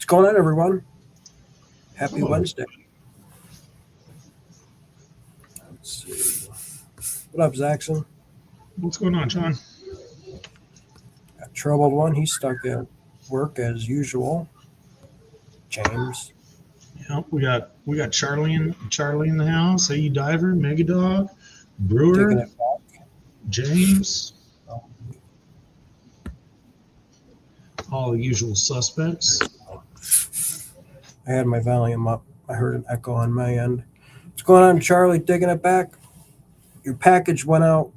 going on, everyone? Happy Hello. Wednesday. Let's see. What up, Zaxon? What's going on, John? Got troubled one. He's stuck at work as usual. James. Yeah, we got Charlie in the house. AU Diver, Mega Dog, Taking Brewer, it back. James, all the usual suspects. I had my volume up. I heard an echo on my end. What's going on, Charlie? Digging it back. Your package went out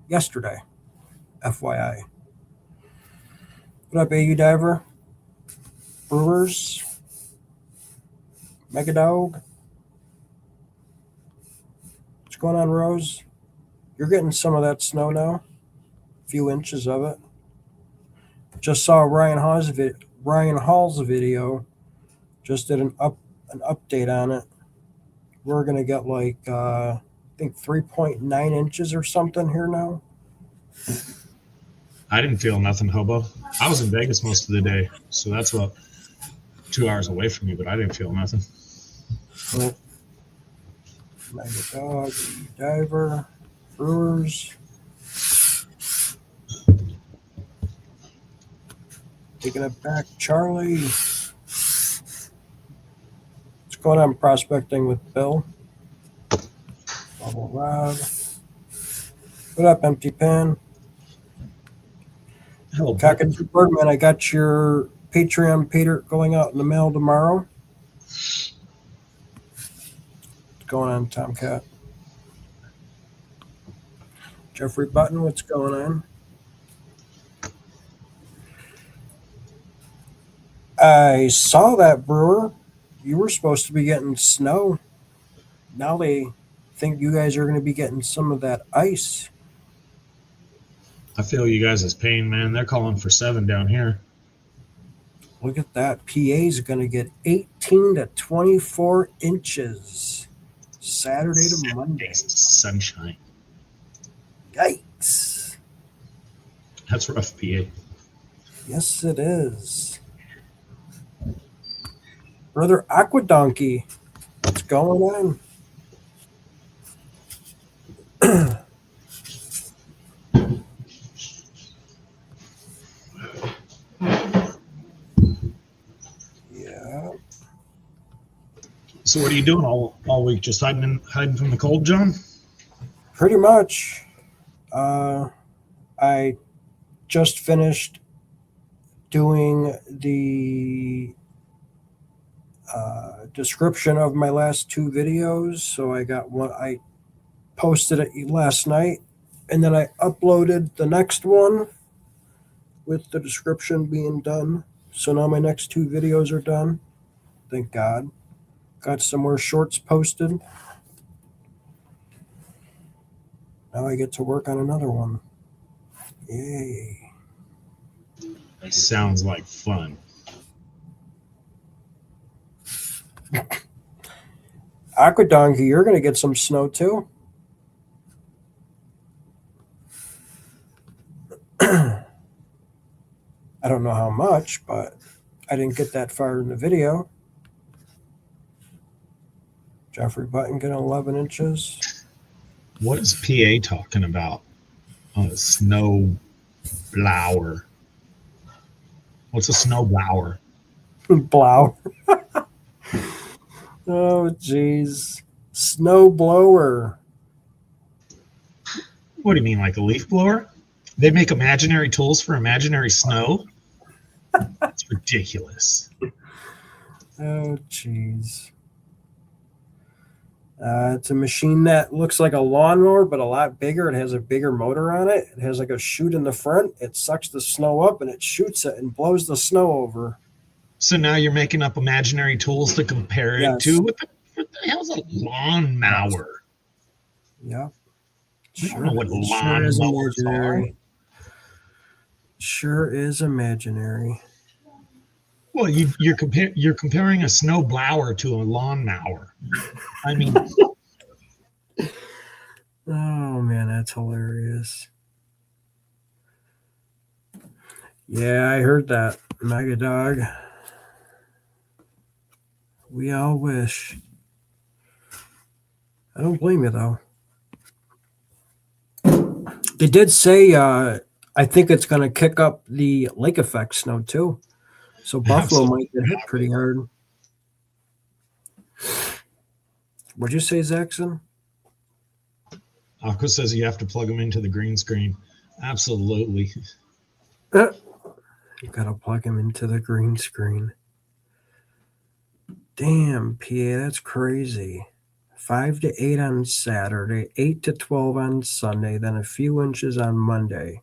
yesterday. FYI. What up, AU Diver? Brewers? Mega Dog? What's going on, Rose? You're getting some of that snow now. A few inches of it. Just saw Ryan Hall's video. Just did an update on it. We're gonna get like I think 3.9 inches or something here now. I didn't feel nothing, hobo. I was in Vegas most of the day, so that's about 2 hours away from me, but I didn't feel nothing. Mega Dog, Diver, Brewers. Taking it back, Charlie. What's going on prospecting with Bill? Bubble Rob. What up, Empty Pen? Hello, Cockatoo Birdman, I got your Patreon Peter going out in the mail tomorrow. What's going on, Tomcat? Jeffrey Button, what's going on? I saw that, Brewer. You were supposed to be getting snow. Now they think you guys are going to be getting some of that ice. I feel you guys' pain, man. They're calling for 7 down here. Look at that. PA's going to get 18 to 24 inches Saturday to Monday. Sunshine. Yikes. That's rough, PA. Yes, it is. Brother Aquadonkey, what's going on? Yeah. So what are you doing all week? Just hiding from the cold, John? Pretty much. I just finished doing the description of my last 2 videos. So I got one. I posted it last night, and then I uploaded the next one with the description being done. So now my next 2 videos are done. Thank God. Got some more shorts posted. Now I get to work on another one. Yay. Sounds like fun. Aquadonkey, you're going to get some snow too. I don't know how much, but I didn't get that far in the video. Jeffrey Button getting 11 inches. What is PA talking about? Snow blower. What's a snow blower? Blower. Oh, jeez. Snow blower. What do you mean, like a leaf blower? They make imaginary tools for imaginary snow? That's ridiculous. Oh, jeez. It's a machine that looks like a lawnmower, but a lot bigger. It has a bigger motor on it. It has like a chute in the front. It sucks the snow up and it shoots it and blows the snow over. So now you're making up imaginary tools to compare it to? What the hell's a lawnmower? Yeah. I don't know what lawnmowers are. Sure is imaginary. Well, you're comparing a snow blower to a lawnmower. I mean, oh man, that's hilarious. Yeah, I heard that. Mega Dog. We all wish. I don't blame you, though. They did say, I think it's going to kick up the lake effect snow, too. So Buffalo might get hit pretty hard. What'd you say, Zaxxon? Aqua says you have to plug them into the green screen. Absolutely. You got to plug them into the green screen. Damn, PA, that's crazy. 5 to 8 on Saturday, 8 to 12 on Sunday, then a few inches on Monday.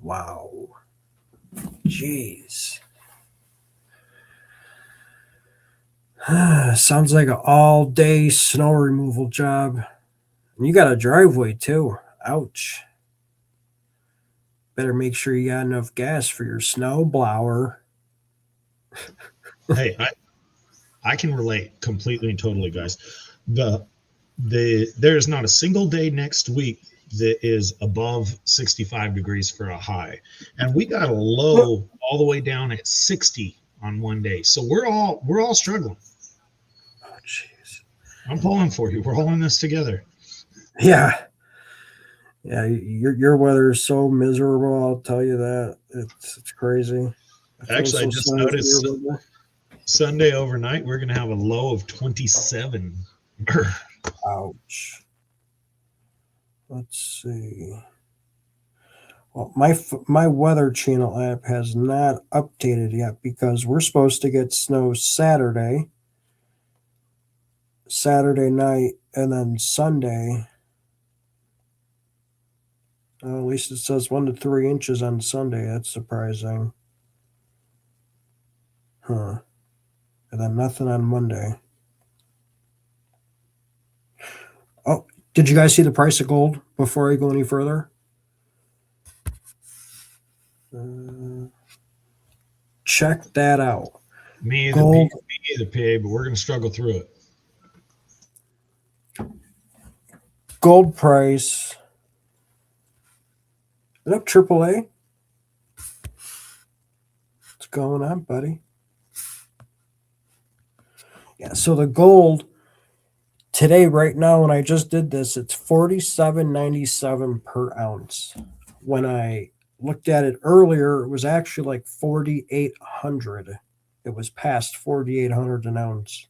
Wow. Jeez. Sounds like an all-day snow removal job. And you got a driveway, too. Ouch. Better make sure you got enough gas for your snow blower. Hey, I can relate completely and totally, guys. There's not a single day next week that is above 65 degrees for a high, and we got a low all the way down at 60 on one day. So we're all struggling. Oh, jeez. I'm pulling for you. We're all in this together. Yeah. Yeah, your weather is so miserable. I'll tell you that. It's crazy. Actually, I just noticed Sunday overnight we're going to have a low of 27. Ouch. Let's see. Well, my Weather Channel app has not updated yet because we're supposed to get snow Saturday night, and then Sunday. At least it says 1 to 3 inches on Sunday. That's surprising. Huh. And then nothing on Monday. Oh, did you guys see the price of gold before I go any further? Check that out. Me either, PA, but we're going to struggle through it. Gold price. Is up AAA? What's going on, buddy? Yeah, so the gold today, right now, when I just did this, it's $47.97 per ounce. When I looked at it earlier, it was actually like 4,800. It was past 4,800 an ounce.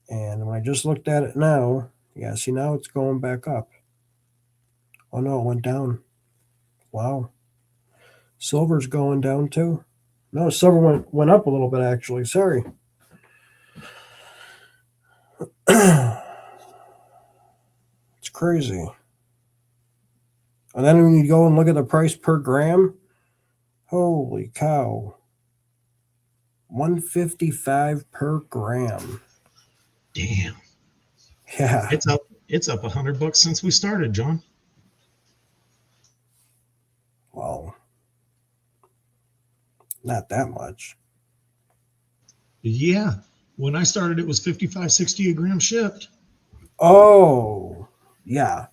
And when I just looked at it now, yeah, see, now it's going back up. Oh no, it went down. Wow. Silver's going down too. No, silver went up a little bit actually. Sorry. It's crazy. And then when you go and look at the price per gram, holy cow. $155 per gram. Damn. Yeah. It's up $100 since we started, John. Wow. Not that much. Yeah. When I started, it was 55, 60 a gram shipped. Oh, yeah.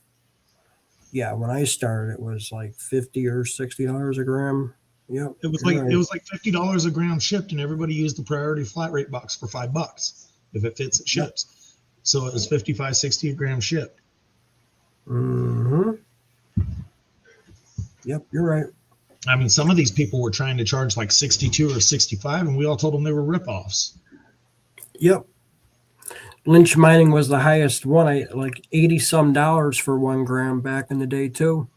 Yeah, when I started, it was like $50 or $60 a gram. Yep. It was like $50 a gram shipped, and everybody used the priority flat rate box for $5. If it fits, it ships. Yep. So it was 55, 60 a gram shipped. Mm-hmm. Yep, you're right. I mean, some of these people were trying to charge like 62 or 65, and we all told them they were ripoffs. Yep. Lynch Mining was the highest one, like $80-some for 1 gram back in the day too.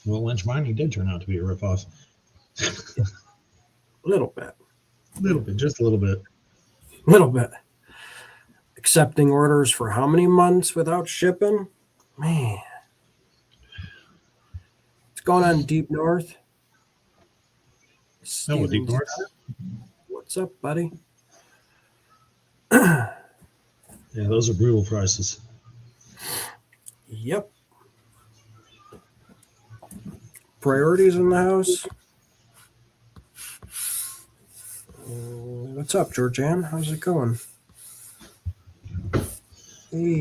Well, Lynch Mining did turn out to be a ripoff. A little bit. Just a little bit. Little bit. Accepting orders for how many months without shipping? Man. What's going on Deep North? No, Deep North. What's up, buddy? Yeah, those are brutal prices. Yep. Priorities in the house. What's up, Georgianne? How's it going? Hey,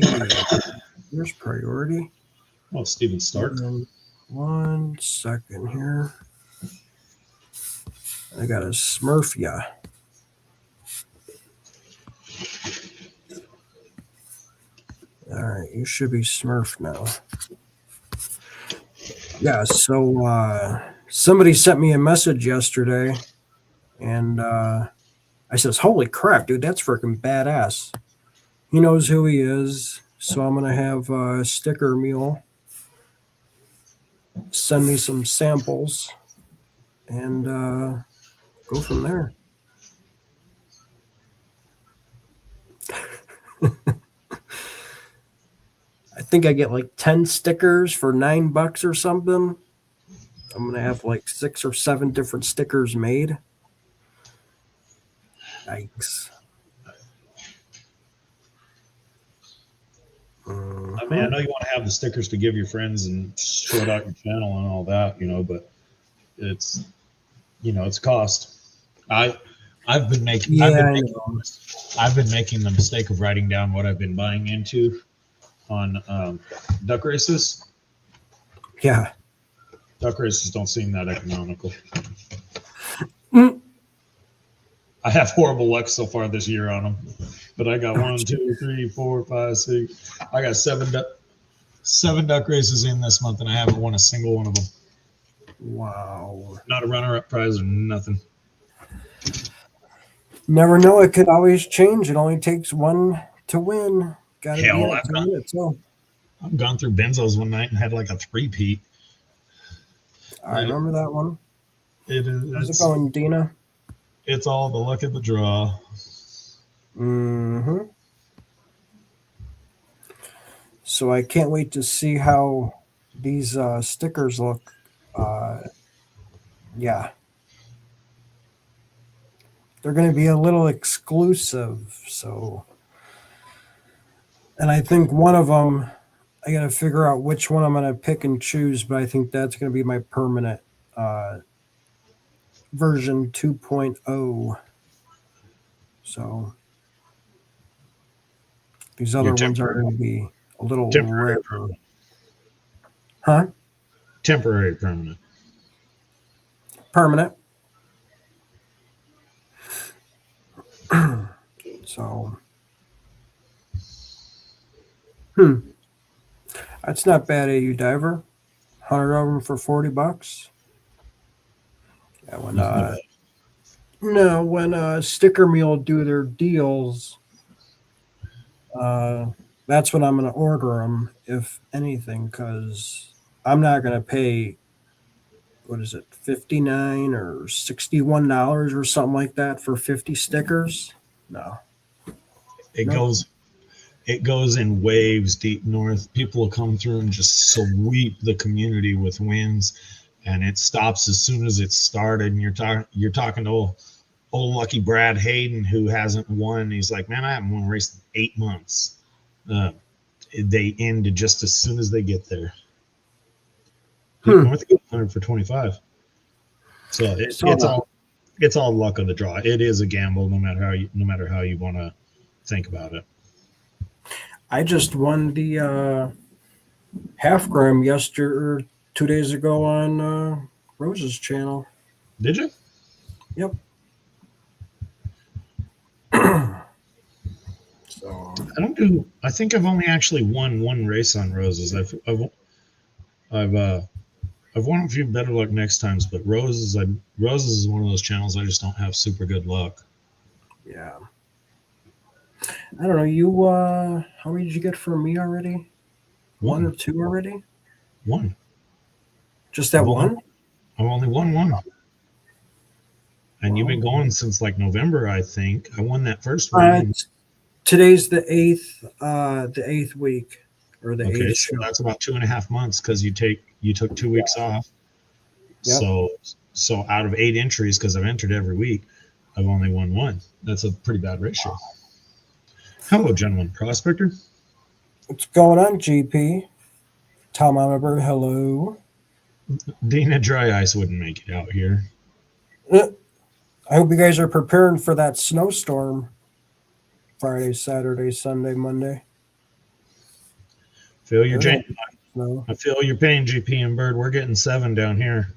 here's priority. Oh, Steven Stark. 1 second here. I got to smurf ya. All right, you should be smurfed now. Yeah, so somebody sent me a message yesterday, and I says, "Holy crap, dude, that's freaking badass." He knows who he is, so I'm gonna have Sticker Mule send me some samples and go from there. I think I get like 10 stickers for $9 or something. I'm gonna have like 6 or 7 different stickers made. Yikes. I mean, I know you want to have the stickers to give your friends and show out your channel and all that, but it's, it's a cost. I've been making Yeah, I know. I've been making the mistake of writing down what I've been buying into on duck races. Yeah. Duck races don't seem that economical. Mm. I have horrible luck so far this year on them, but I got 1, 2, 3, 4, 5, 6. I got seven duck races in this month, and I haven't won a single one of them. Wow. Not a runner-up prize or nothing. Never know. It could always change. It only takes one to win. Got to be in it to win it. So I've gone through Benzo's one night and had like a 3-peat. I remember that one. It is. How's it going, Dina? It's all the luck of the draw. Mm-hmm. So I can't wait to see how these stickers look. Yeah. They're going to be a little exclusive. So, and I think one of them, I got to figure out which one I'm going to pick and choose, but I think that's going to be my permanent version 2.0. So these other ones are going to be a little rare. Huh? Temporary permanent. Permanent. So, that's not bad, AU Diver. 100 of them for $40. Yeah, when Sticker Mule do their deals, that's when I'm going to order them, if anything, because I'm not going to pay, what is it, $59 or $61 or something like that for 50 stickers. No. It goes in waves deep north. People will come through and just sweep the community with wins, and it stops as soon as it's started. And you're talking to old lucky Brad Hayden, who hasn't won. He's like, man, I haven't won a race in 8 months. They end just as soon as they get there. North 100 for 25. So it's all luck of the draw. It is a gamble, no matter how you want to think about it. I just won the half gram 2 days ago on Rose's channel. Did you? Yep. So I think I've only actually won one race on Roses. I've won a few better luck next times, but Roses is one of those channels I just don't have super good luck. Yeah. I don't know. You how many did you get from me already? One or two already? One. Just that one? I've only won one. And you've been going since like November, I think. I won that first one. Today's the eighth week, or the eighth. So that's about 2.5 months, because you took 2 weeks off. Yep. So out of 8 entries, because I've entered every week, I've only won one. That's a pretty bad ratio. Hello, gentlemen. Prospector. What's going on, GP? Tom Oliver, hello. Dana Dry Ice wouldn't make it out here. I hope you guys are preparing for that snowstorm. Friday, Saturday, Sunday, Monday. Feel your pain. I feel your pain, GP and Bird. We're getting 7 down here.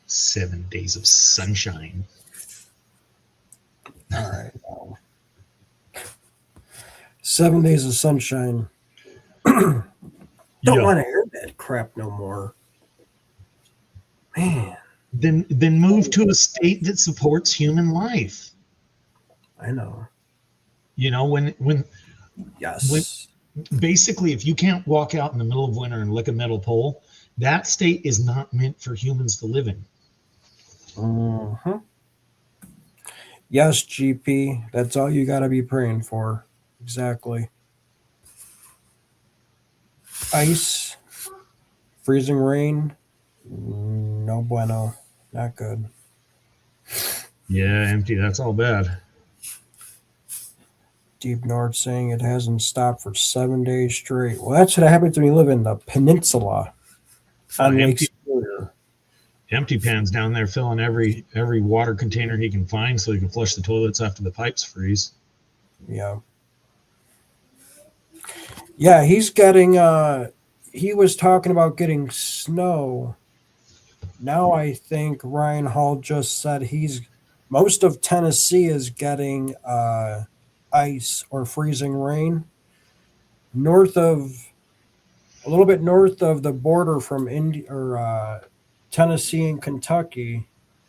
7 days of sunshine. All right. Well, 7 days of sunshine. Don't Yeah. want to hear that crap no more. Man, Then move to a state that supports human life. I know. You know, when Yes. basically if you can't walk out in the middle of winter and lick a metal pole, that state is not meant for humans to live in. Mm-hmm. Yes, GP. That's all you got to be praying for. Exactly. Ice, freezing rain. No bueno. Not good. Yeah, empty. That's all bad. Deep North saying it hasn't stopped for 7 days straight. Well, that's what happens when you live in the peninsula on Lake Empty Superior. empty pan's down there filling every water container he can find so he can flush the toilets after the pipes freeze. Yeah. Yeah, he's getting he was talking about getting snow. Now I think Ryan Hall just said he's most of Tennessee is getting ice or freezing rain. North of a little bit north of the border from India or Tennessee and Kentucky,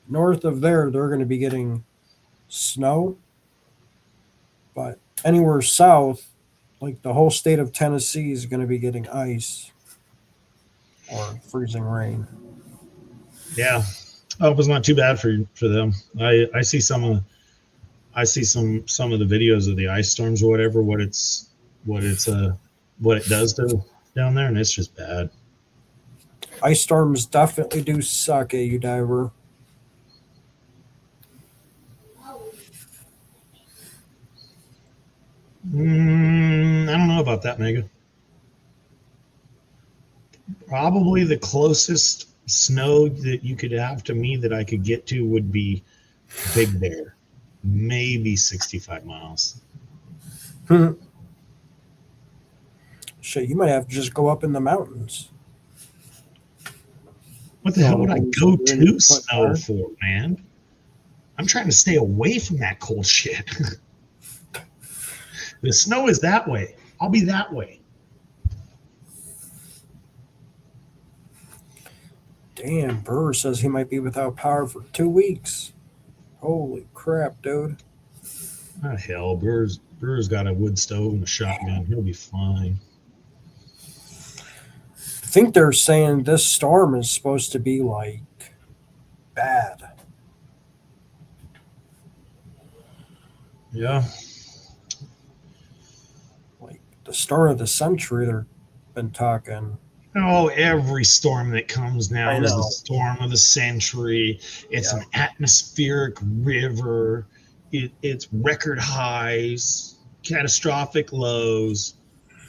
north of there they're going to be getting snow. But anywhere south, like the whole state of Tennessee is going to be getting ice or freezing rain. Yeah. Oh, it was not too bad for them. I see some of the videos of the ice storms or whatever, what it does to down there, and it's just bad. Ice storms definitely do suck, you diver. I don't know about that, Mega. Probably the closest snow that you could have to me that I could get to would be Big Bear, maybe 65 miles. Shit, you might have to just go up in the mountains. What the hell would I go to snow for, man? I'm trying to stay away from that cold shit. The snow is that way. I'll be that way. Damn, Brewer says he might be without power for 2 weeks. Holy crap, dude. Oh, hell, Brewer's got a wood stove and a shotgun. He'll be fine. I think they're saying this storm is supposed to be like bad. Yeah. Like the storm of the century, they've been talking. Oh, every storm that comes now I is the know. storm of the century. It's Yeah. an atmospheric river. It's record highs, catastrophic lows.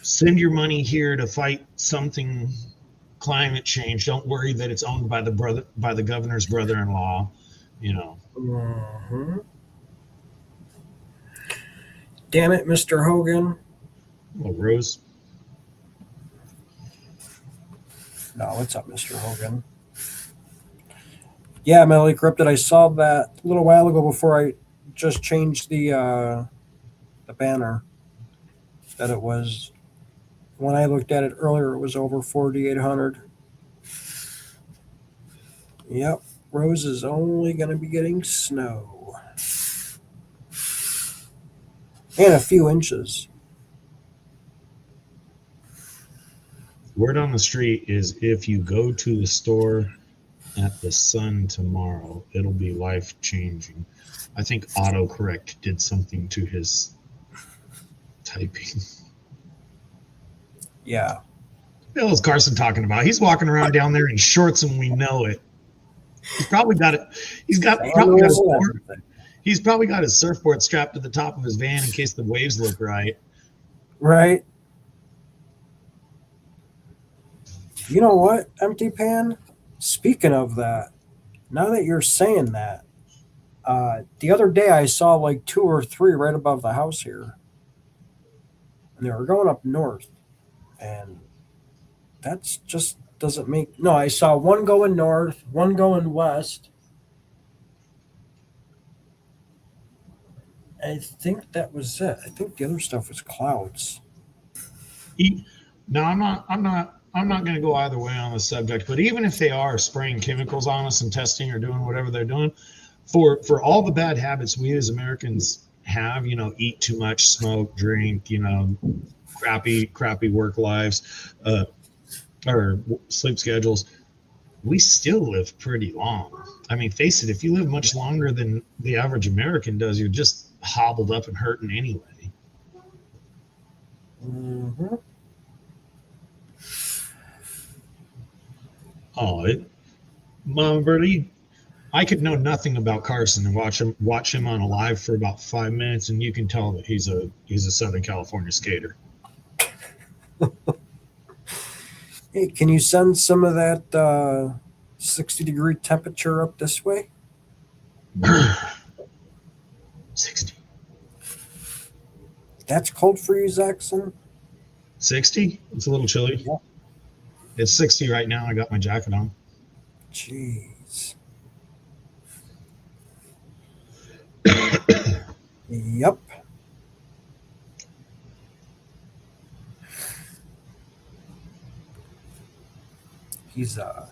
Send your money here to fight something climate change. Don't worry that it's owned by the governor's brother-in-law. You know. Mm-hmm. Damn it, Mr. Hogan. Well, Rose. No, what's up, Mr. Hogan? Yeah, Melody Corrupted. I saw that a little while ago before I just changed the banner. That it was when I looked at it earlier, it was over 4,800. Yep, Rose is only going to be getting snow and a few inches. Word on the street is if you go to the store at the Sun tomorrow, it'll be life changing. I think autocorrect did something to his typing. Yeah, What the hell is Carson talking about? He's walking around down there in shorts and we know it. He's probably got it. He's probably got his surfboard strapped to the top of his van in case the waves look right. right. You know what, Empty Pan? Speaking of that, now that you're saying that, the other day I saw like 2 or 3 right above the house here. And they were going up north. And that's just doesn't make no. I saw one going north, one going west. I think that was it. I think the other stuff was clouds. Now I'm not going to go either way on the subject, but even if they are spraying chemicals on us and testing or doing whatever they're doing, for all the bad habits we as Americans have, eat too much, smoke, drink, crappy work lives, or sleep schedules, we still live pretty long. I mean, face it, if you live much longer than the average American does, you're just hobbled up and hurting anyway. Mm-hmm. Oh, Mama Birdie, I could know nothing about Carson and watch him on a live for about 5 minutes, and you can tell that he's a Southern California skater. Hey, can you send some of that 60-degree temperature up this way? 60. That's cold for you, Zaxxon? 60? It's a little chilly. Yeah. It's 60 right now. I got my jacket on. Jeez. Yep. He's a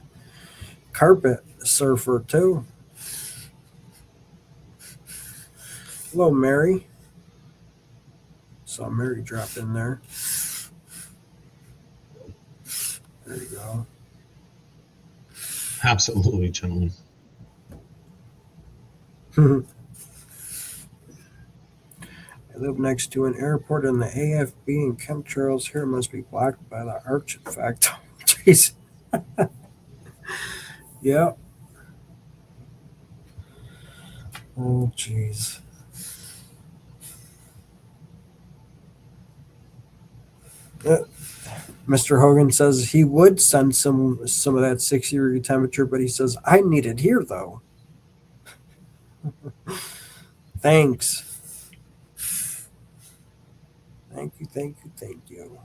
carpet surfer too. Hello, Mary. Saw Mary drop in there. There you go. Absolutely, gentlemen. I live next to an airport, and the AFB and chemtrails here must be blocked by the arch effect. Jeez. Yep. Oh, jeez. Mr. Hogan says he would send some of that 60-degree temperature, but he says I need it here though. Thanks. Thank you.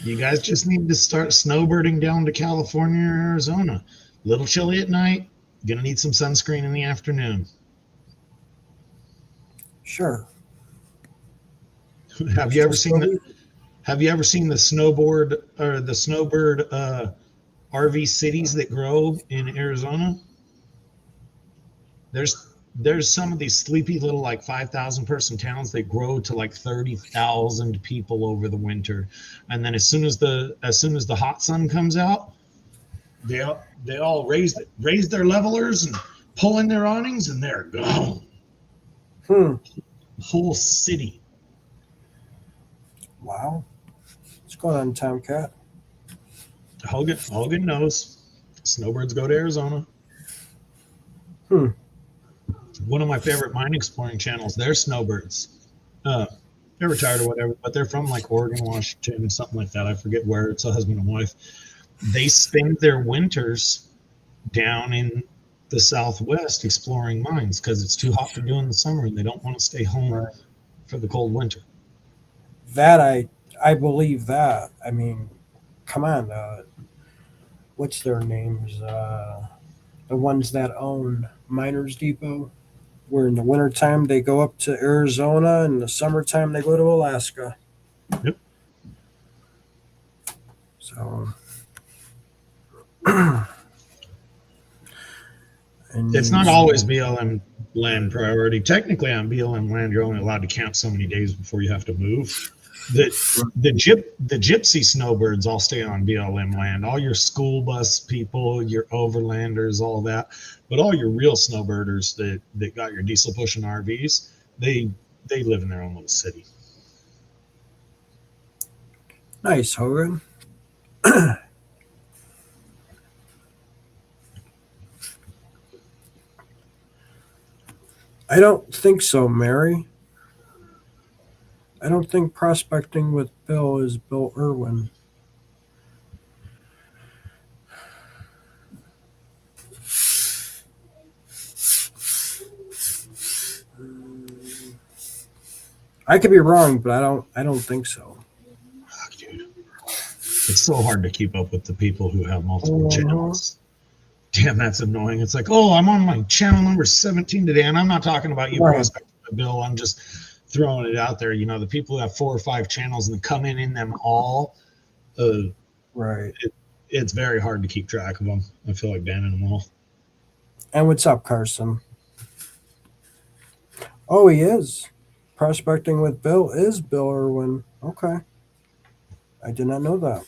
You guys just need to start snowbirding down to California or Arizona. Little chilly at night. Gonna need some sunscreen in the afternoon. Sure. Have you ever seen the snowboard or the snowbird RV cities that grow in Arizona? There's some of these sleepy little like 5,000 person towns that grow to like 30,000 people over the winter, and then as soon as the hot sun comes out, they all raise their levelers and pull in their awnings, and they're gone. Whole city. Wow. What's going on, Tomcat? Hogan knows. Snowbirds go to Arizona. One of my favorite mine exploring channels, they're snowbirds. They're retired or whatever, but they're from like Oregon, Washington, something like that. I forget where. It's a husband and wife. They spend their winters down in the Southwest exploring mines because it's too hot to do in the summer, and they don't want to stay home for the cold winter. That I believe that. I mean, come on. What's their names? The ones that own Miners Depot, where in the wintertime they go up to Arizona, and in the summertime they go to Alaska. Yep. So it's not always BLM land priority. Technically, on BLM land, you're only allowed to camp so many days before you have to move. The gypsy snowbirds all stay on BLM land. All your school bus people, your overlanders, all that. But all your real snowbirders that got your diesel pushing RVs, they live in their own little city. Nice, Hogan. I don't think so, Mary. I don't think prospecting with Bill is Bill Irwin. I could be wrong, but I don't think so. Fuck, dude. It's so hard to keep up with the people who have multiple Mhm. channels. Damn, that's annoying. It's like, oh, I'm on my channel number 17 today, and I'm not talking about you, Right. Prospect Bill. I'm just throwing it out there. You know, the people who have 4 or 5 channels and come in them all. Right. It's very hard to keep track of them. I feel like banning them all. And what's up, Carson? Oh, he is. Prospecting with Bill is Bill Irwin. Okay. I did not know that.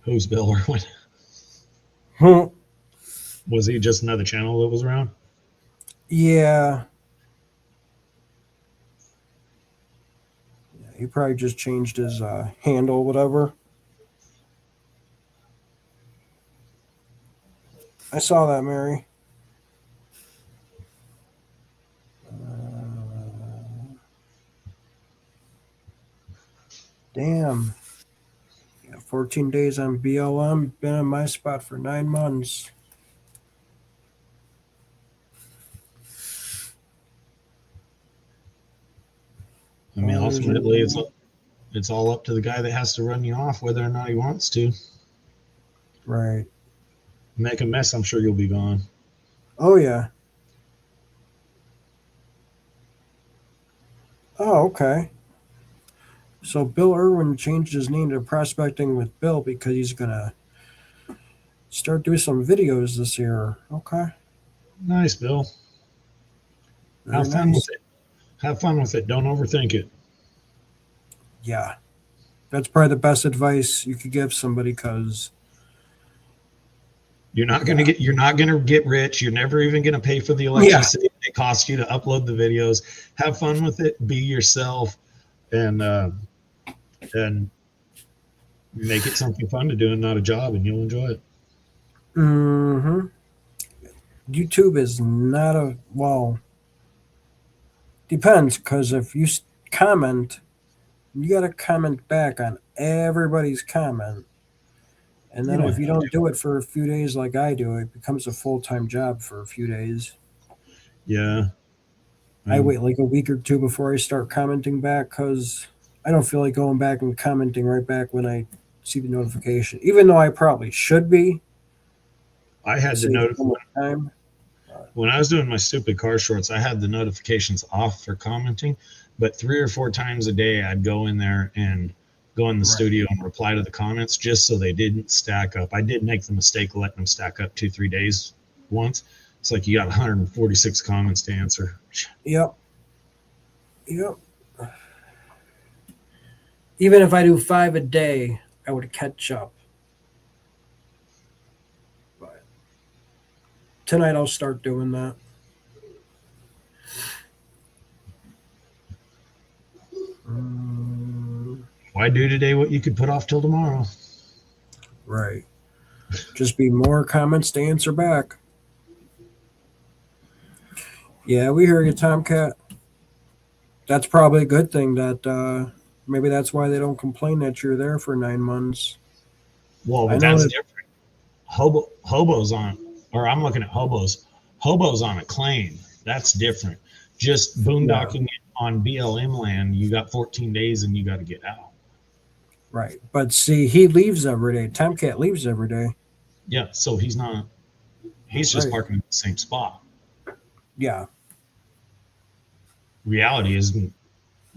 Who's Bill Irwin? Hmm. Was he just another channel that was around? Yeah. He probably just changed his handle, whatever. I saw that, Mary. Damn. Yeah, 14 days on BLM. Been in my spot for 9 months. I mean, Oh, there's ultimately, a- it's all up to the guy that has to run you off, whether or not he wants to. Right. Make a mess, I'm sure you'll be gone. Oh, yeah. Oh, okay. So Bill Irwin changed his name to Prospecting with Bill because he's going to start doing some videos this year. Okay. Nice, Bill. Very Have fun nice. with it. Have fun with it. Don't overthink it. Yeah. That's probably the best advice you could give somebody because You're not gonna get rich. You're never even gonna pay for the yeah, electricity it costs you to upload the videos. Have fun with it. Be yourself, and make it something fun to do and not a job, and you'll enjoy it. hmm YouTube is not a well. Depends because if you comment, you got to comment back on everybody's comment, and You then don't if have you to. don't do it for a few days like I do, it becomes a full-time job for a few days. Yeah. I wait like a week or two before I start commenting back because I don't feel like going back and commenting right back when I see the notification, even though I probably should be. I had the Save notif- so much time. when I was doing my stupid car shorts. I had the notifications off for commenting, but 3 or 4 times a day, I'd go in there and go in the Right. studio and reply to the comments just so they didn't stack up. I did make the mistake of letting them stack up 2, 3 days once. It's like you got 146 comments to answer. Yep. Yep. Even if I do 5 a day, I would catch up. But tonight I'll start doing that. Why do today what you could put off till tomorrow? Right. Just be more comments to answer back. Yeah, we hear you, Tomcat. That's probably a good thing that maybe that's why they don't complain that you're there for 9 months. Well, I but know that's that. different. Hobos on, or I'm looking at hobos. Hobos on a claim. That's different. Just Yeah, boondocking it on BLM land. You got 14 days and you got to get out. right. But see, he leaves every day. Tomcat leaves every day. Yeah. So he's not. He's just Right. parking in the same spot. Yeah. Reality is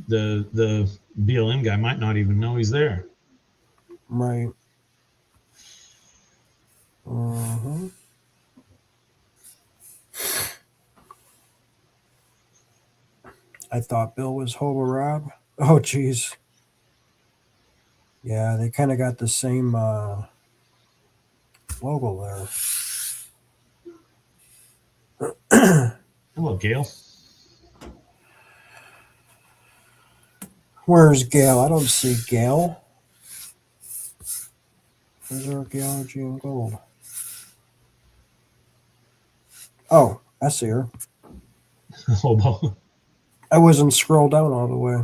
the BLM guy might not even know he's there. Right. hmm I thought Bill was Hobo Rob. Oh, jeez. Yeah, they kind of got the same logo there. Hello, Gail. Where's Gail? I don't see Gail. Where's our Geology and Gold? Oh, I see her. Hobo. I wasn't scrolled down all the way.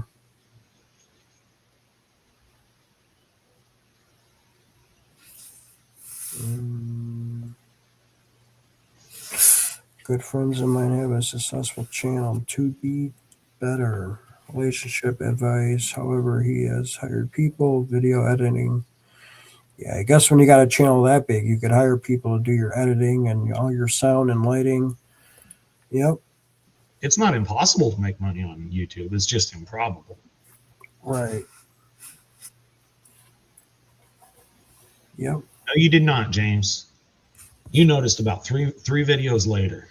Good friends of mine have a successful channel. To be better. relationship advice. However, he has hired people, video editing. Yeah, I guess when you got a channel that big, you could hire people to do your editing and all your sound and lighting. Yep, It's not impossible to make money on YouTube. It's just improbable. right. Yep. No, you did not, James. You noticed about three videos later,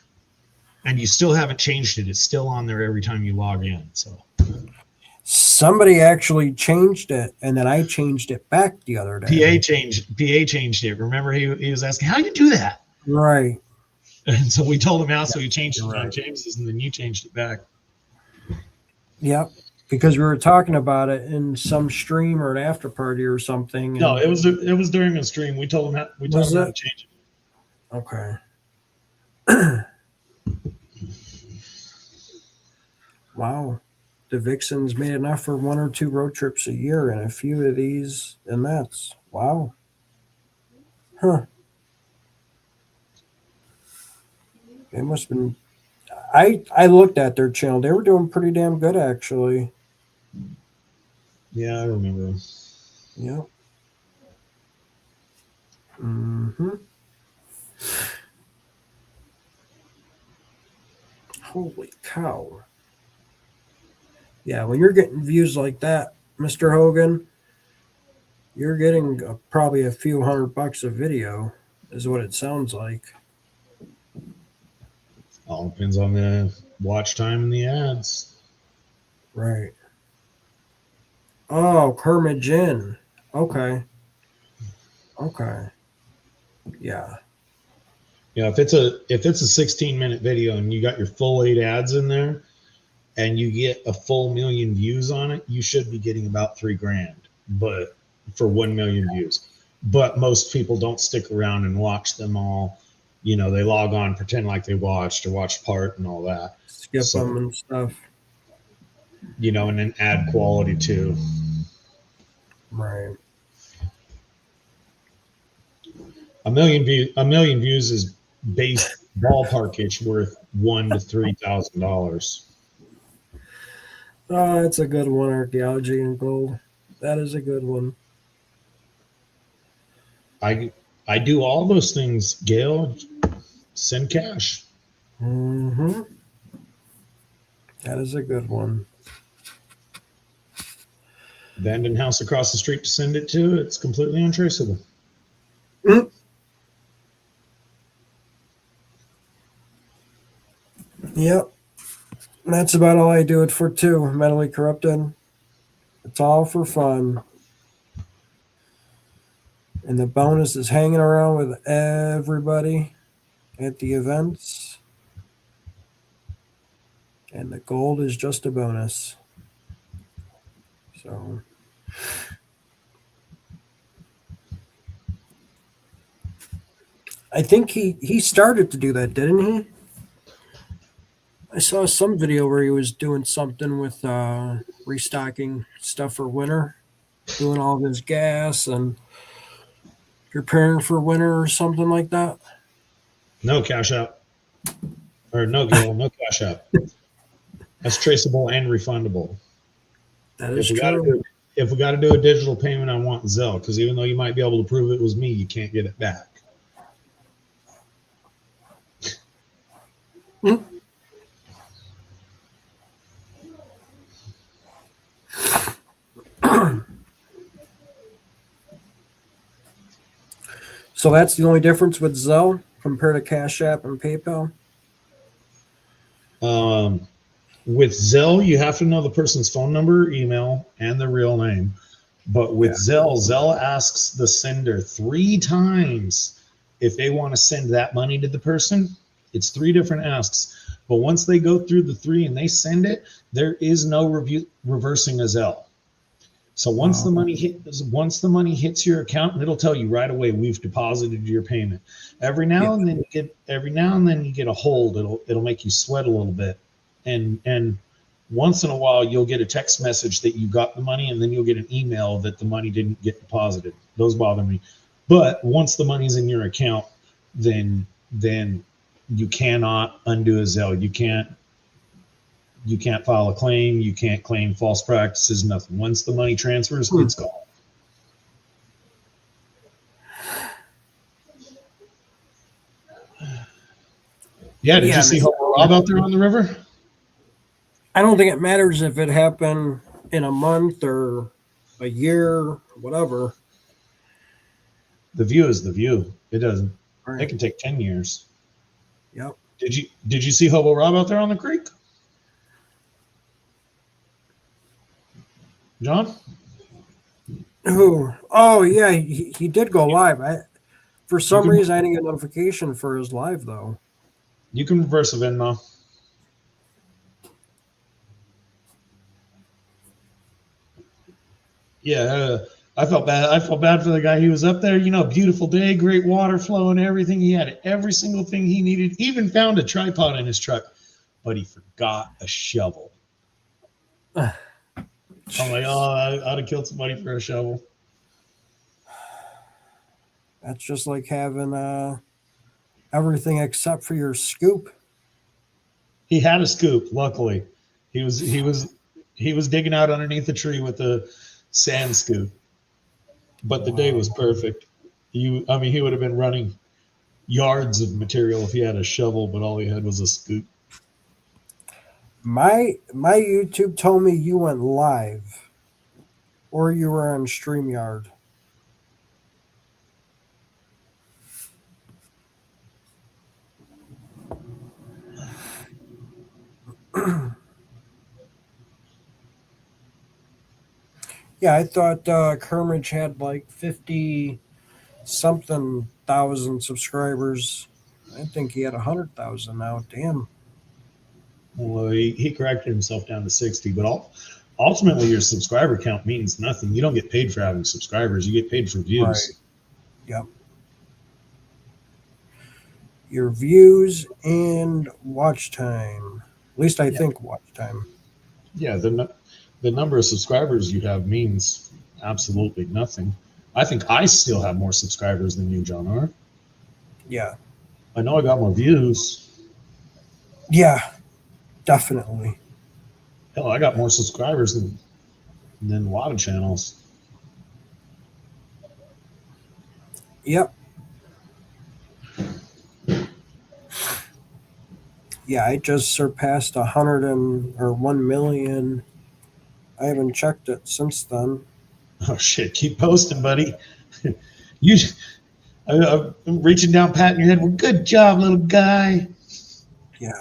and you still haven't changed it. It's still on there every time you log in. So Somebody actually changed it, and then I changed it back the other day. PA changed it. Remember, he was asking how you do that, Right. and so we told him how. So he changed it You're on right. James's, and then you changed it back. Yep. Because we were talking about it in some stream or an after party or something. No, and- it was during a stream. We told him how to change it. Okay. Wow. The Vixens made enough for 1 or 2 road trips a year, and a few of these, and that's wow. Huh. They must have been. I looked at their channel. They were doing pretty damn good, actually. Yeah, I remember him. Yep. Mm-hmm. Holy cow. Yeah, when you're getting views like that, Mr. Hogan, you're getting probably a few $100 a video, is what it sounds like. All depends on the watch time and the ads. Right. Oh, Kermit Gin. Okay. Okay. Yeah. Yeah, if it's a 16-minute video and you got your full 8 ads in there and you get a full million views on it, you should be getting about $3,000, but for 1 million views. But most people don't stick around and watch them all. You know, they log on, pretend like they watched or watched part and all that. Skip them and stuff. You know, and then ad quality too. Right. A million views is base ballpark-ish worth $1,000 to $3,000. Oh, that's a good one, Archaeology and Gold. That is a good one. I do all those things, Gail. Send cash. Mm-hmm. That is a good one. Abandoned house across the street to send it to, it's completely untraceable. Mm. Yep. That's about all I do it for too. Mentally Corrupted. It's all for fun. And the bonus is hanging around with everybody at the events. And the gold is just a bonus. So I think he started to do that, didn't he? I saw some video where he was doing something with restocking stuff for winter, doing all of his gas and preparing for winter or something like that. No cash out. Or no, Gail, no cash out. That's traceable and refundable. That is If we got to do a digital payment, I want Zelle, because even though you might be able to prove it was me, you can't get it back. Mm. So that's the only difference with Zelle compared to Cash App and PayPal? With Zelle, you have to know the person's phone number, email, and their real name. But with Zelle asks the sender 3 times if they want to send that money to the person. It's 3 different asks. But once they go through the 3 and they send it, there is no reversing a Zelle. So once the money hits your account, it'll tell you right away we've deposited your payment. Every now and then you get a hold. It'll make you sweat a little bit, and once in a while you'll get a text message that you got the money, and then you'll get an email that the money didn't get deposited. Those bother me. But once the money's in your account, then you cannot undo a Zelle. You can't You can't file a claim. You can't claim false practices, nothing. Once the money transfers, it's gone. Yeah, did you see Hobo Rob out there on the river? I don't think it matters if it happened in a month or a year, whatever. The view is the view. It doesn't. Right. It can take 10 years. Yep. Did you see Hobo Rob out there on the creek? John? Who? Oh yeah, he did go live. For some reason I didn't get a notification for his live though. You can reverse a Venmo. Yeah, I felt bad. I felt bad for the guy. He was up there, beautiful day, great water flow and everything. He had every single thing he needed. Even found a tripod in his truck, but he forgot a shovel. I'm like, I'd have killed somebody for a shovel. That's just like having everything except for your scoop. He had a scoop. Luckily, he was digging out underneath the tree with a sand scoop. But the day was perfect. He would have been running yards of material if he had a shovel, but all he had was a scoop. My YouTube told me you went live, or you were on StreamYard. Yeah, I thought Kermage had like 50-something thousand subscribers. I think he had 100,000 now. Damn. Well, he corrected himself down to 60, but ultimately your subscriber count means nothing. You don't get paid for having subscribers. You get paid for views. Right. Yep. Your views and watch time. At least I think watch time. Yeah, the number of subscribers you have means absolutely nothing. I think I still have more subscribers than you, John R. Yeah. I know I got more views. Yeah, definitely. Hell, I got more subscribers than a lot of channels. Yep. Yeah, I just surpassed 1 million. I haven't checked it since then. Oh shit! Keep posting, buddy. I'm reaching down, patting your head. Well, good job, little guy. Yeah.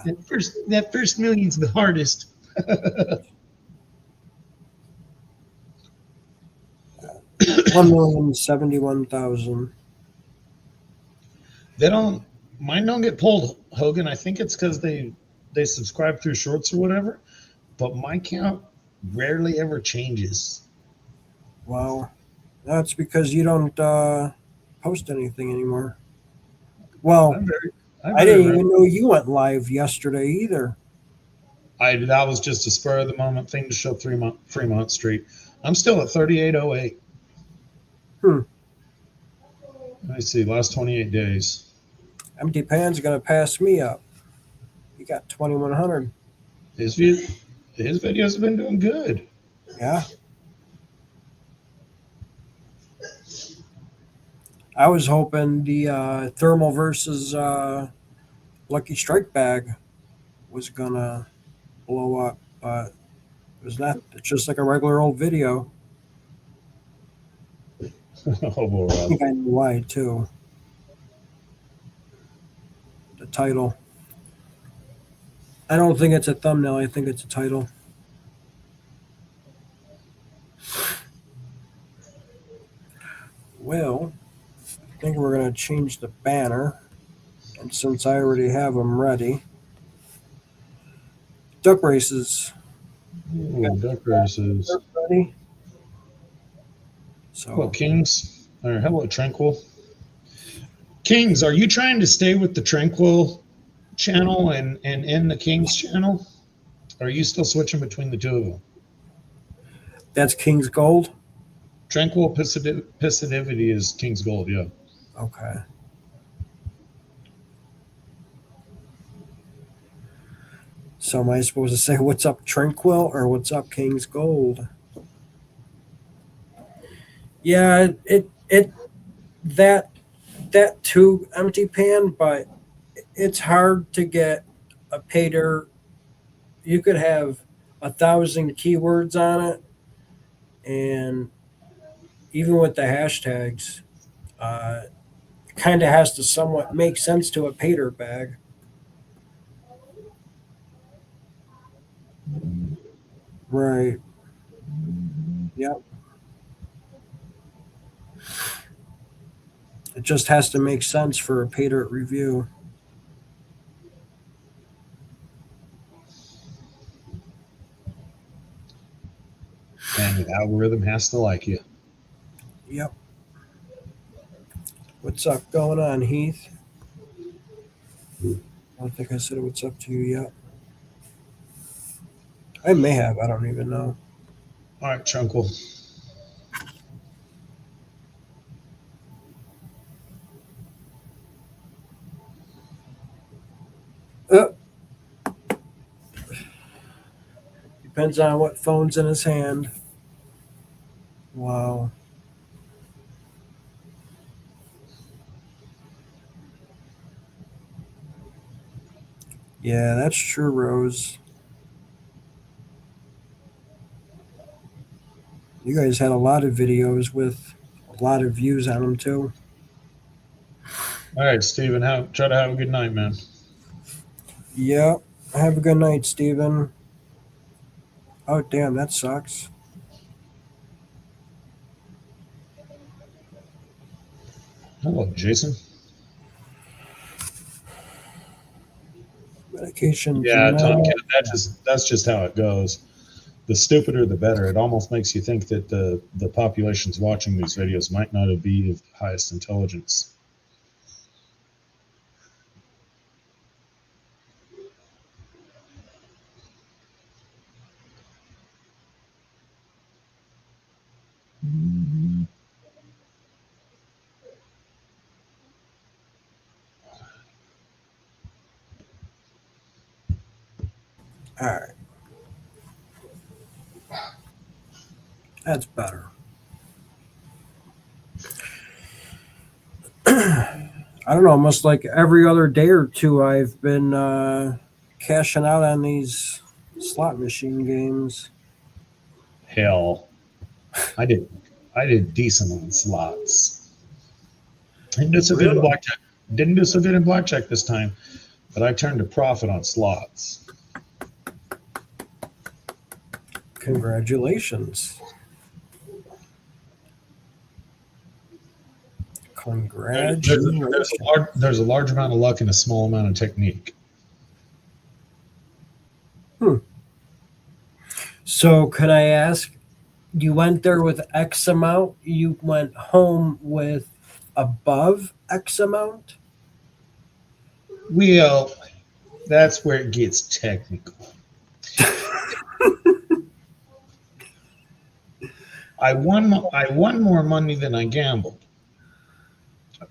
That first million's the hardest. 1,071,000. Mine don't get pulled, Hogan. I think it's because they subscribe through shorts or whatever. But my count rarely ever changes. Well, that's because you don't post anything anymore. Well, I didn't even know you went live yesterday either. That was just a spur of the moment thing to show Fremont Street. I'm still at 3808. Let me see, last 28 days. Empty Pan's going to pass me up. He got 2,100. His videos have been doing good. Yeah. I was hoping the Thermal versus Lucky Strike bag was going to blow up, but it was not. It's just like a regular old video. Oh, I think I knew why, too. The title. I don't think it's a thumbnail. I think it's a title. Well, I think we're going to change the banner. And since I already have them ready. Duck races. Ooh, duck races. Ready? So, hello, Kings. Or hello, Tranquil. Kings, are you trying to stay with the Tranquil channel and in the Kings channel? Or are you still switching between the two of them? That's King's Gold? Tranquil Positivity is King's Gold, yeah. Okay. So am I supposed to say what's up Tranquil or what's up King's Gold? Yeah, it that that too empty pan, but it's hard to get a pater. You could have 1,000 keywords on it, and even with the hashtags, uh, it kind of has to somewhat make sense to a pater bag. Right. Yep. It just has to make sense for a pater review. And the algorithm has to like you. Yep. What's up going on, Heath? I don't think I said what's up to you yet. I may have. I don't even know. All right, Chunkle. Depends on what phone's in his hand. Wow. Yeah, that's true, Rose. You guys had a lot of videos with a lot of views on them too. All right, Steven, try to have a good night, man. Yep. Have a good night, Steven. Oh, damn, that sucks. Hello, Jason. Medications. Yeah, No. Tomcat, that's just how it goes. The stupider, the better. It almost makes you think that the populations watching these videos might not be of highest intelligence. All right. That's better. I don't know, almost like every other day or two, I've been cashing out on these slot machine games. Hell, I did decent on slots. Didn't do so good in blackjack. Didn't do so good in blackjack this time, but I turned a profit on slots. Congratulations. Congratulations. There's a large amount of luck and a small amount of technique. So, could I ask, you went there with X amount, you went home with above X amount? Well, that's where it gets technical. I won more money than I gambled,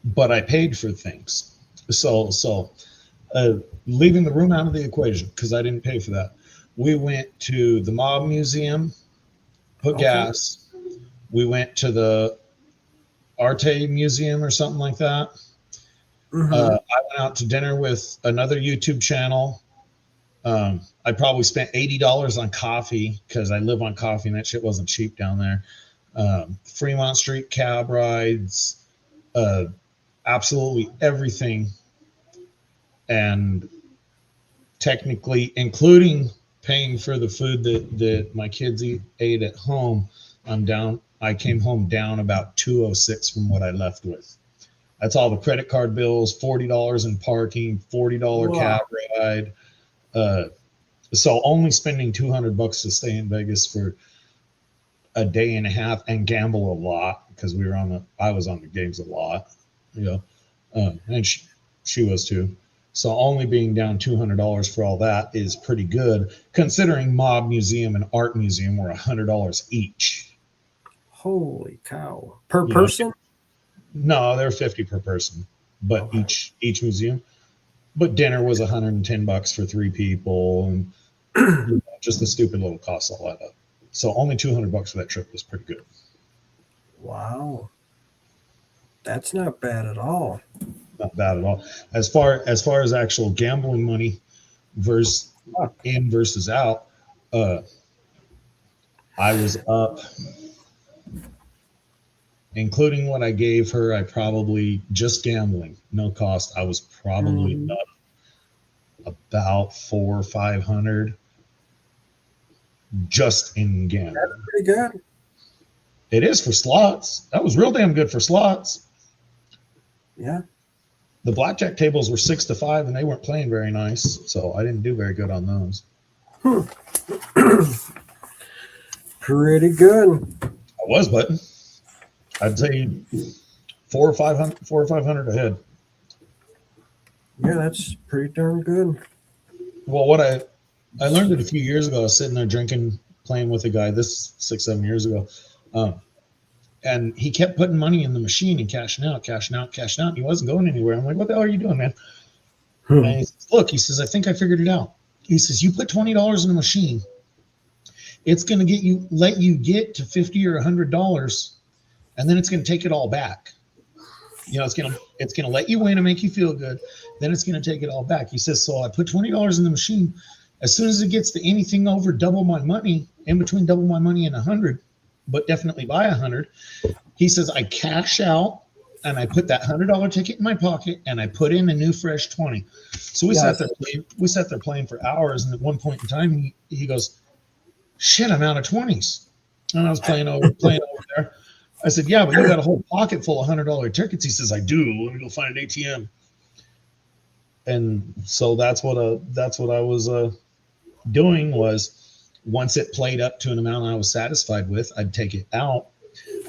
but I paid for things. So leaving the room out of the equation because I didn't pay for that. We went to the Mob Museum, put gas. We went to the Arte Museum or something like that. Mm-hmm. I went out to dinner with another YouTube channel. I probably spent $80 on coffee because I live on coffee and that shit wasn't cheap down there. Fremont Street cab rides, absolutely everything. And technically, including paying for the food that my kids ate at home, I came home down about 206 from what I left with. That's all the credit card bills, $40 in parking, $40 cab ride. So only spending $200 to stay in Vegas for a day and a half and gamble a lot because I was on the games a lot, and she was too. So only being down $200 for all that is pretty good, considering Mob Museum and Art Museum were $100 each. Holy cow! Per person? No, they're $50 per person, but each museum. But dinner was $110 for 3 people, and Just the stupid little costs all that up. So only $200 for that trip was pretty good. Wow. That's not bad at all. Not bad at all. As far as actual gambling money versus in versus out, I was up, including what I gave her. I probably just gambling, no cost. I was probably up about 400 or 500 just in gambling. That's pretty good. It is for slots. That was real damn good for slots. Yeah. The blackjack tables were 6 to 5, and they weren't playing very nice, so I didn't do very good on those. Pretty good. I was, but I'd say 400 or 500 ahead. Yeah, that's pretty darn good. Well, what I learned it a few years ago. I was sitting there drinking, playing with a guy. This 6-7 years ago, and he kept putting money in the machine and cashing out. And he wasn't going anywhere. I'm like, what the hell are you doing, man? And he says, look, he says, I think I figured it out. He says, you put $20 in a machine, it's going to let you get to $50 or $100, and then it's going to take it all back. It's going to let you win and make you feel good. Then it's going to take it all back. He says, so I put $20 in the machine. As soon as it gets to anything over double my money, in between double my money and 100, but definitely by 100, he says, I cash out and I put that $100 ticket in my pocket and I put in a new fresh 20. So we sat there playing for hours. And at one point in time, he goes, shit, I'm out of 20s. And I was playing over there. I said, yeah, but you got a whole pocket full of $100 tickets. He says, I do. Let me go find an ATM. And so that's what I was doing was, once it played up to an amount I was satisfied with, I'd take it out.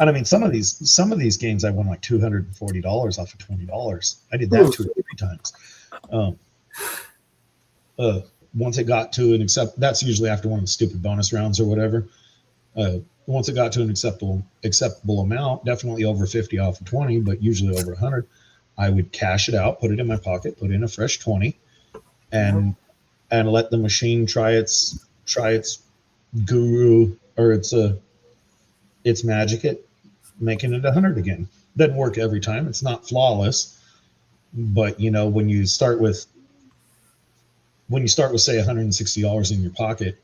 And I mean, some of these games I won like $240 off of $20. I did that 2 or 3 times. Once it got to that's usually after one of the stupid bonus rounds or whatever. Once it got to an acceptable amount, definitely over 50 off of 20, but usually over 100, I would cash it out, put it in my pocket, put in a fresh 20, and let the machine try its guru or its magic at making it 100 again. Doesn't work every time. It's not flawless, but when you start with say $160 in your pocket,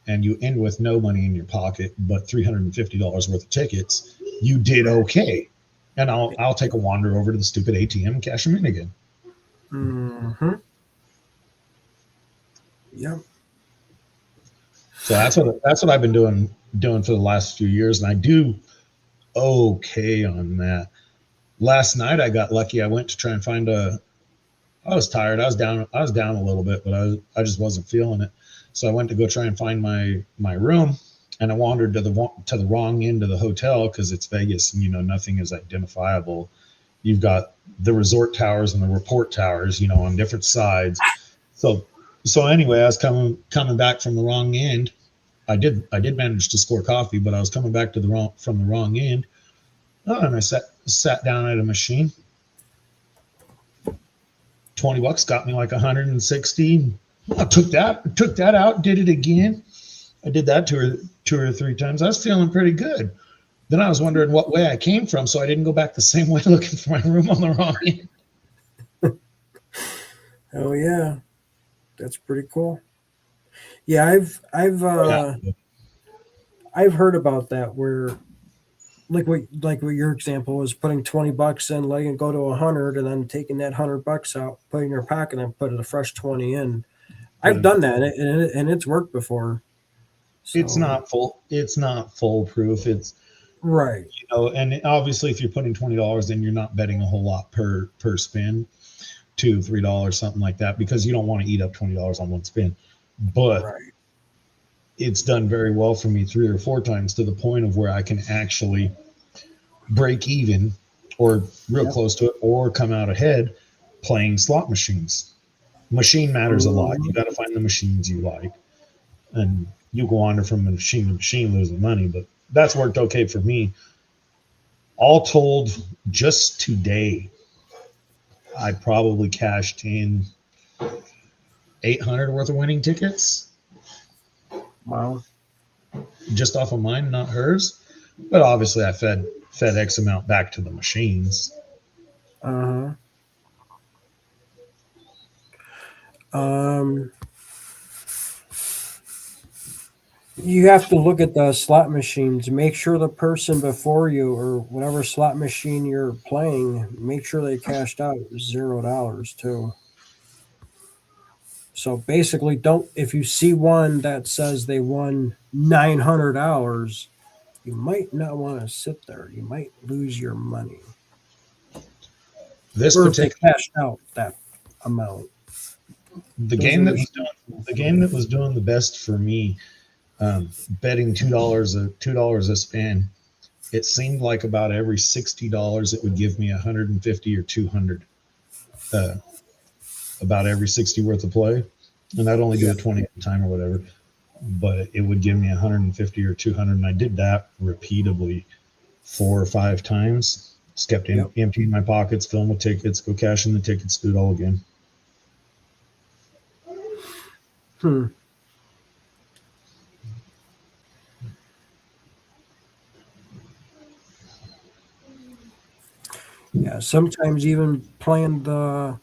and you end with no money in your pocket but $350 worth of tickets, you did okay. And I'll take a wander over to the stupid ATM and cash them in again. Mm-hmm. Yep. So that's what I've been doing for the last few years, and I do okay on that. Last night I got lucky. I went to try and find I was tired. I was down a little bit, but I just wasn't feeling it. So I went to go try and find my room, and I wandered to the wrong end of the hotel because it's Vegas and nothing is identifiable. You've got the resort towers and the report towers, on different sides. So anyway, I was coming back from the wrong end. I did manage to score coffee, but I was coming back from the wrong end. And I sat down at a machine. $20 got me like 160. I took that out, did it again. I did that two or three times. I was feeling pretty good. Then I was wondering what way I came from, so I didn't go back the same way looking for my room on the wrong end. Oh yeah, that's pretty cool. Yeah, I've heard about that where, like what your example was, putting $20 in, letting it go to 100, and then taking that $100 out, putting in your pocket, and putting a fresh 20 in. I've done that, and it's worked before. So. It's not foolproof. It's right. And obviously, if you're putting $20 in, you're not betting a whole lot per spin, $2-3, something like that, because you don't want to eat up $20 on one spin. But it's done very well for me 3 or 4 times, to the point of where I can actually break even or real close to it, or come out ahead playing slot machines. Machine matters a lot. You got to find the machines you like, and you go on from machine to machine losing money, but that's worked okay for me. All told, just today, I probably cashed in 800 worth of winning tickets. Wow. just off of mine, not hers. But obviously, I fed X amount back to the machines. Uh huh. You have to look at the slot machines. Make sure the person before you or whatever slot machine you're playing, make sure they cashed out $0 too. So basically, don't if you see one that says they won $900, you might not want to sit there. You might lose your money, This or if they particular cashed out that amount. the Those game are that the was doing the game that was doing the best for me, betting $2 a spin. It seemed like about every $60 it would give me 150 or 200. Uh, about every 60 worth of play, and I'd only do yeah. it 20 at a time or whatever. But it would give me 150 or 200, and I did that repeatedly 4 or 5 times. Just kept Yep. emptying my pockets, filling with tickets, go cash in the tickets, do it all again. Hmm. Yeah. Sometimes even playing the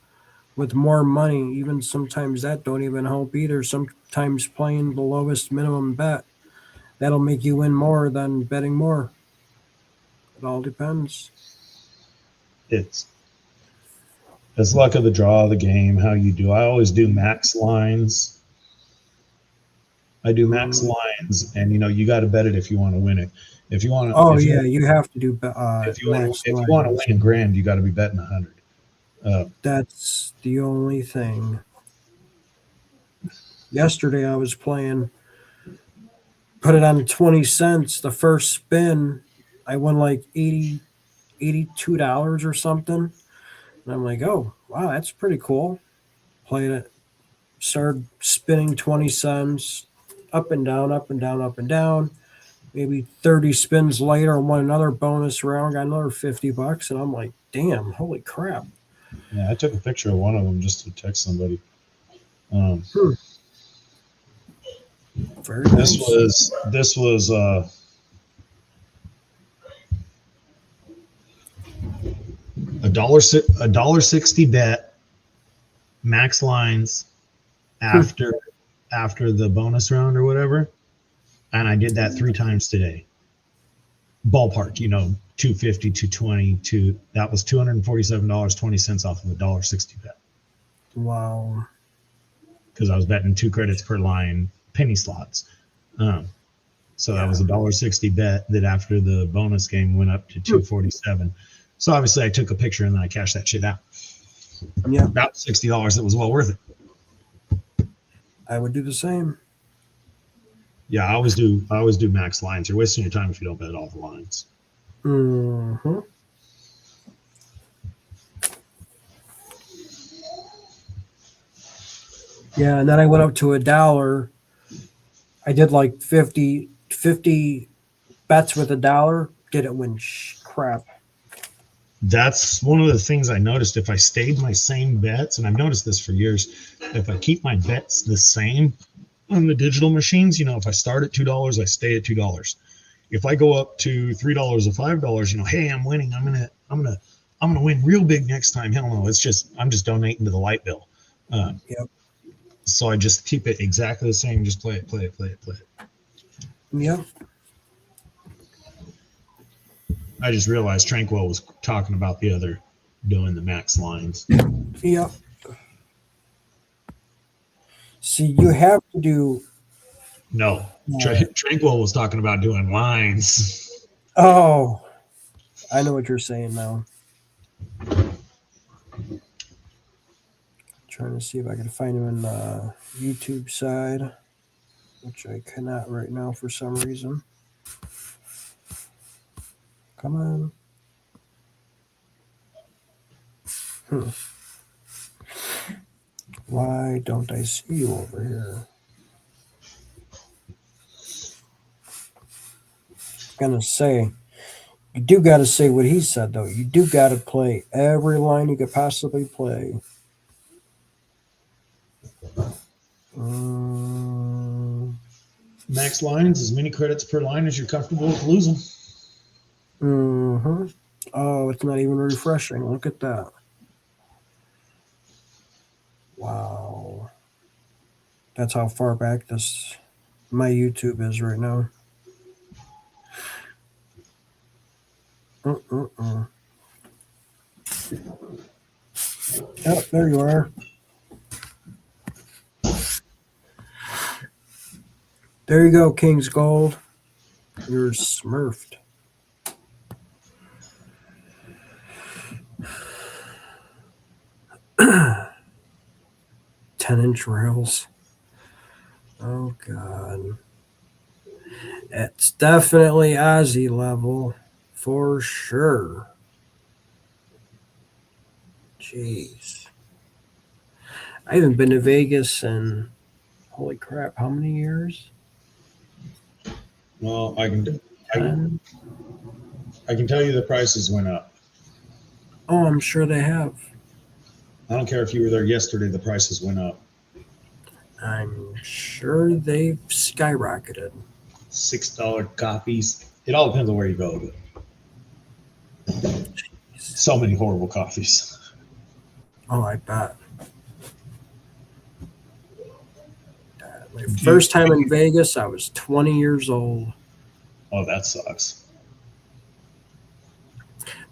with more money, even sometimes that don't even help either. Sometimes playing the lowest minimum bet that'll make you win more than betting more. It all depends. It's luck of the draw of the game, how you do. I always do max lines. I do max Mm. lines, and you got to bet it if you want to win it. If you want to, Oh yeah, you have to do max if you want to lines. win $1,000, you got to be betting 100. That's the only thing. Yesterday I was playing, put it on 20 cents. The first spin, I won like 82 dollars or something. And I'm like, oh, wow, that's pretty cool. Played it, started spinning 20 cents, up and down, up and down, up and down. Maybe 30 spins later, I won another bonus round, got another $50. And I'm like, damn, holy crap. Yeah, I took a picture of one of them just to text somebody. Um, Hmm. Very this nice. was a dollar 60 bet, max lines Hmm. after the bonus round or whatever, and I did that 3 times today. Ballpark, 250, 220, that was $247.20 off of a $1.60 bet Wow. because I was betting 2 credits per line penny slots. So that was Yeah. a $1.60 bet that after the bonus game went up to 247. So obviously I took a picture and then I cashed that shit out. Yeah. That was $60 that was well worth it. I would do the same. Yeah, I always do max lines. You're wasting your time if you don't bet all the lines. Hmm. Yeah, and then I went up to $1. I did like 50 bets with $1. Didn't win crap. That's one of the things I noticed. If I stayed my same bets, and I've noticed this for years, if I keep my bets the same on the digital machines, if I start at $2, I stay at $2. If I go up to $3 or $5, hey, I'm winning. I'm gonna win real big next time. Hell no, I'm just donating to the light bill. Uh, Yep. so I just keep it exactly the same. Just play it, play it, play it, play it. Yep. I just realized Tranquil was talking about the other doing the max lines. Yep. See, you have to do. No, Tranquil was talking about doing lines. Oh, I know what you're saying now. Trying to see if I can find him in the YouTube side, which I cannot right now for some reason. Come on. Why don't I see you over here? Gonna say, you do got to say what he said though. You do got to play every line you could possibly play. Um, Max lines, as many credits per line as you're comfortable with losing. Mm-hmm. Oh, it's not even refreshing. Look at that. Wow. That's how far back my YouTube is right now. Mm-mm-mm. Oh, there you are. There you go, King's Gold. You're smurfed. Ten-inch rails. Oh God. It's definitely Ozzy level for sure. Jeez. I haven't been to Vegas in holy crap, how many years? Well, I can 10? tell you the prices went up. Oh, I'm sure they have. I don't care if you were there yesterday, the prices went up. I'm sure they've skyrocketed. $6 coffees. It all depends on where you go. But so many horrible coffees. Oh, I bet. My first time in Vegas, I was 20 years old. Oh, that sucks.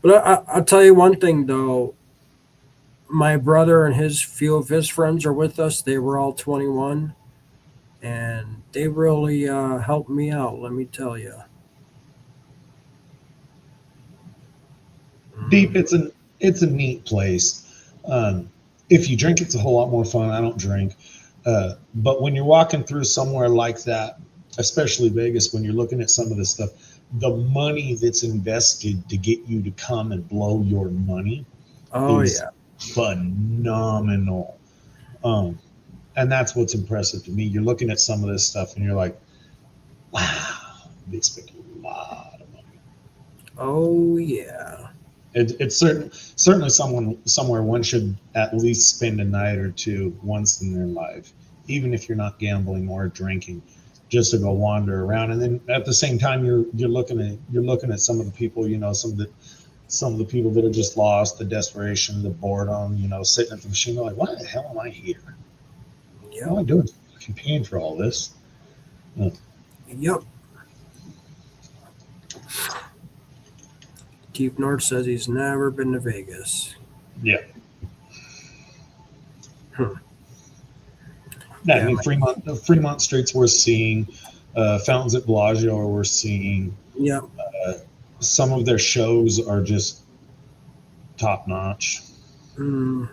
But I'll tell you one thing, though. My brother and his few of his friends are with us. They were all 21, and they really helped me out. Let me tell you. Deep, it's a neat place. If you drink, it's a whole lot more fun. I don't drink, but when you're walking through somewhere like that, especially Vegas, when you're looking at some of this stuff, the money that's invested to get you to come and blow your money Oh is yeah. phenomenal. And that's what's impressive to me. You're looking at some of this stuff and you're like, wow, they spent a lot of money. Oh yeah. It's certainly somewhere one should at least spend a night or two once in their life, even if you're not gambling or drinking, just to go wander around. And then at the same time, you're looking at some of the people, some of the people that are just lost, the desperation, the boredom, sitting at the machine, they're like, why the hell am I here? Yep. What am I doing? I'm paying for all this. Yep. Keith North says he's never been to Vegas. Yeah. Hmm. Yeah, Yeah, I mean, Fremont Street's worth seeing. Fountains at Bellagio are worth seeing. Yep. Some of their shows are just top notch. Hmm.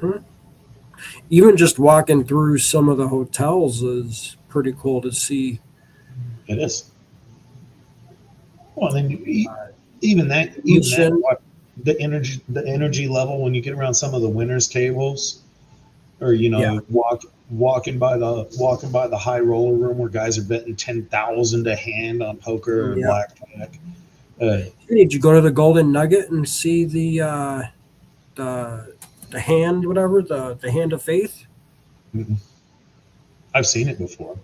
Even just walking through some of the hotels is pretty cool to see. It is. Well, then even that, Mission. the energy level when you get around some of the winners tables, or Yeah. walking by the high roller room where guys are betting 10,000 a hand on poker or Yeah. blackjack. Uh, Did you go to the Golden Nugget and see the hand, whatever, the hand of faith? I've seen it before.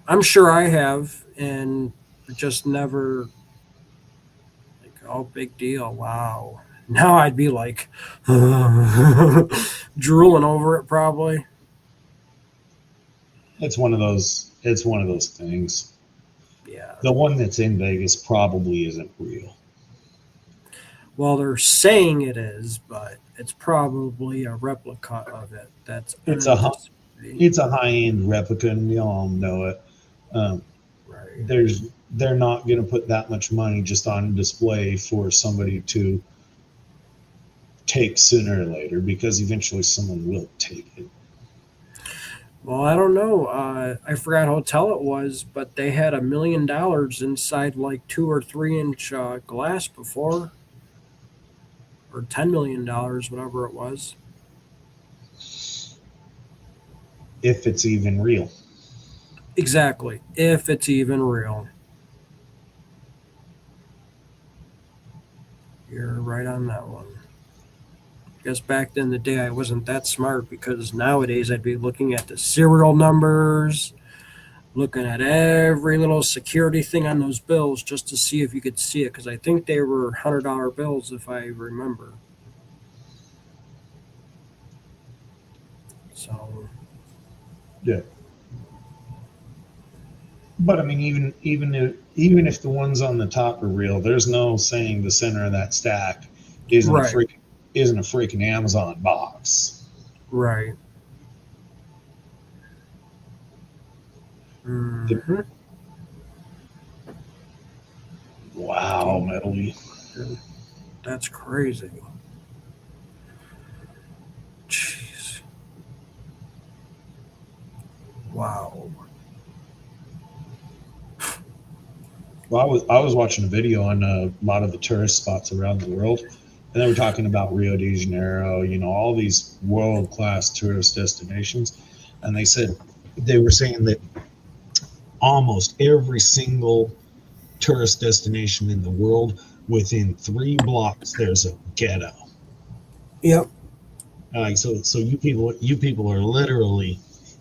I'm sure I have, and just never like, oh, big deal. Wow. Now I'd be like drooling over it probably. It's one of those. It's one of those things. Yeah. The one that's in Vegas probably isn't real. Well, they're saying it is, but it's probably a replica of it. It's a high end replica, and we all know it. Right. They're not going to put that much money just on display for somebody to take sooner or later, because eventually someone will take it. Well, I don't know. I forgot what hotel it was, but they had $1 million inside like 2 or 3 inch glass before, or $10 million, whatever it was. If it's even real. Exactly. If it's even real. You're right on that one. Guess back in the day I wasn't that smart because nowadays I'd be looking at the serial numbers, looking at every little security thing on those bills just to see if you could see it because I think they were $100 bills if I remember. So Yeah. But I mean, even if the ones on the top are real, there's no saying the center of that stack isn't a right, freaking Amazon box. right. The, Hmm. wow, Metal. That's crazy. Jeez. Wow. Well, I was watching a video on a lot of the tourist spots around the world, and they were talking about Rio de Janeiro, all these world class tourist destinations, and they were saying that almost every single tourist destination in the world, within 3 blocks there's a ghetto. Yep. So you people are literally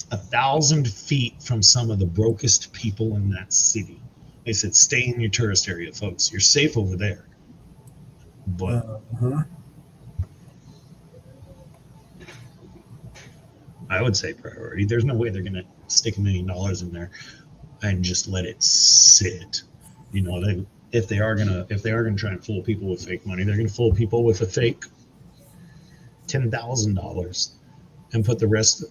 1,000 feet from some of the brokest people in that city. They said, stay in your tourist area, folks. You're safe over there. But Uh-huh. I would say priority. There's no way they're gonna stick $1 million in there and just let it sit. If they are gonna try and fool people with fake money, they're gonna fool people with a fake $10,000 and put the rest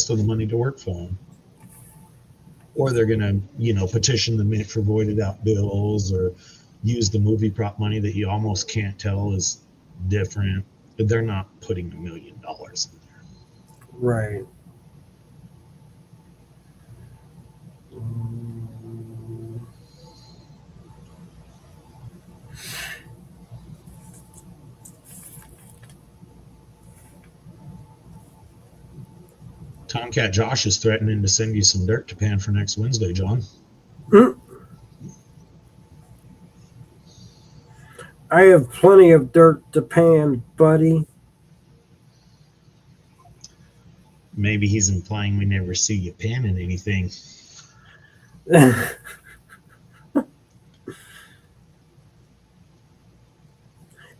of the money to work for them. Or they're gonna petition the mint for voided out bills, or use the movie prop money that you almost can't tell is different. But they're not putting $1 million in there. Right. Mm. Tomcat Josh is threatening to send you some dirt to pan for next Wednesday, John. I have plenty of dirt to pan, buddy. Maybe he's implying we never see you panning anything.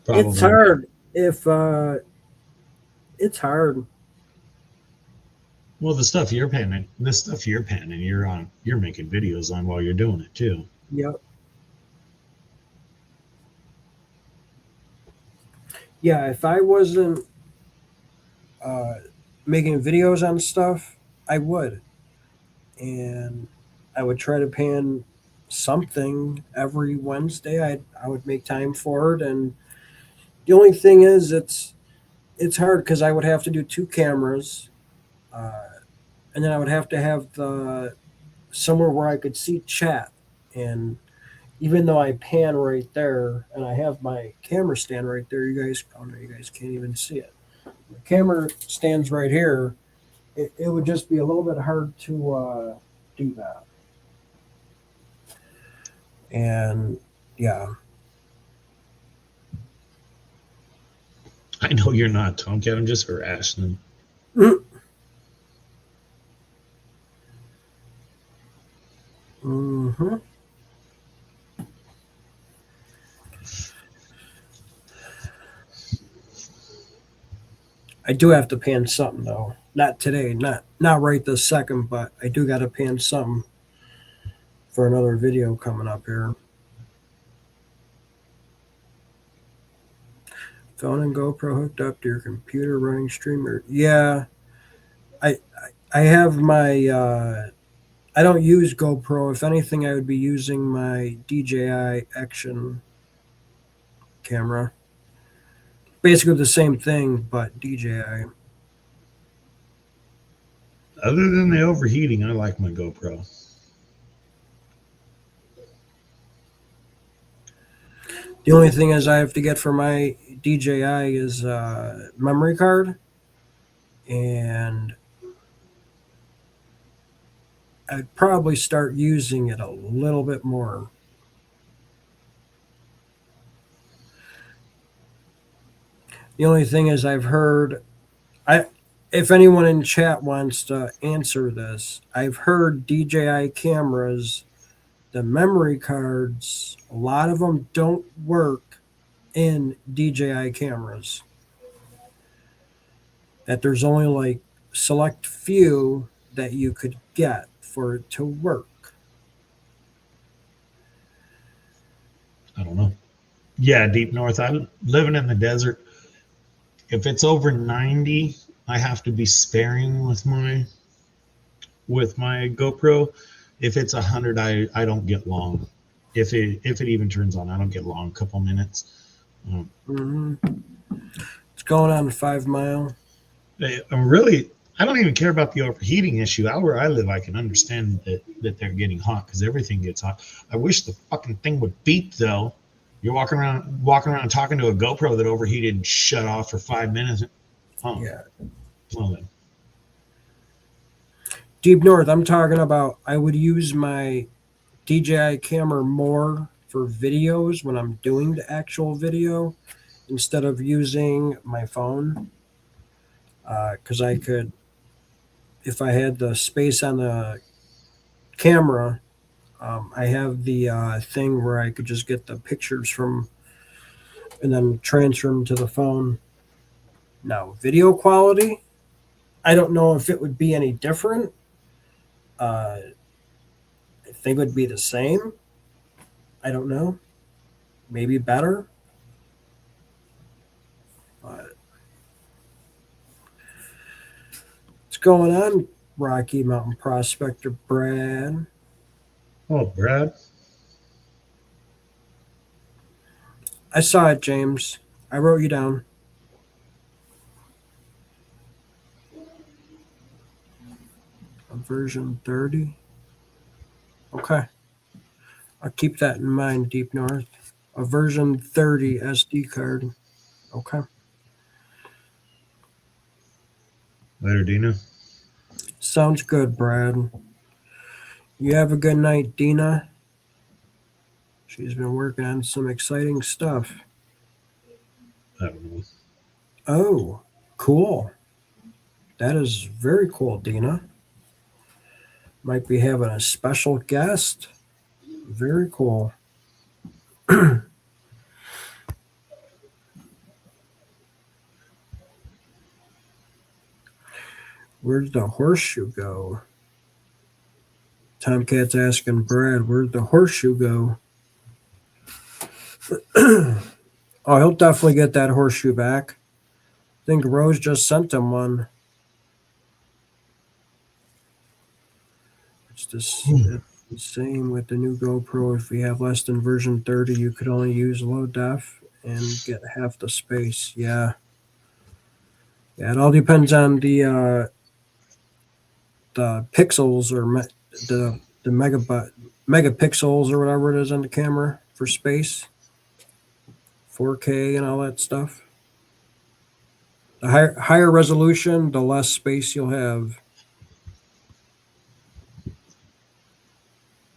Probably. It's hard if it's hard. Well, this stuff you're panning, you're making videos on while you're doing it too. Yep. Yeah, if I wasn't uh, making videos on stuff, I would, and I would try to pan something every Wednesday. I would make time for it, and the only thing is, it's hard because I would have to do two cameras, uh, and then I would have to have the somewhere where I could see chat. And even though I pan right there, and I have my camera stand right there, oh no, you guys can't even see it. The camera stands right here. It would just be a little bit hard to do that. And yeah, I know you're not, Tomcat. I'm just harassing mm-hmm. Mm-hmm. I do have to pan something though. Not today, not right this second, but I do got to pan something for another video coming up here. Phone and GoPro hooked up to your computer running streamer. Yeah, I I have my. I don't use GoPro. If anything, I would be using my DJI Action camera. Basically the same thing, but DJI. Other than the overheating, I like my GoPro. The only thing is I have to get for my DJI is memory card, and I'd probably start using it a little bit more. The only thing is, I've heard, I if anyone in chat wants to answer this, I've heard DJI cameras, the memory cards, a lot of them don't work in DJI cameras. That there's only like select few that you could get for it to work. I don't know. Yeah, deep north. I'm living in the desert. If it's over 90, I have to be sparing with my GoPro. If it's 100, I don't get long. If it even turns on, I don't get long. A couple minutes. Mm-hmm. It's going on 5 mile. I don't even care about the overheating issue. Out where I live, I can understand that they're getting hot because everything gets hot. I wish the fucking thing would beep though. You're walking around talking to a GoPro that overheated and shut off for 5 minutes. Oh, Yeah. Well then. Deep north, I'm talking about I would use my DJI camera more for videos when I'm doing the actual video instead of using my phone. Because I could, if I had the space on the camera, I have the thing where I could just get the pictures from and then transfer them to the phone. Now, video quality, I don't know if it would be any different. I think it would be the same. I don't know. Maybe better. But what's going on, Rocky Mountain Prospector Brad? Oh, Brad. I saw it, James. I wrote you down. Version 30. Okay. I'll keep that in mind, Deep North. A version 30 SD card. Okay. Later, Dina. Sounds good, Brad. You have a good night, Dina. She's been working on some exciting stuff. I don't know. Oh, cool. That is very cool, Dina. Might be having a special guest. Very cool. Where'd the horseshoe go? Tomcat's asking Brad, where'd the horseshoe go? Oh, he'll definitely get that horseshoe back. I think Rose just sent him one. It's the same with the new GoPro. If you have less than version 30, you could only use low def and get half the space. Yeah. Yeah, it all depends on the pixels or the megapixels or whatever it is on the camera for space, 4K and all that stuff. The higher resolution, the less space you'll have.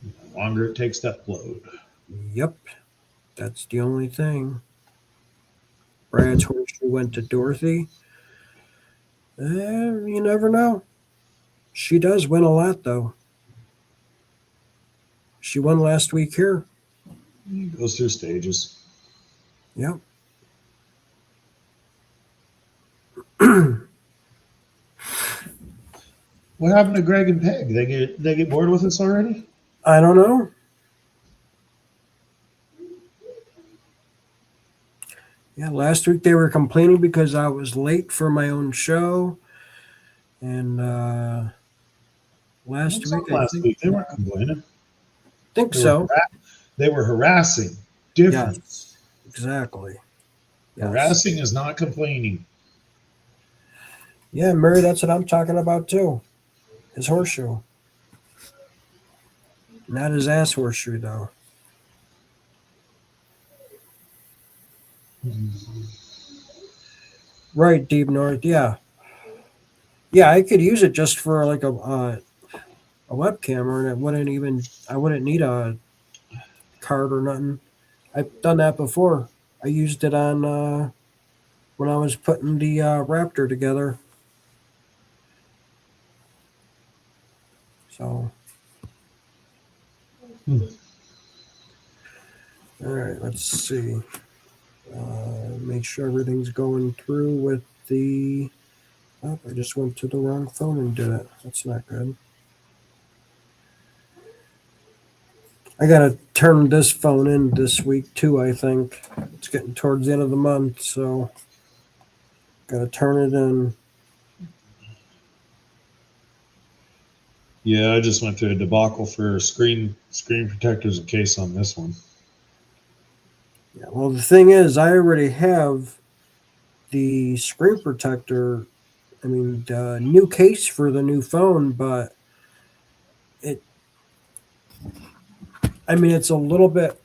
The longer it takes to upload. Yep, that's the only thing. Brad's horseshoe went to Dorothy. You never know. She does win a lot, though. She won last week here. It goes through stages. Yep. What happened to Greg and Peg? They get bored with us already? I don't know. Yeah, last week they were complaining because I was late for my own show. And last week they weren't complaining. Think so. They were harassing. Different. Yes, exactly. Yes. Harassing is not complaining. Yeah, Mary, that's what I'm talking about too. His horseshoe. Not his ass horseshoe, though. Right, Deep North. Yeah. Yeah, I could use it just for like a web camera, and I wouldn't need a card or nothing. I've done that before. I used it on when I was putting the Raptor together. So, all right, let's see. Make sure everything's going through with the. Oh, I just went to the wrong phone and did it. That's not good. I gotta turn this phone in this week too, I think. It's getting towards the end of the month, so gotta turn it in. Yeah, I just went through a debacle for screen protectors and case on this one. Yeah, well, the thing is, I already have the screen protector. I mean, the new case for the new phone, but it's a little bit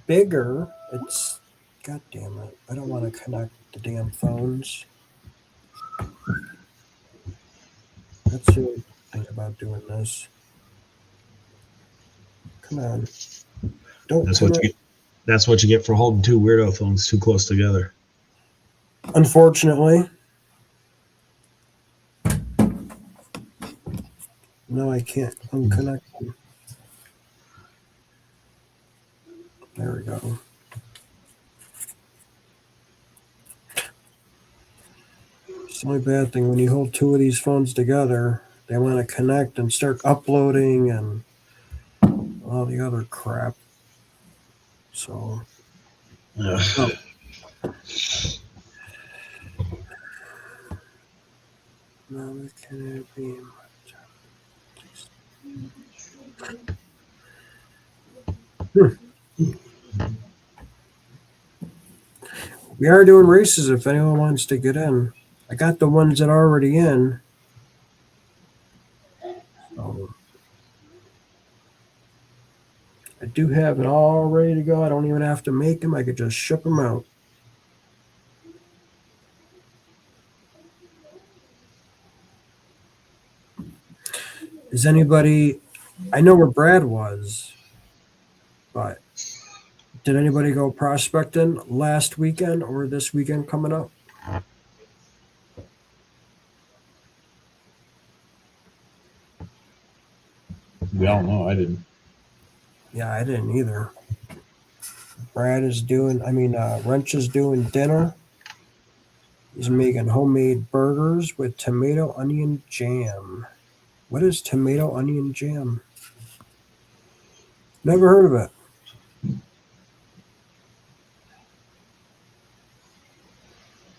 bigger. It's, god damn it, I don't want to connect the damn phones. That's the only thing about doing this. Come on, don't. That's what you get. That's what you get for holding two weirdo phones too close together. Unfortunately. No, I can't unconnect them. There we go. It's the only bad thing when you hold two of these phones together, they want to connect and start uploading and all the other crap. So, Ugh. now we can be. We are doing races if anyone wants to get in. I got the ones that are already in. So, I do have it all ready to go. I don't even have to make them. I could just ship them out. Is anybody? I know where Brad was, but did anybody go prospecting last weekend or this weekend coming up? We all know I didn't. Yeah, I didn't either. Brad is doing, Wrench is doing dinner. He's making homemade burgers with tomato onion jam. What is tomato onion jam? Never heard of it.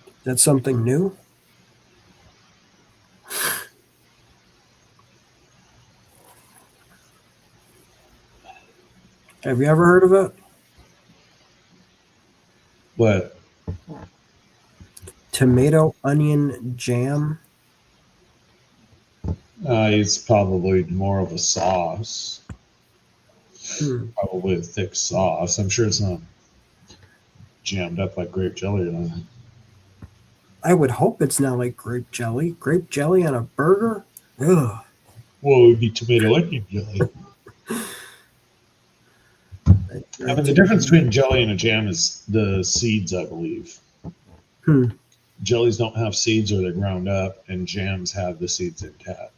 Is that something new? Have you ever heard of it? What? Tomato onion jam? It's probably more of a sauce. Probably a thick sauce. I'm sure it's not jammed up like grape jelly or anything. I would hope it's not like grape jelly. Grape jelly on a burger? Ugh. Well, it would be tomato onion jelly. I mean, the difference between jelly and a jam is the seeds, I believe. Jellies don't have seeds or they're ground up, and jams have the seeds intact.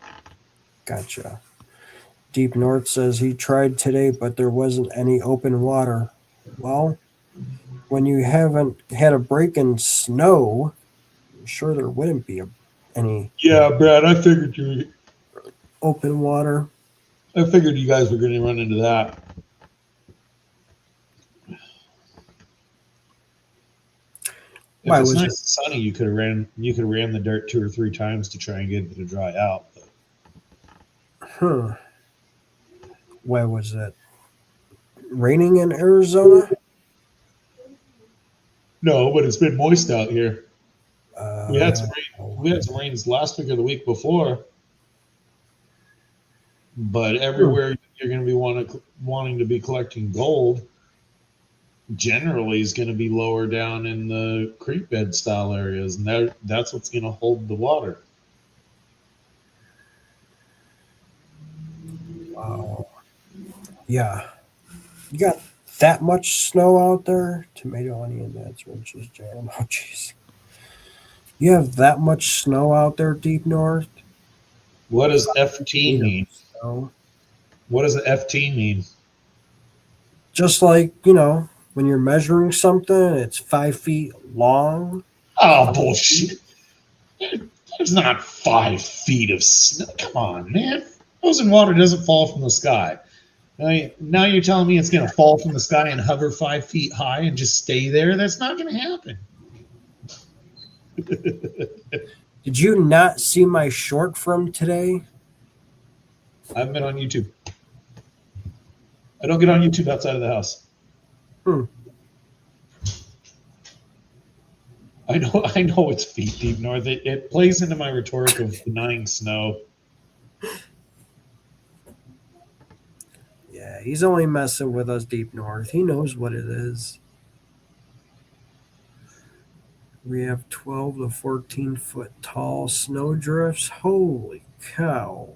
Gotcha. Deep North says he tried today, but there wasn't any open water. Well, when you haven't had a break in snow, I'm sure there wouldn't be any Yeah, Brad, I figured open water. I figured you guys were going to run into that. If Why it's was nice it? and sunny, you could have ran the dirt 2 or 3 times to try and get it to dry out. But Why was it raining in Arizona? no, but it's been moist out here. We had some rain. We had some rains last week or the week before, but everywhere you're going to be wanting to be collecting gold generally is going to be lower down in the creek bed style areas, and that's what's going to hold the water. Wow. Yeah. You got that much snow out there? Tomato, onion, that's Wrench's jam. Oh, jeez. You have that much snow out there deep north? What does FT Feet of mean? snow. What does FT mean? Just like, when you're measuring something, it's 5 feet long. Oh, bullshit. There's not 5 feet of snow. Come on, man. Frozen water doesn't fall from the sky. Now you're telling me it's going to fall from the sky and hover 5 feet high and just stay there? That's not going to happen. Did you not see my short from today? I haven't been on YouTube. I don't get on YouTube outside of the house. I know it's feet deep north. It plays into my rhetoric of denying snow. Yeah, he's only messing with us deep north. He knows what it is. We have 12 to 14 foot tall snow drifts. Holy cow.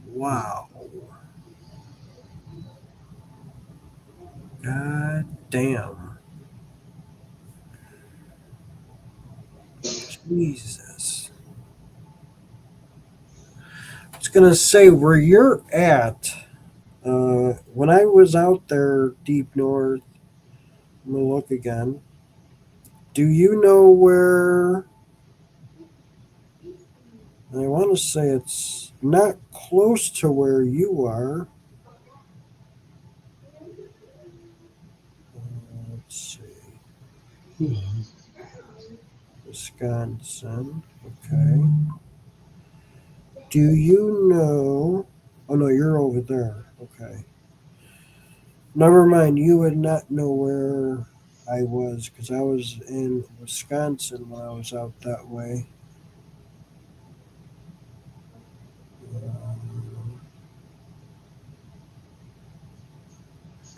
Wow. God damn. Jesus. I was going to say, where you're at, when I was out there deep north, I'm going to look again. Do you know where? I want to say it's not close to where you are. Let's see. Wisconsin. Okay. Do you know? Oh, no, you're over there. Okay. Never mind. You would not know where I was because I was in Wisconsin when I was out that way.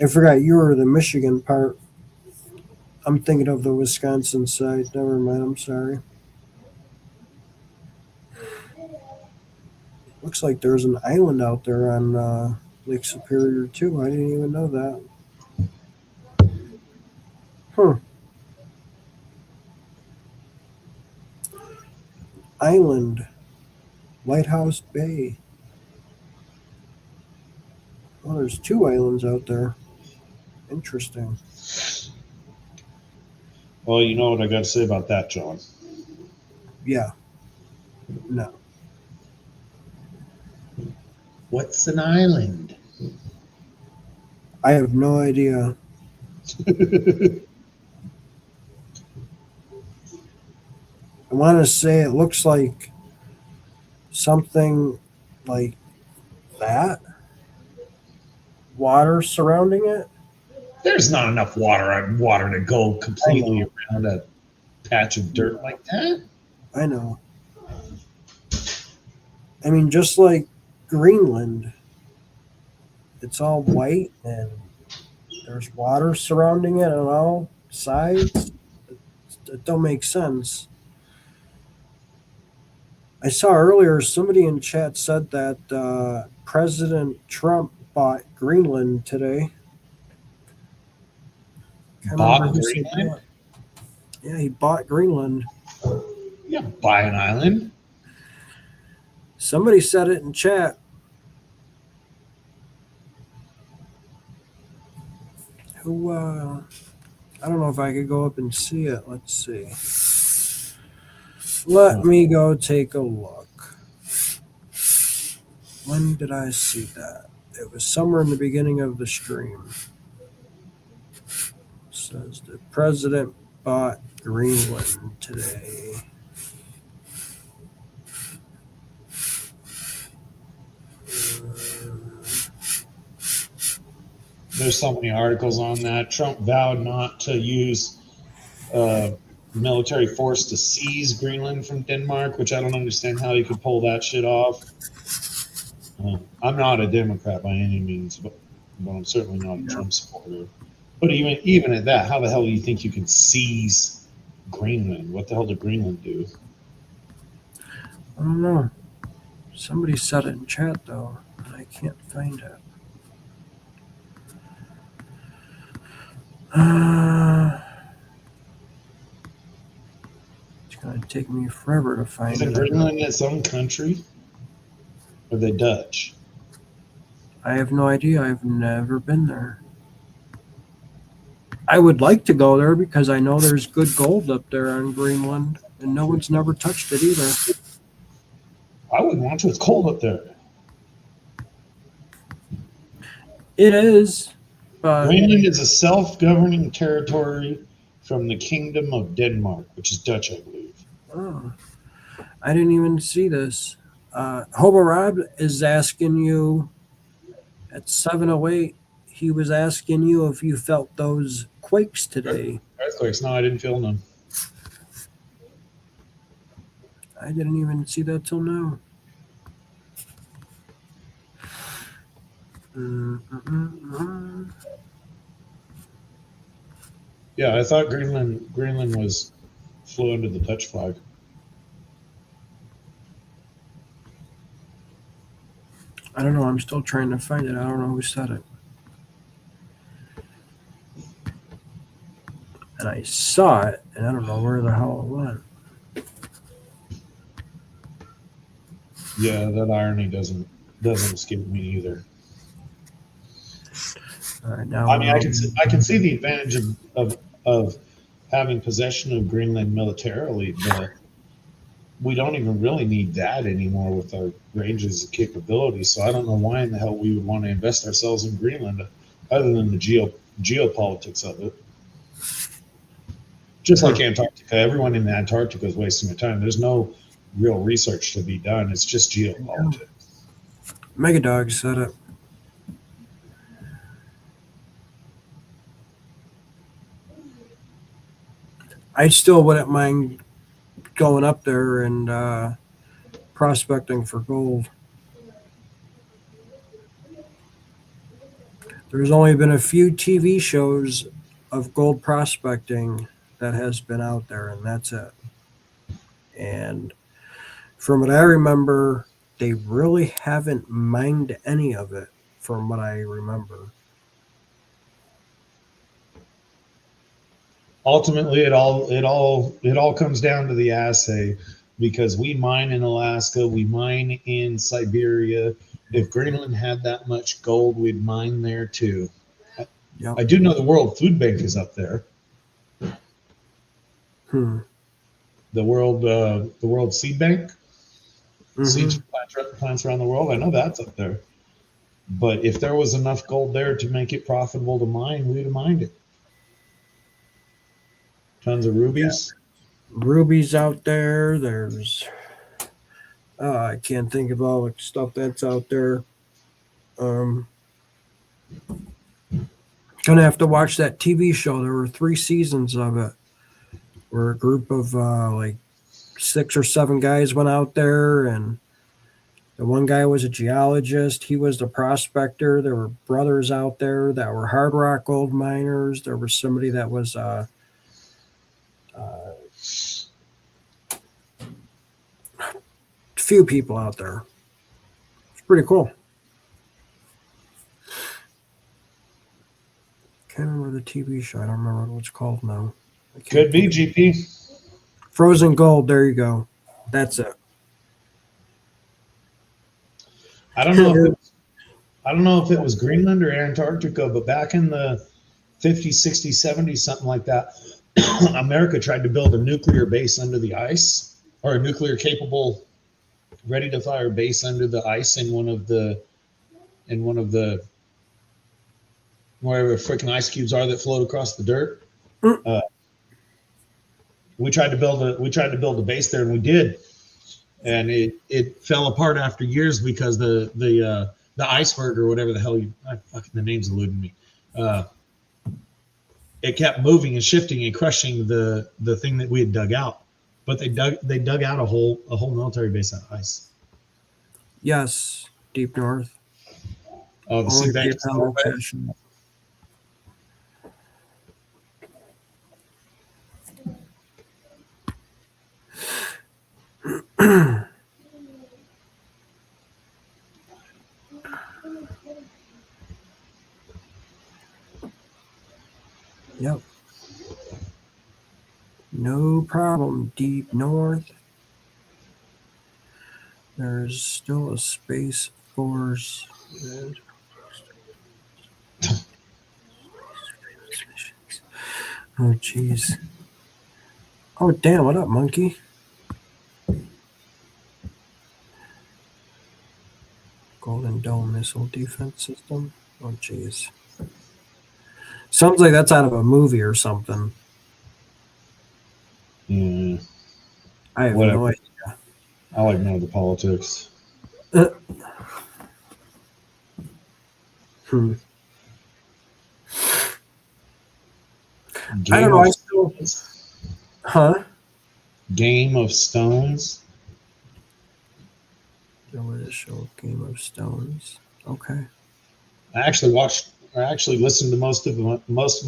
I forgot you were the Michigan part. I'm thinking of the Wisconsin side. Never mind. I'm sorry. Looks like there's an island out there on Lake Superior too. I didn't even know that. Island, Lighthouse Bay. Well, there's two islands out there. Interesting. Well, you know what I got to say about that, John. Yeah. No. What's an island? I have no idea. I want to say it looks like something like that. Water surrounding it. There's not enough water to go completely around a patch of dirt like that. I know. I mean, just like Greenland, it's all white and there's water surrounding it on all sides. It don't make sense. I saw earlier somebody in chat said that President Trump bought Greenland today. Can't Bought remember who said Greenland? that. Yeah, he bought Greenland. Yeah, buy an island. Somebody said it in chat. Who? I don't know if I could go up and see it. Let's see. Let me go take a look. When did I see that? It was somewhere in the beginning of the stream. It says the president bought Greenland today. There's so many articles on that. Trump vowed not to use military force to seize Greenland from Denmark, which I don't understand how he could pull that shit off. I'm not a Democrat by any means, but I'm certainly not a Trump supporter. But even at that, how the hell do you think you can seize Greenland? What the hell did Greenland do? I don't know. Somebody said it in chat though, and I can't find it. take me forever to find Isn't it. Greenland its own country? Or are they Dutch? I have no idea. I've never been there. I would like to go there because I know there's good gold up there on Greenland, and no one's never touched it either. I wouldn't want to. It's cold up there. It is, but Greenland is a self-governing territory from the Kingdom of Denmark, which is Dutch, I believe. oh, I didn't even see this. Hobo Rob is asking you at 7:08. He was asking you if you felt those quakes today. Earthquakes? No, I didn't feel none. I didn't even see that till now. Yeah, I thought Greenland was flew under the Dutch flag. I don't know. I'm still trying to find it. I don't know who said it. And I saw it, and I don't know where the hell it went. Yeah, that irony doesn't escape me either. All right, now I mean, I can see the advantage of having possession of Greenland militarily, but we don't even really need that anymore with our ranges and capabilities. So I don't know why in the hell we would want to invest ourselves in Greenland, other than the geopolitics of it. Just like Antarctica, everyone in Antarctica is wasting their time. There's no real research to be done. It's just geopolitics. Megadog said it. I still wouldn't mind going up there and prospecting for gold. There's only been a few TV shows of gold prospecting that has been out there, and that's it. And from what I remember, they really haven't mined any of it, from what I remember. Ultimately, it all comes down to the assay, because we mine in Alaska, we mine in Siberia. If Greenland had that much gold, we'd mine there too. Yep. I do know the World Food Bank is up there. The World Seed Bank, seeds for plants around the world. I know that's up there. But if there was enough gold there to make it profitable to mine, we'd have mined it. Tons of rubies. Yeah. Rubies out there. There's I can't think of all the stuff that's out there. Gonna have to watch that TV show. There were 3 seasons of it, where a group of like 6 or 7 guys went out there, and the one guy was a geologist. He was the prospector. There were brothers out there that were hard rock gold miners. There was somebody that was few people out there. It's pretty cool. Can't remember the TV show. I don't remember what it's called now. Could be GP. Frozen Gold. There you go. That's it. I don't know if it was Greenland or Antarctica, but back in the 50s, 60s, 70s, something like that, America tried to build a nuclear base under the ice, or a nuclear capable, ready to fire base under the ice in one of the wherever freaking ice cubes are that float across the dirt. We tried to build a base there, and we did, and it fell apart after years because the iceberg, or whatever the hell the name's eluding me. It kept moving and shifting and crushing the thing that we had dug out. But they dug out a whole military base out of ice. Yes, Deep North. Oh, the Seed Bank. Yep. No problem. Deep North. There's still a Space Force. Oh, jeez. Oh, damn. What up, monkey? Golden Dome Missile Defense System. Oh, jeez. Sounds like that's out of a movie or something. Yeah, I have Whatever. no idea. I like none of the politics. Hmm. Game I don't know. of I still. Huh? Game of Stones. Delicious Game of Stones. Okay. I actually listened to most of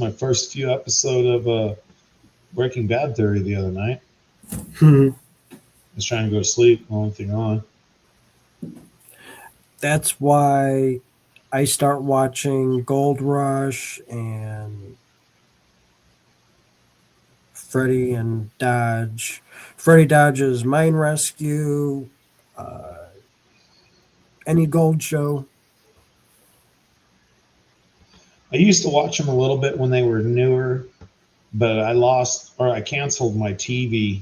my first few episodes of Breaking Bad Theory the other night. Hmm. I was trying to go to sleep. Only thing on. That's why I start watching Gold Rush and Freddy and Dodge. Freddy Dodge's Mine Rescue. Any Gold Show. I used to watch them a little bit when they were newer, but I canceled my TV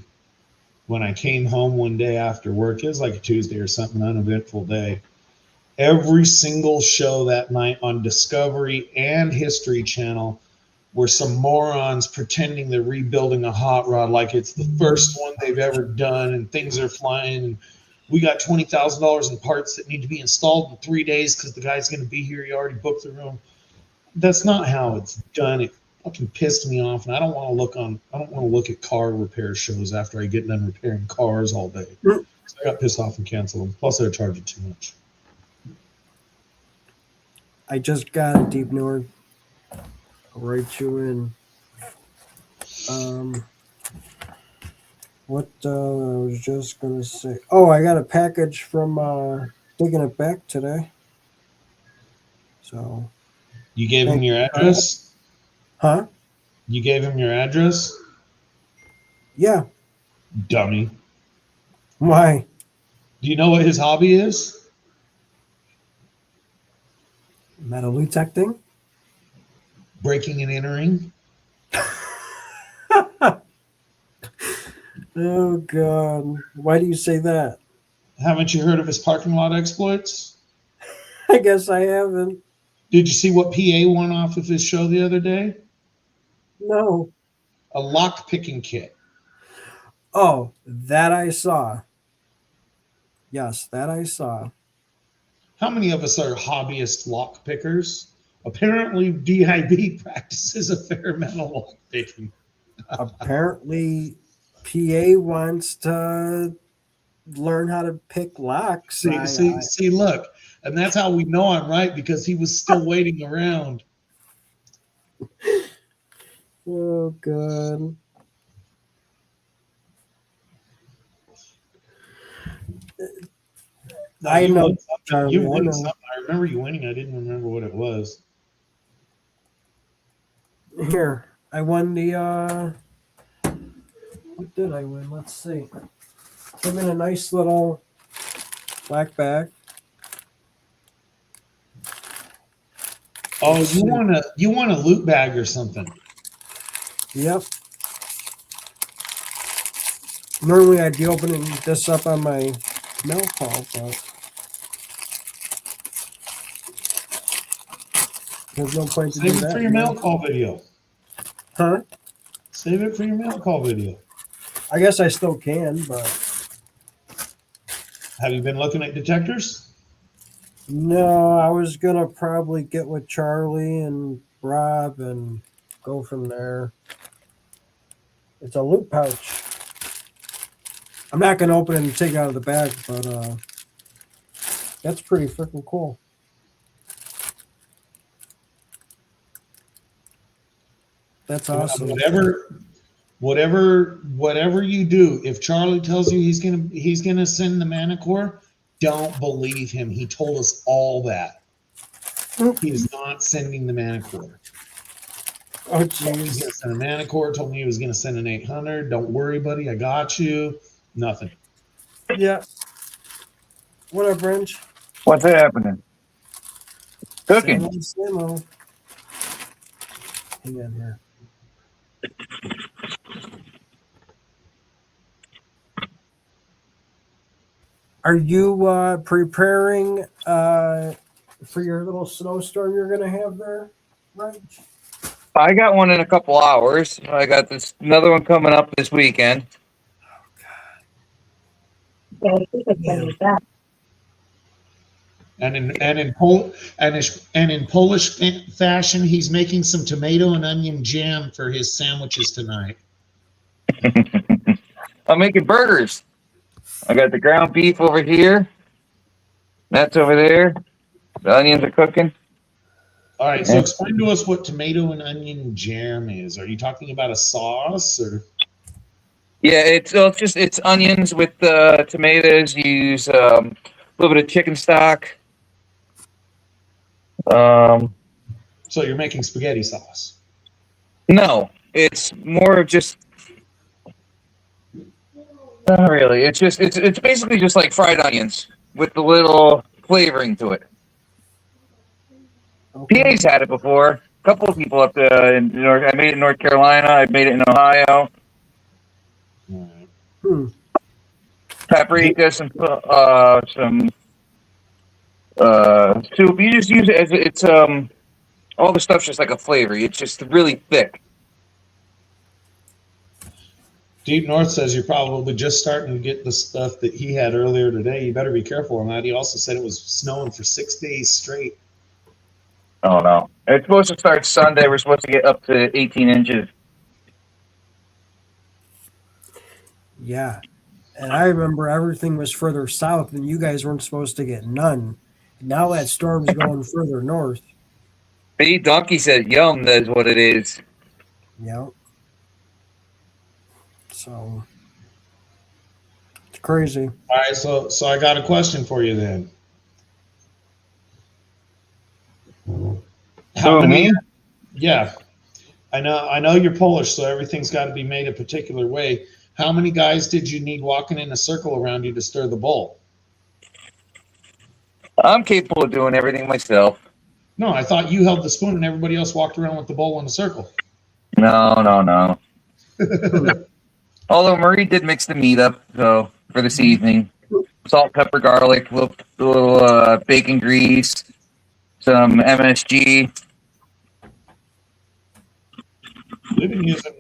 when I came home one day after work. It was like a Tuesday or something, uneventful day. Every single show that night on Discovery and History Channel were some morons pretending they're rebuilding a hot rod like it's the first one they've ever done and things are flying and we got $20,000 in parts that need to be installed in 3 days because the guy's going to be here. He already booked the room. That's not how it's done. It fucking pissed me off, and I don't want to look at car repair shows after I get done repairing cars all day. So I got pissed off and canceled them. Plus, they're charging too much. I just got Deep North. I'll write you in. What I was just gonna say. Oh, I got a package from Digging It Back today. So, You gave him Thank your address? huh? You gave him your address? Yeah. Dummy. Why? Do you know what his hobby is? Metal detecting? Breaking and entering. Oh God! Why do you say that? Haven't you heard of his parking lot exploits? I guess I haven't. Did you see what PA went off of his show the other day? No. A lock picking kit. Oh, that I saw. Yes, that I saw. How many of us are hobbyist lock pickers? Apparently, DIB practices a fair amount of lock picking. Apparently, PA wants to learn how to pick locks. See, look, and that's how we know I'm right because he was still waiting around. Oh God! No, I you know, won something. Charlie. You I won know. something. I remember you winning. I didn't remember what it was. Here, I won the. What did I win? Let's see. Came in a nice little black bag. Oh, you want a loot bag or something? Yep. Normally I'd be opening this up on my mail call, but there's no point to do Save it that. for your mail call video. Huh? Save it for your mail call video. I guess I still can, but Have you been looking at detectors? no, I was gonna probably get with Charlie and Rob and go from there. It's a loot pouch. I'm not gonna open it and take it out of the bag, but that's pretty freaking cool. That's awesome. Whatever you do, if Charlie tells you he's gonna send the Manicore, don't believe him. He told us all that. He is not sending the Manicore. Oh, He's jeez. gonna send a Manicore. Told me he was gonna send an 800. Don't worry, buddy. I got you. Nothing. Yeah. What up, Brinch? What's happening? Cooking. Samo. Hang on here. Are you preparing for your little snowstorm you're going to have there, Reg? I got one in a couple hours. I got this another one coming up this weekend. And in Polish fashion, he's making some tomato and onion jam for his sandwiches tonight. I'm making burgers. I got the ground beef over here. That's over there. The onions are cooking. All right, so explain to us what tomato and onion jam is. Are you talking about a sauce or? Yeah, it's onions with tomatoes. You use a little bit of chicken stock. So you're making spaghetti sauce? No, it's more of just. Not really. It's basically just like fried onions with a little flavoring to it. Okay. PA's had it before. A couple of people up there in North. I made it in North Carolina. I've made it in Ohio. All right. Paprika, some soup. You just use it as it's all the stuff's just like a flavor. It's just really thick. Deep North says you're probably just starting to get the stuff that he had earlier today. You better be careful on that. He also said it was snowing for 6 days straight. Oh no! It's supposed to start Sunday. We're supposed to get up to 18 inches. Yeah. And I remember everything was further south and you guys weren't supposed to get none. Now that storm's going further north. Big Donkey said, "Yum." That's what it is. Yeah. So it's crazy. All right, so I got a question for you then. How many? Yeah, I know you're Polish, so everything's got to be made a particular way. How many guys did you need walking in a circle around you to stir the bowl? I'm capable of doing everything myself. No, I thought you held the spoon and everybody else walked around with the bowl in a circle. No. Although Marie did mix the meat up, so for the seasoning, salt, pepper, garlic, little bacon grease, some MSG. We've been using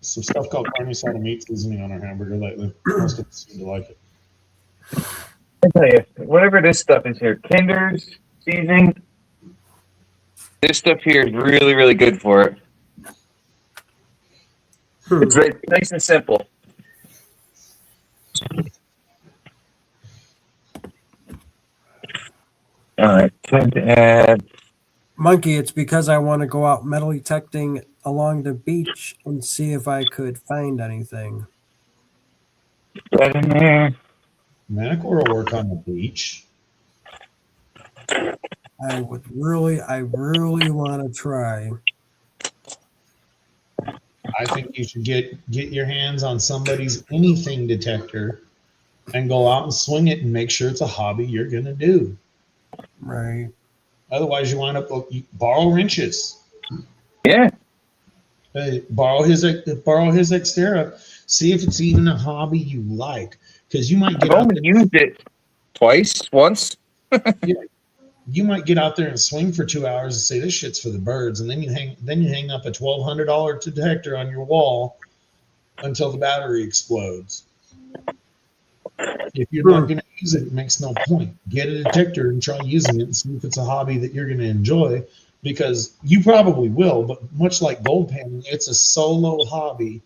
some stuff called carne asada meat seasoning on our hamburger lately. Most of us seem to like it. I tell you, whatever this stuff is here, Kinder's seasoning. This stuff here is really, really good for it. It's very nice and simple. All right, time to add. Monkey, it's because I want to go out metal detecting along the beach and see if I could find anything. That in there. Manicore will work on the beach. I really want to try. I think you should get your hands on somebody's anything detector and go out and swing it and make sure it's a hobby you're going to do. Right. Otherwise, you wind up you borrow wrenches. Yeah. Borrow his Xterra. See if it's even a hobby you like, because you might I've get out only used it once. you might get out there and swing for 2 hours and say this shit's for the birds, and then you hang up a $1,200 detector on your wall until the battery explodes. If you're not going to use it, it makes no point. Get a detector and try using it and see if it's a hobby that you're going to enjoy, because you probably will, but much like gold panning, it's a solo hobby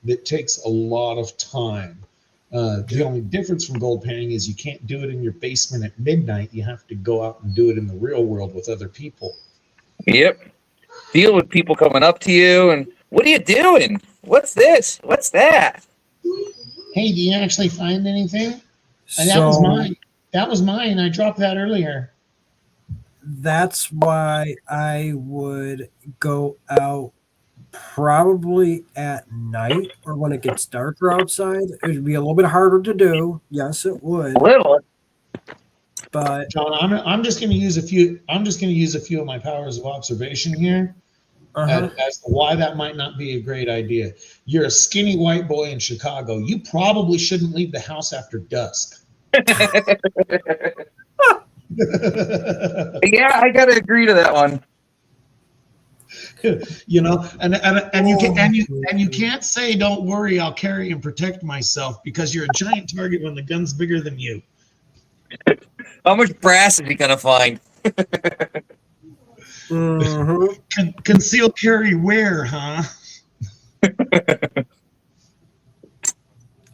that takes a lot of time. The only difference from gold panning is you can't do it in your basement at midnight. You have to go out and do it in the real world with other people. Yep. Deal with people coming up to you and, what are you doing? What's this? What's that? Hey, do you actually find anything? And So that was mine. I dropped that earlier. that's why I would go out Probably at night or when it gets darker outside. It would be a little bit harder to do. Yes, it would. A little. But John, I'm just going to use a few. I'm just going to use a few of my powers of observation here as to why that might not be a great idea. You're a skinny white boy in Chicago. You probably shouldn't leave the house after dusk. Yeah, I gotta agree to that one. You know, and you can't say don't worry, I'll carry and protect myself, because you're a giant target when the gun's bigger than you. How much brass is he gonna find? Conceal carry where, huh?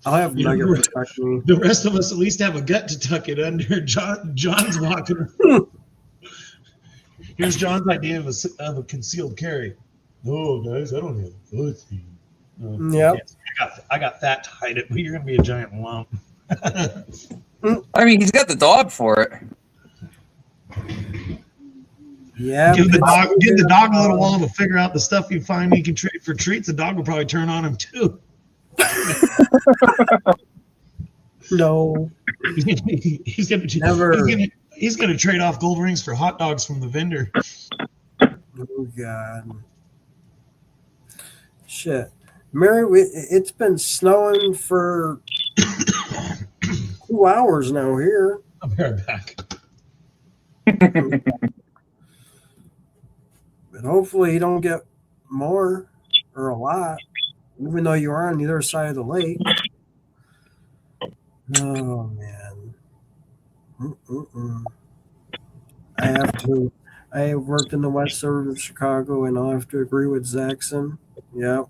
I'll have Nugget know, protect me. The rest of us at least have a gut to tuck it under. John's walking. Here's John's idea of a concealed carry. No, guys, I don't have pussy. Yep. Yes, I got that to hide it, but you're gonna be a giant lump. I mean, he's got the dog for it. Yeah. Give the dog a little while to figure out the stuff you find he can trade for treats. The dog will probably turn on him too. No. He's gonna trade off gold rings for hot dogs from the vendor. Oh God. Shit. Mary, it's been snowing for 2 hours now here. I'll be right back. But hopefully you don't get more or a lot, even though you are on the other side of the lake. Oh man. I have worked in the west suburb of Chicago, and I'll have to agree with Zaxxon. Yep.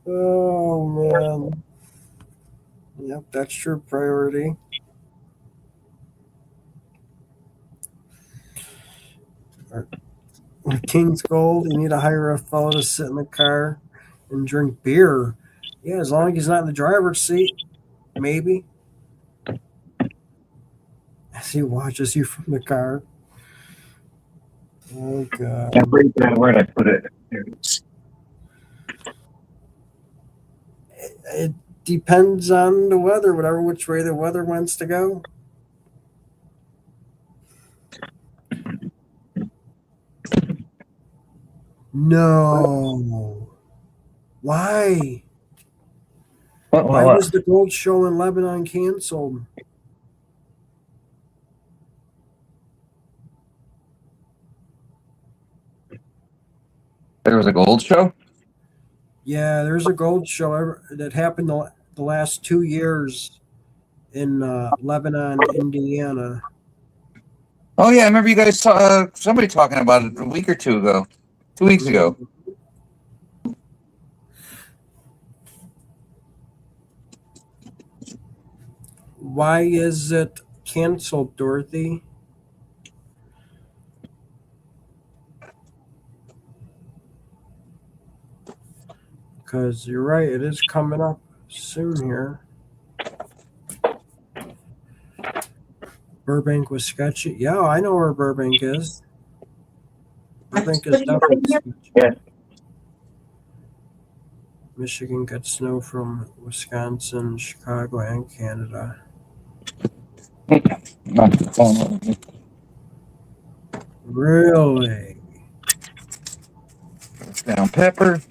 Oh man. Yep, that's your priority. With King's Gold, you need to hire a fellow to sit in the car and drink beer. Yeah, as long as he's not in the driver's seat, maybe. As he watches you from the car. Oh God. Where'd I put it? There it is. It depends on the weather, whatever which way the weather wants to go. No. Why? Why was the gold show in Lebanon canceled? There was a gold show? Yeah, there's a gold show that happened the last 2 years in Lebanon, Indiana. Oh yeah, I remember you guys saw somebody talking about it a week or two ago. 2 weeks ago. Why is it canceled, Dorothy? Because you're right, it is coming up soon here. Burbank was sketchy. Yeah, I know where Burbank is. Burbank is definitely sketchy. Yeah. Michigan gets snow from Wisconsin, Chicago, and Canada. Not the phone. Really? Down pepper.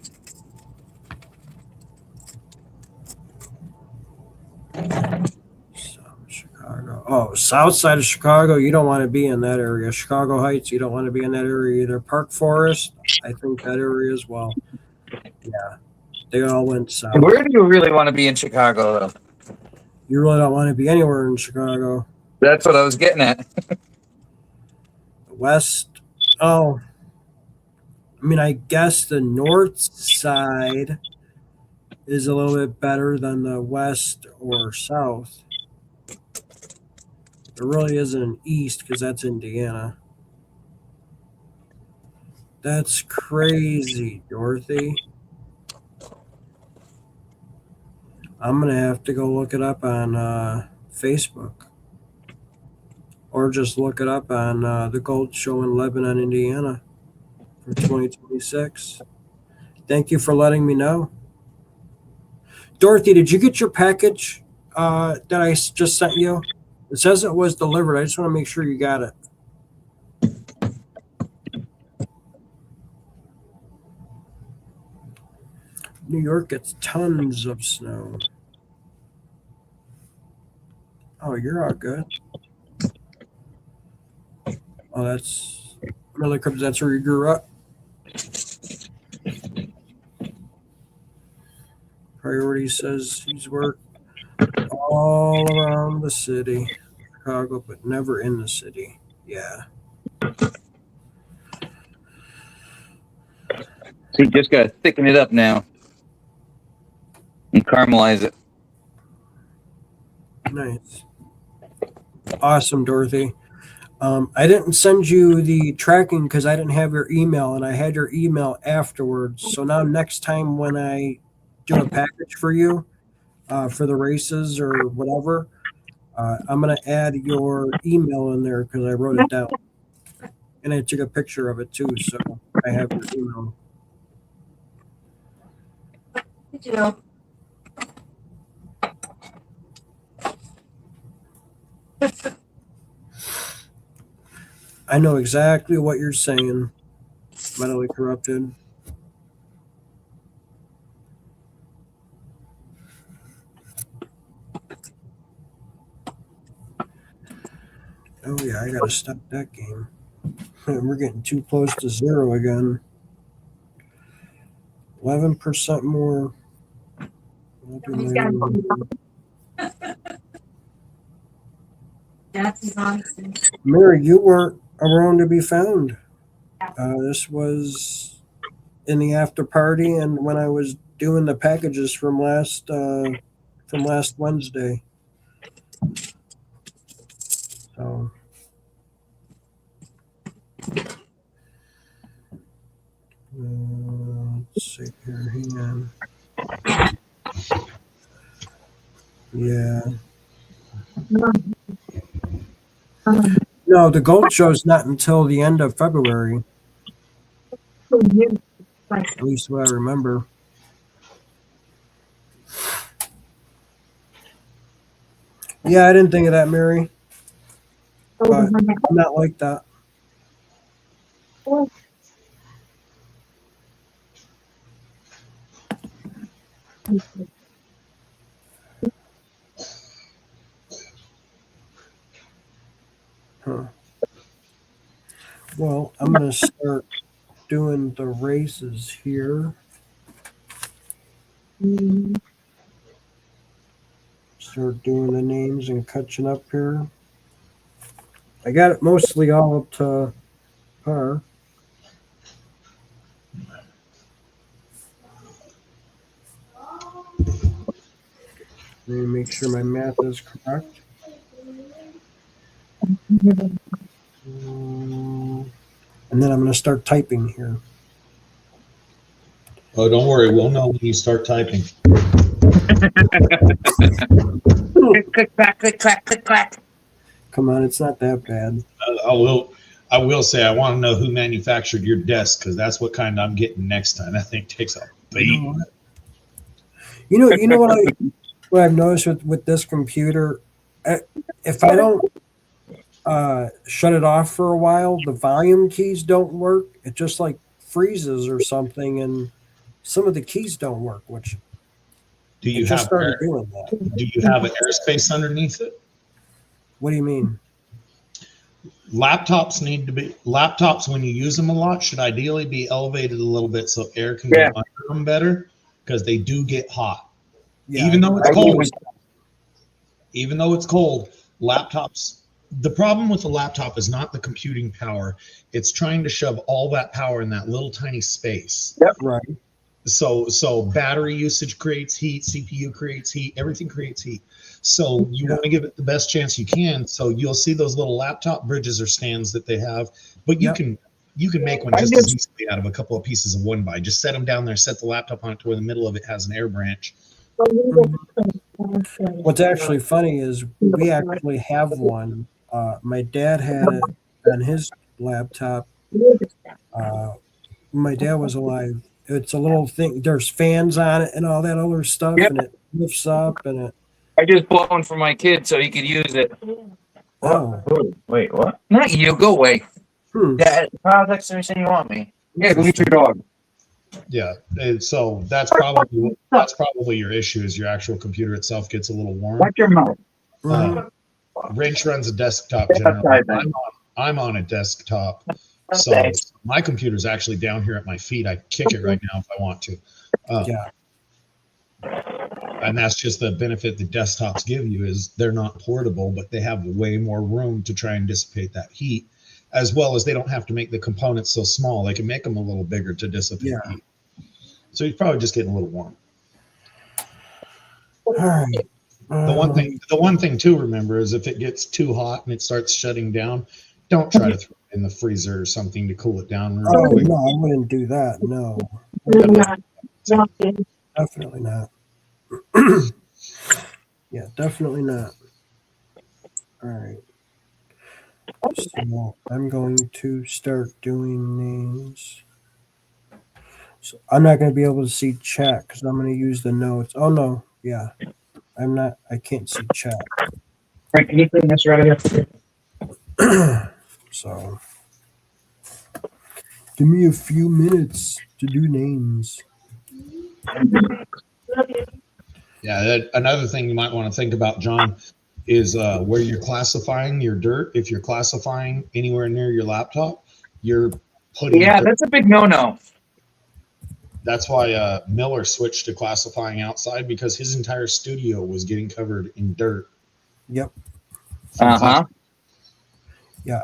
Chicago. Oh, south side of Chicago, you don't want to be in that area. Chicago Heights, you don't want to be in that area either. Park Forest, I think that area as well. Yeah, they all went south. Where do you really want to be in Chicago, though? You really don't want to be anywhere in Chicago. That's what I was getting at. West, oh, I mean, I guess the north side is a little bit better than the west or south. There really isn't an east because that's Indiana. That's crazy, Dorothy. I'm going to have to go look it up on Facebook. or just look it up on the Gold Show in Lebanon, Indiana for 2026. Thank you for letting me know. Dorothy, did you get your package that I just sent you? It says it was delivered. I just want to make sure you got it. New York gets tons of snow. Oh, you're all good. Oh, that's really because that's where you grew up. Priority says he's worked all around the city, Chicago, but never in the city. Yeah. So you just got to thicken it up now and caramelize it. Nice. Awesome, Dorothy. I didn't send you the tracking because I didn't have your email, and I had your email afterwards. So now next time when I do a package for you for the races or whatever, I'm going to add your email in there because I wrote it down. And I took a picture of it too, so I have your email. I know exactly what you're saying, Mentally Corrupted. Oh yeah, I gotta stop that game. We're getting too close to zero again. 11% more. Mary, you weren't around to be found. This was in the after party, and when I was doing the packages from last Wednesday. So. Let's see here. Hang on. Yeah. No, the Gold Show's not until the end of February. At least what I remember. Yeah, I didn't think of that, Mary. But I'm not like that. Huh. Well, I'm going to start doing the races here. Start doing the names and catching up here. I got it mostly all up to par. Let me make sure my math is correct. And then I'm going to start typing here. Oh, don't worry. We'll know when you start typing. Click, clack, click, clack, click, clack. Come on, it's not that bad. I will say I want to know who manufactured your desk because that's what kind I'm getting next time. That thing takes a beat. You know what I've noticed with this computer, if I don't shut it off for a while, the volume keys don't work. It just like freezes or something, and some of the keys don't work. Which Do you just have started doing that. Do you have an airspace underneath it? What do you mean? Laptops when you use them a lot should ideally be elevated a little bit so air can go under them better because they do get hot. Yeah, Even though it's cold, laptops. The problem with the laptop is not the computing power; it's trying to shove all that power in that little tiny space. Yep. Right. So battery usage creates heat, CPU creates heat, everything creates heat. So you want to give it the best chance you can. So you'll see those little laptop bridges or stands that they have, but you can make one just as easily out of a couple of pieces of 1x. Just set them down there, set the laptop on it to where the middle of it has an air branch. What's actually funny is we actually have one My dad had it on his laptop. My dad was alive. It's a little thing. There's fans on it and all that other stuff, Yep. and it lifts up and it. I just bought one for my kid so he could use it. Oh, Wait, what? Not you. Go away. Dad, Kyle texted me saying you want me. Yeah, go get your dog. Yeah, and so that's probably your issue. Is your actual computer itself gets a little warm. Watch your mouth. Mhm. Wrench runs a desktop generally. I'm on a desktop, so Okay. my computer's actually down here at my feet. I kick it right now if I want to. Yeah. And that's just the benefit the desktops give you is they're not portable, but they have way more room to try and dissipate that heat, as well as they don't have to make the components so small. They can make them a little bigger to dissipate Yeah. heat. So you're probably just getting a little warm. All right. The one thing to remember is if it gets too hot and it starts shutting down, don't try to throw it in the freezer or something to cool it down real Oh quick. no, I wouldn't do that. No, definitely not. Yeah, definitely not. All right. So I'm going to start doing names. So I'm not going to be able to see chat because I'm going to use the notes. Oh no, yeah, I'm not. I can't see chat. Frank, can you clean this right here? So give me a few minutes to do names. Yeah, another thing you might want to think about, John, is where you're classifying your dirt. If you're classifying anywhere near your laptop, you're putting. Yeah, dirt. that's a big no-no. That's why Miller switched to classifying outside because his entire studio was getting covered in dirt. Yep. Uh-huh. Yeah,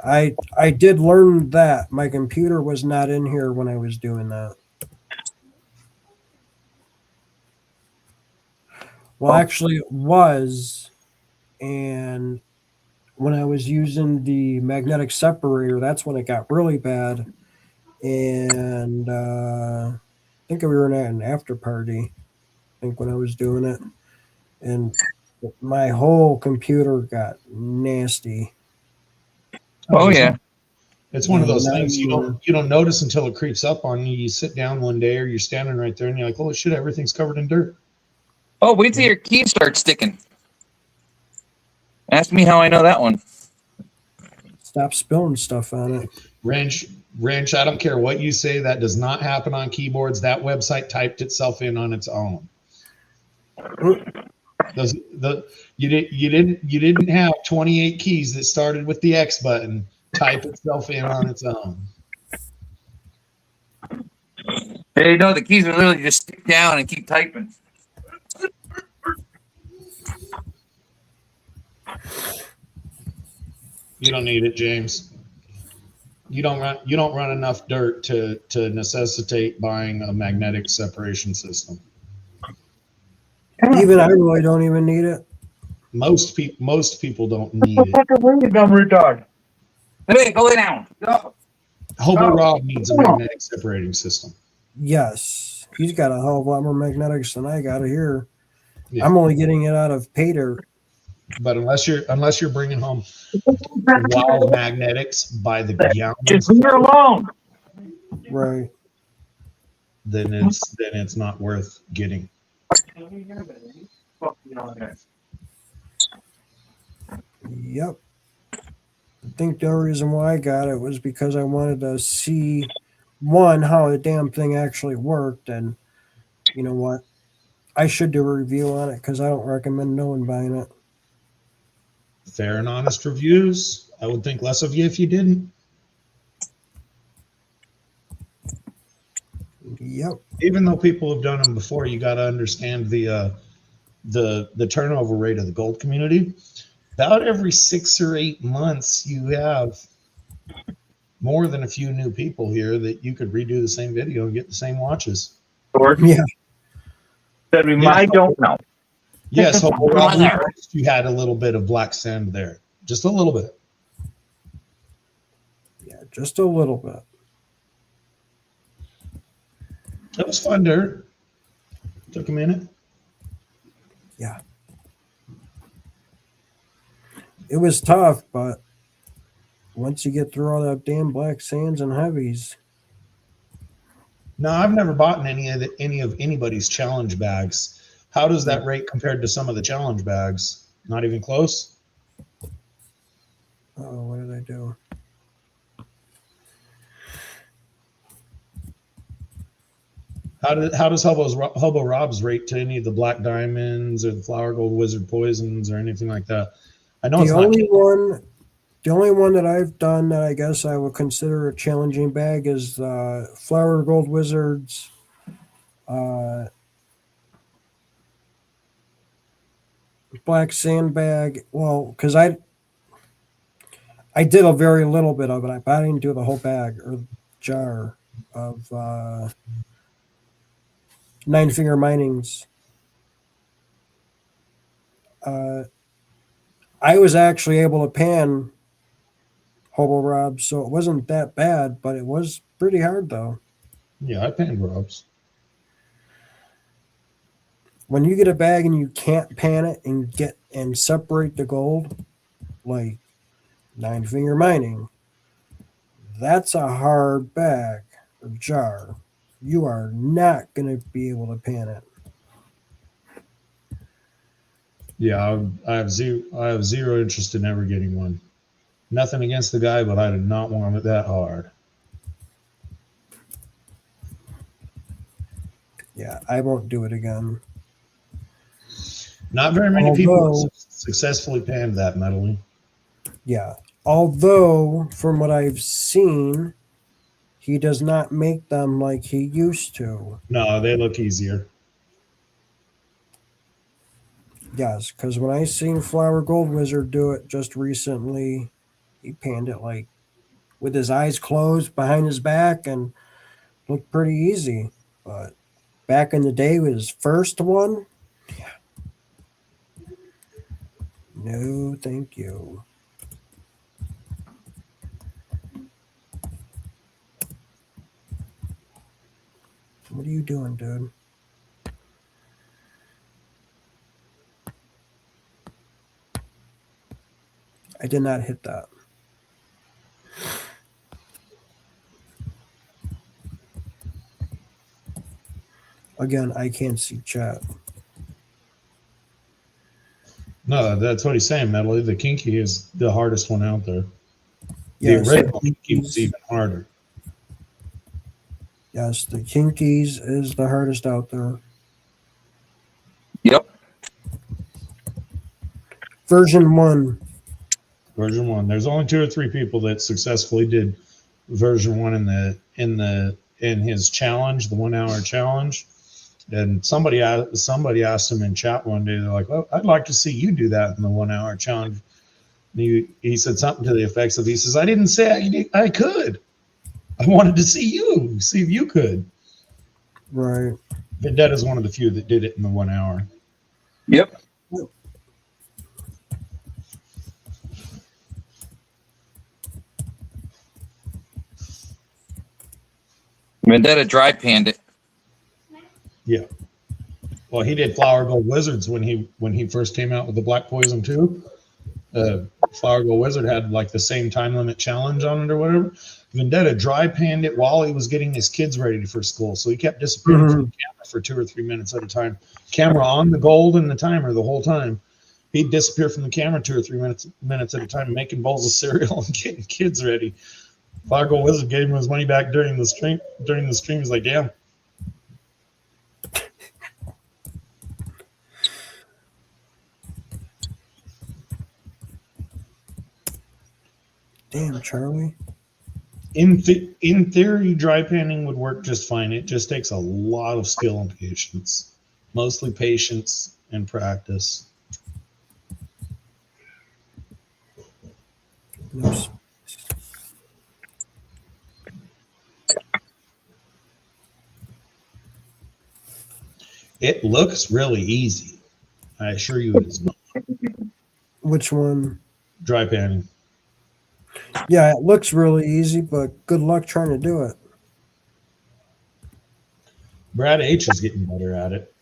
I did learn that. My computer was not in here when I was doing that. Well, actually, it was. And when I was using the magnetic separator, that's when it got really bad. And I think we were at an after party, I think, when I was doing it. And my whole computer got nasty. Oh, yeah. It's one of those Yeah, things you don't notice until it creeps up on you. You sit down one day or you're standing right there and you're like, "Holy shit, everything's covered in dirt." Oh, wait till your keys start sticking. Ask me how I know that one. Stop spilling stuff on it. Wrench, I don't care what you say. That does not happen on keyboards. That website typed itself in on its own. You didn't have 28 keys that started with the X button type itself in on its own. Hey, no, the keys are literally just stick down and keep typing. You don't need it, James. You don't run enough dirt to necessitate buying a magnetic separation system. Even I really don't even need it. Most people don't need it. Dumb retard. Hey, go lay down. Go. Hobo Rob needs a magnetic separating system. Yes, he's got a hell of a lot more magnetics than I got here. Yeah. I'm only getting it out of pay dirt. But unless you're bringing home wild magnetics by the gallon, Just leave her alone. Right. then it's not worth getting. Yep. I think the only reason why I got it was because I wanted to see, one, how the damn thing actually worked, and you know what? I should do a review on it because I don't recommend no one buying it. Fair and honest reviews. I would think less of you if you didn't. Yep. Even though people have done them before, you got to understand the turnover rate of the gold community. About every 6 or 8 months, you have more than a few new people here that you could redo the same video and get the same watches. Yeah. Said we might don't know. Yes, Hobo Rob, we Brother. noticed you had a little bit of black sand there, just a little bit. Yeah, just a little bit. That was fun, dirt. Took a minute. Yeah. It was tough, but once you get through all that damn black sands and heavies. No, I've never bought any of anybody's challenge bags. How does that rate compared to some of the challenge bags? Not even close. Oh, what did I do? How does Hobo Rob's rate to any of the Black Diamonds or the Flower Gold Wizard Poisons or anything like that? I know The it's not. the only one that I've done that I guess I would consider a challenging bag is Flower Gold Wizards. Black sand bag. Well, because I did a very little bit of it. I didn't do the whole bag or jar of Nine Finger Minings. I was actually able to pan Hobo Rob, so it wasn't that bad, but it was pretty hard though. Yeah, I panned Rob's. When you get a bag and you can't pan it and separate the gold, like Nine Finger Mining, that's a hard bag or jar. You are not going to be able to pan it. Yeah, I have zero interest in ever getting one. Nothing against the guy, but I did not want it that hard. Yeah, I won't do it again. Not very many people have successfully panned that metally. Yeah. Although, from what I've seen, he does not make them like he used to. No, they look easier. Yes, because when I seen Flower Gold Wizard do it just recently, he panned it like with his eyes closed behind his back and looked pretty easy. But back in the day with his first one, yeah. No, thank you. What are you doing, dude? I did not hit that. Again, I can't see chat. No, that's what he's saying, metally. The Kinky is the hardest one out there. Yes, the original Kinky was even harder. Yes, the Kinkies is the hardest out there. Yep. Version 1. Version 1. There's only 2 or 3 people that successfully did version 1 in his challenge, the 1 hour challenge. And somebody asked him in chat one day, they're like, well, I'd like to see you do that in the 1 hour challenge. And he said something to the effects of, he says, I didn't say I could. I wanted to see if you could. Right. Vendetta is one of the few that did it in the 1 hour. Yep. Vendetta dry panned it. Yeah. Well, he did Flower Gold Wizards when he first came out with the Black Poison 2. Flower Gold Wizard had like the same time limit challenge on it or whatever. Vendetta dry panned it while he was getting his kids ready for school. So he kept disappearing from the camera for 2 or 3 minutes at a time. Camera on the gold and the timer the whole time. He'd disappear from the camera 2 or 3 minutes at a time, making bowls of cereal and getting kids ready. Flower Gold Wizard gave him his money back during the stream. He's like, yeah. Damn, Charlie. In theory, dry panning would work just fine. It just takes a lot of skill and patience, mostly patience and practice. Oops. It looks really easy. I assure you it is not. Which one? Dry panning. Yeah, it looks really easy, but good luck trying to do it. Brad H is getting better at it.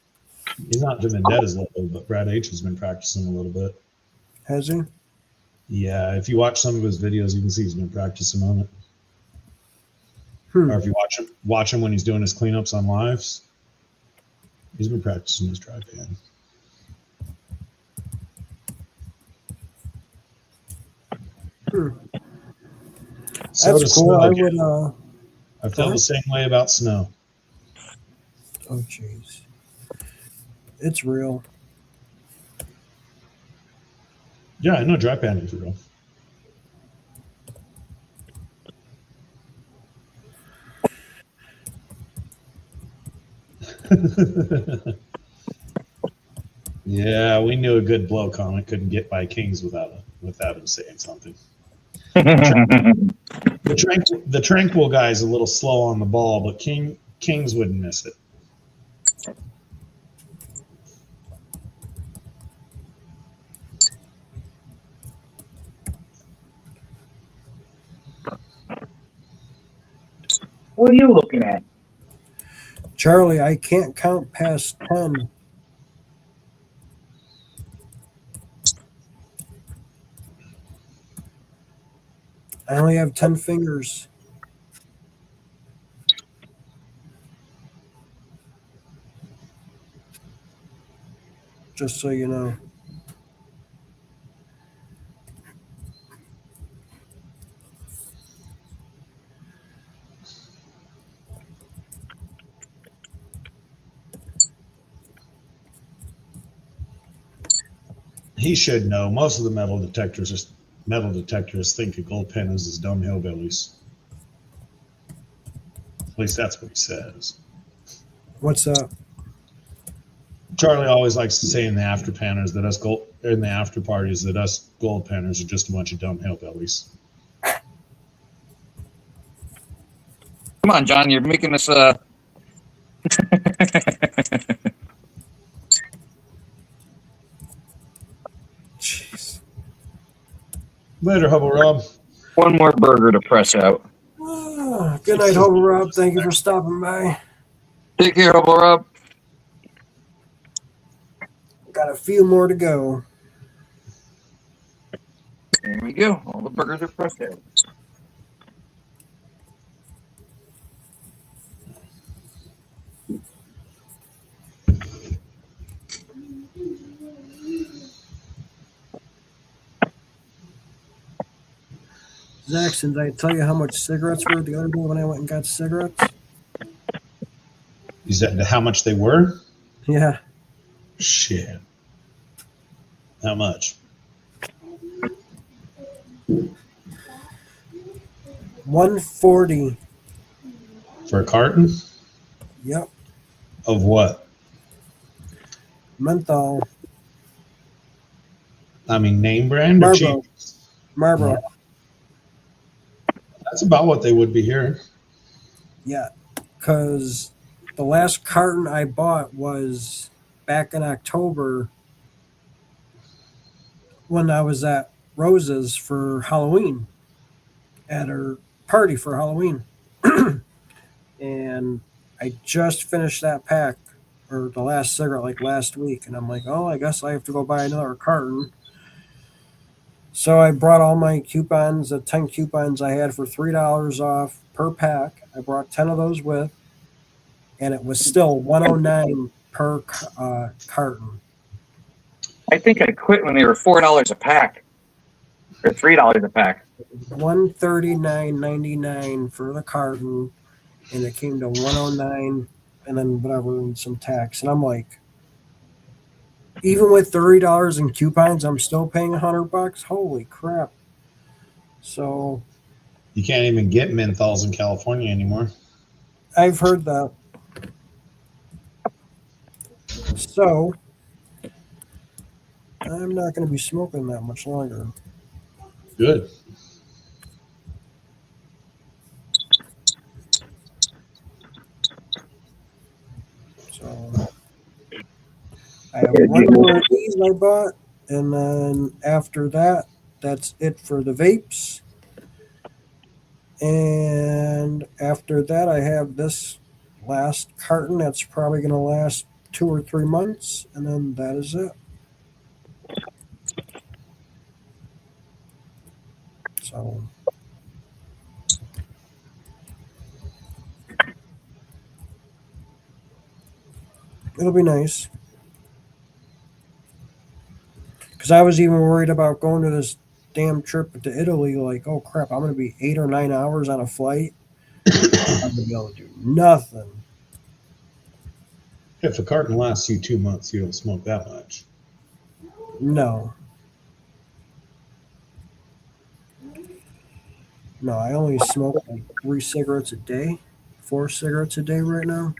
He's not to Vendetta's level, but Brad H has been practicing a little bit. Has he? Yeah, if you watch some of his videos, you can see he's been practicing on it. Hmm. Or if you watch him when he's doing his cleanups on lives, he's been practicing his dry pan. Hmm. So That's does cool. snow. I Again. would. I feel the same way about snow. Oh, jeez. It's real. Yeah, I know dry panning is real. Yeah, we knew a good blow comment couldn't get by Kings without him saying something. The tranquil guy's a little slow on the ball, but Kings wouldn't miss it. What are you looking at? Charlie, I can't count past 10. I only have 10 fingers. Just so you know. He should know. Most of the metal detectors think of gold pennants as dumb hillbillies. At least that's what he says. What's up? Charlie always likes to say in the after parties that us gold panners are just a bunch of dumb hillbillies. Come on, John, you're making us Jeez. Later, Hubble Rob. one more burger to press out. Good night, Hobo Rob. Thank you for stopping by. Take care, Hobo Rob. Got a few more to go. There we go. All the burgers are pressed out. Zaxxon, did I tell you how much cigarettes were the other day when I went and got cigarettes? Is that how much they were? Yeah. Shit. How much? $140. For a carton? Yep. Of what? Menthol. I mean, name brand or cheap? Marlboro. That's about what they would be here. Yeah. Because the last carton I bought was back in October when I was at Rose's for Halloween, at her party for Halloween. And I just finished that pack, or the last cigarette, like last week. And I'm like, oh, I guess I have to go buy another carton. So I brought all my coupons, the 10 coupons I had for $3 off per pack. I brought 10 of those with, and it was still $109 per carton. I think I quit when they were $4 a pack. Or $3 a pack. $139.99 for the carton, and it came to $109, and then whatever, and some tax. And I'm like, even with $30 in coupons, I'm still paying $100. Holy crap! So You can't even get menthols in California anymore. I've heard that. So I'm not going to be smoking that much longer. Good. So I have one more of these I bought, and then after that, that's it for the vapes. And after that, I have this last carton that's probably going to last 2 or 3 months, and then that is it. So it'll be nice. Because I was even worried about going to this damn trip to Italy. Like, oh crap, I'm going to be 8 or 9 hours on a flight. I'm going to be able to do nothing. If a carton lasts you 2 months, you don't smoke that much. No. No, I only smoke like 3 cigarettes a day, 4 cigarettes a day right now.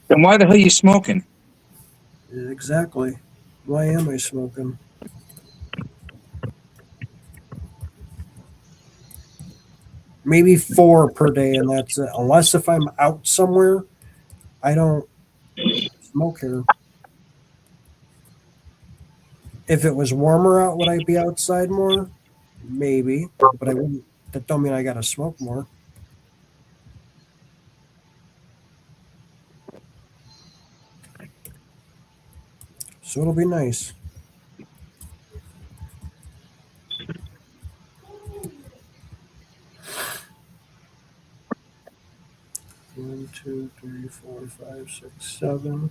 Then why the hell are you smoking? Exactly. Why am I smoking? Maybe 4 per day, and that's it. Unless if I'm out somewhere, I don't smoke here. If it was warmer out, would I be outside more? Maybe, but I wouldn't. That don't mean I got to smoke more. So it'll be nice. One, two, three, four, five, six, seven.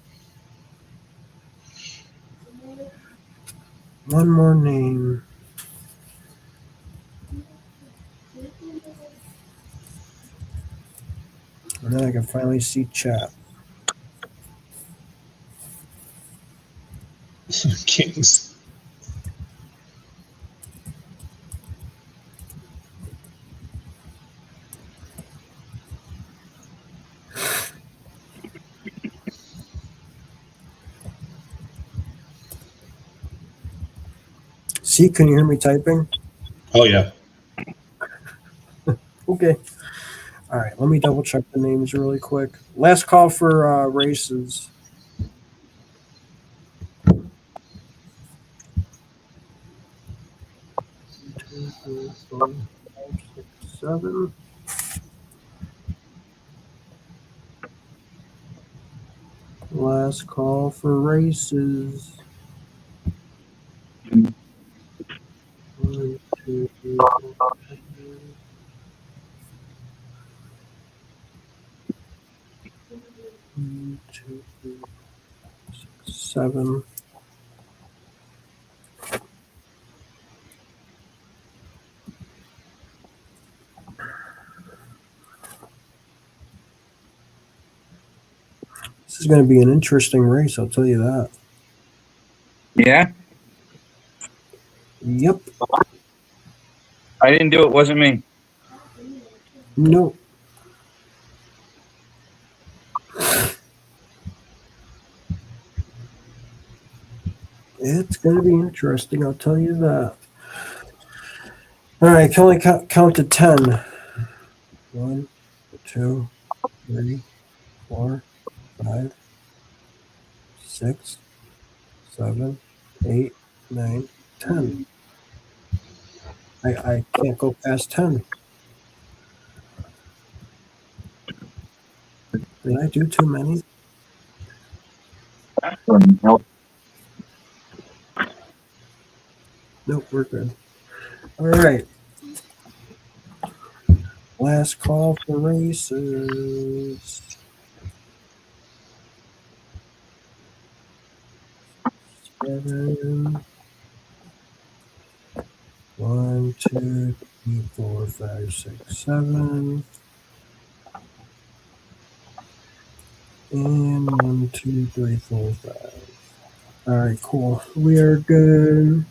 One more name. And then I can finally see chat. Kings. See, can you hear me typing? Oh yeah. Okay. All right, let me double check the names really quick. Last call for races. Two, three, four, five, six, seven. Last call for races. 1, 2, 3, 4, 5. 1, 2, 3, 6, 7. This is going to be an interesting race, I'll tell you that. Yeah? Yep. I didn't do it. Wasn't me. Nope. It's going to be interesting, I'll tell you that. All right, I can only count to 10. 1, 2, 3, 4, 5, 6, 7, 8, 9, 10. I can't go past 10. Did I do too many? Nope. Nope, we're good. All right. Last call for races. 7. 1, 2, 3, 4, 5, 6, 7. And 1, 2, 3, 4, 5. All right, cool. We are good.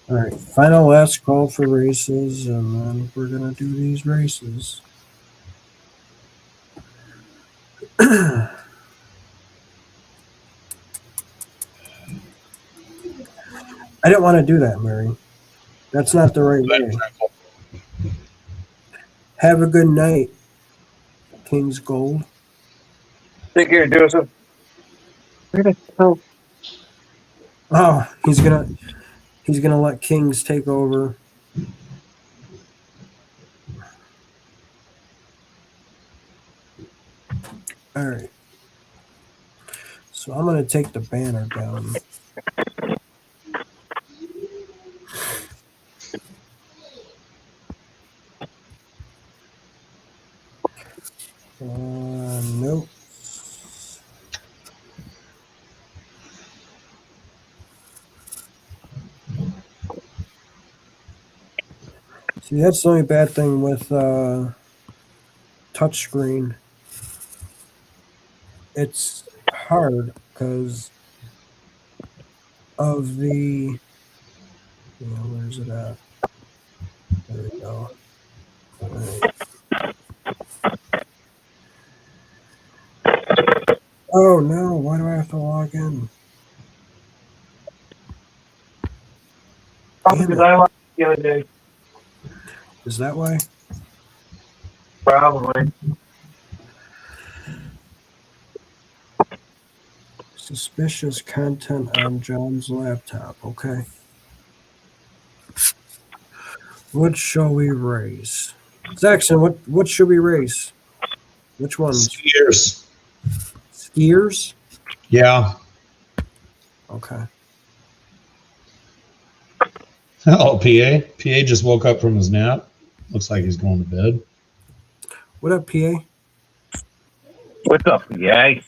All right, final last call for races, and then we're gonna do these races. I didn't want to do that, Mary. That's not the right way. Have a good night, King's Gold. Take care, Joseph. Where the hell? Oh, he's gonna let Kings take over. All right. So I'm gonna take the banner down. Nope. See, that's the only bad thing with touchscreen. It's hard because of the. Where's it at? There we go. All right. Oh no! Why do I have to log in? Probably because I lost the other day. Is that why? Probably. Suspicious content on John's laptop. Okay. What shall we raise? Zaxxon, what should we raise? Which ones? Skiers. Skiers? Yeah. Okay. Oh, PA. PA just woke up from his nap. Looks like he's going to bed. What up, PA? What's up, guy?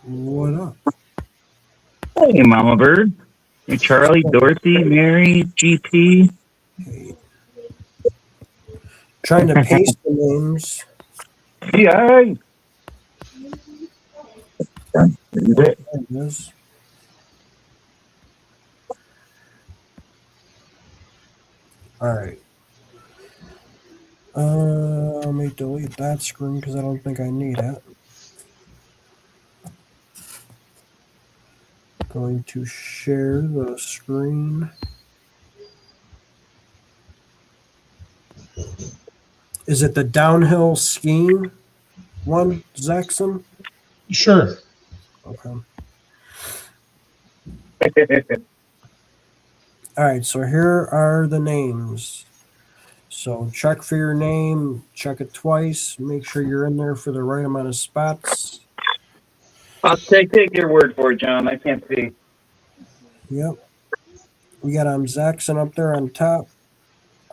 What up? Hey, Mama Bird. Hey, Charlie, Dorothy, Mary, GP. Hey. Trying to paste the names. Yeah. There it is. All right. Let me delete that screen because I don't think I need it. Going to share the screen. Is it the downhill skiing one, Zaxxon? Sure. Okay. All right, so here are the names. So check for your name, check it twice, make sure you're in there for the right amount of spots. I'll take your word for it, John. I can't see. Yep. We got Zaxxon up there on top.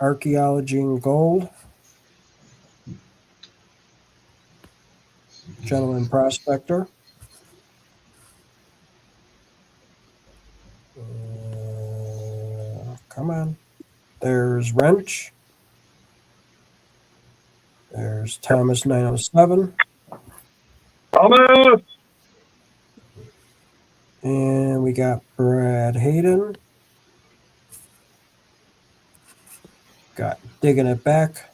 Archaeology and Gold. Gentleman Prospector. Come on. There's Wrench. There's Thomas 907. Almost. And we got Brad Hayden. Got Digging It Back.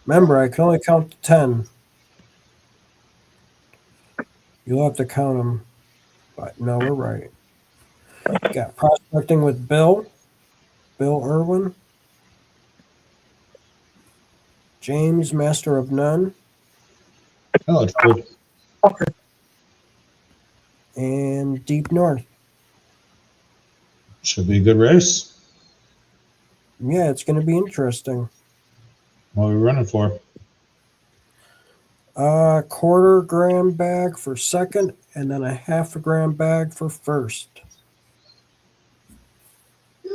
Remember, I can only count to 10. You'll have to count them. But no, we're right. Got Prospecting with Bill Irwin. James, Master of None. Oh, it's cool. And Deep North. Should be a good race. Yeah, it's going to be interesting. What are we running for? Quarter gram bag for second, and then a half a gram bag for first. All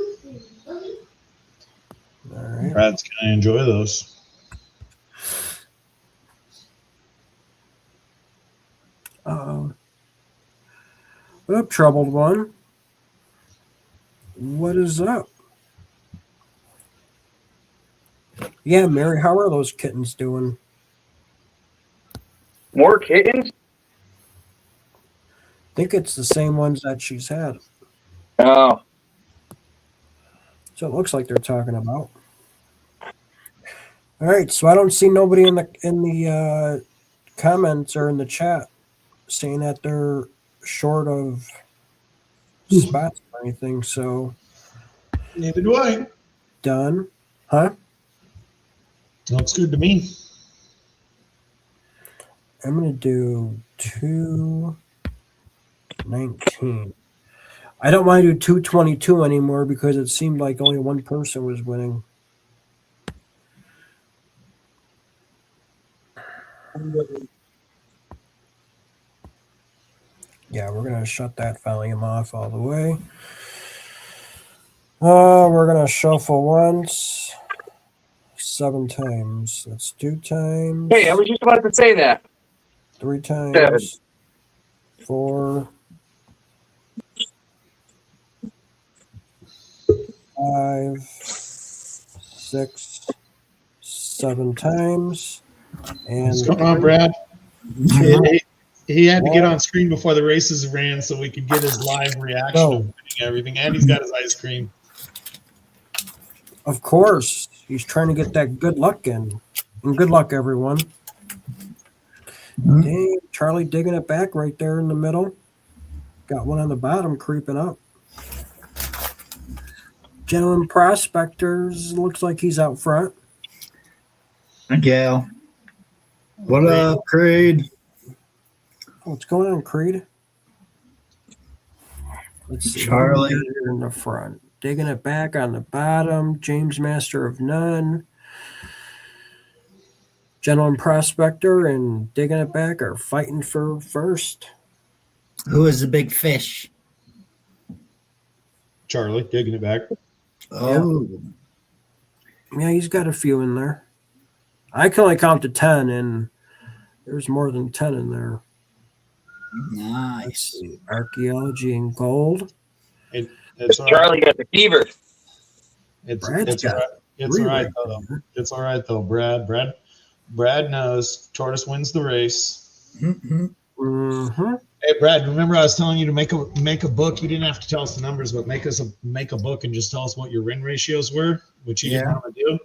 right. Brad's going to enjoy those. What up, Troubled One? What is up? Yeah, Mary, how are those kittens doing? More kittens? I think it's the same ones that she's had. Oh. So it looks like they're talking about. All right, so I don't see nobody in the comments or in the chat saying that they're short of spots or anything. So Neither do I. done, huh? Looks good to me. I'm gonna do 219. I don't want to do 222 anymore because it seemed like only one person was winning. Yeah, we're gonna shut that volume off all the way. We're gonna shuffle once, 7 times. That's 2 times. Hey, I was just about to say that. 3 times. 7. 4. 5. 6. 7 times. And What's going on, Brad? He had to get on screen before the races ran so we could get his live reaction of winning everything. And he's got his ice cream. of course, he's trying to get that good luck in. And good luck, everyone. Dang, Charlie digging it back right there in the middle. Got one on the bottom creeping up. Gentleman Prospectors looks like he's out front. Gal. What up, Creed? What's going on, Creed? Let's see. Charlie. Who we got here in the front. Digging it back on the bottom. James Master of None. Gentleman Prospector and Digging It Back are fighting for first. Who is the big fish? Charlie, digging it back. Oh, Yeah, he's got a few in there. I can only count to 10, and there's more than 10 in there. Let's nice. see. Archaeology and Gold. It's all right. Charlie got the fever. Brad's It's got all right. It's three all right right though. there. It's all right though, Brad. Brad knows Tortoise wins the race. Mm-hmm. Mm-hmm. Hey, Brad, remember I was telling you to make a book. You didn't have to tell us the numbers, but make a book and just tell us what your win ratios were, which you didn't Yeah. want to do.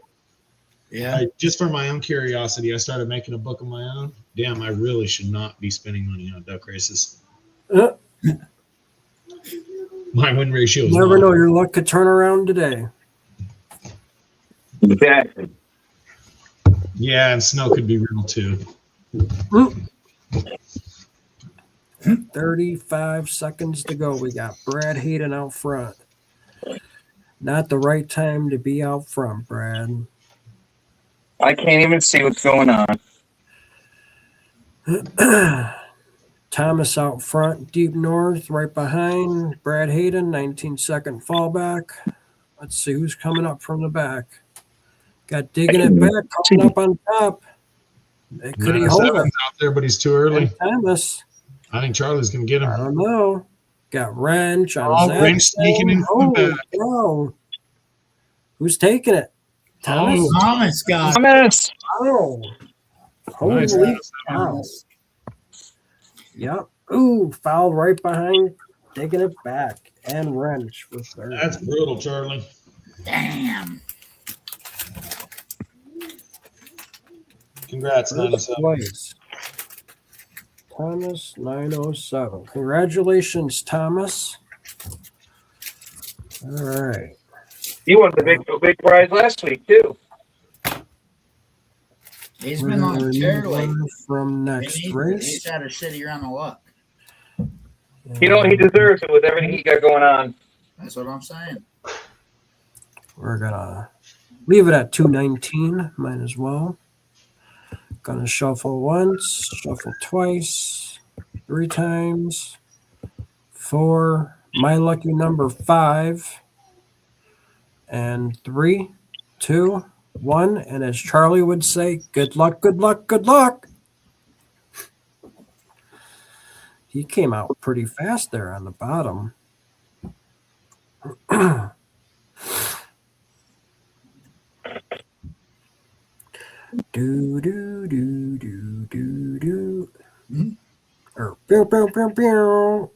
Yeah. Just for my own curiosity, I started making a book of my own. Damn, I really should not be spending money on duck races. Uh, My win ratio is never not- know. Your luck could turn around today. Exactly. Yeah, and snow could be real too. 35 seconds to go. We got Brad Hayden out front. Not the right time to be out front, Brad. I can't even see what's going on. Thomas out front, deep north, right behind. Brad Hayden, 19-second fallback. Let's see who's coming up from the back. Got Digging It Back coming up on top. Could he hold it? 97's out there, but he's too early. And Thomas, I think Charlie's gonna get I him. don't know. Got Wrench on Oh, Zach. Wrench sneaking in from the back. No. Who's taking it? Thomas? Oh, Thomas got Thomas. Oh. Holy Nice. cow. Yep. Ooh, fouled right behind. Digging It Back. And Wrench with third. That's brutal, Charlie. damn. Congrats, First 97. place. Thomas 907. Congratulations, Thomas. All right. He won the big prize last week too. He's We're been gonna on remove terribly. one from next He's race. had a shitty run of luck. You know he deserves it with everything he got going on. That's what I'm saying. We're gonna leave it at 219. Might as well. Gonna shuffle once, shuffle twice, 3 times, 4. My lucky number 5, and 3, 2, 1. And as Charlie would say, good luck, good luck, good luck. He came out pretty fast there on the bottom. Do do do do do do. Hmm? Or pew pew pew pew.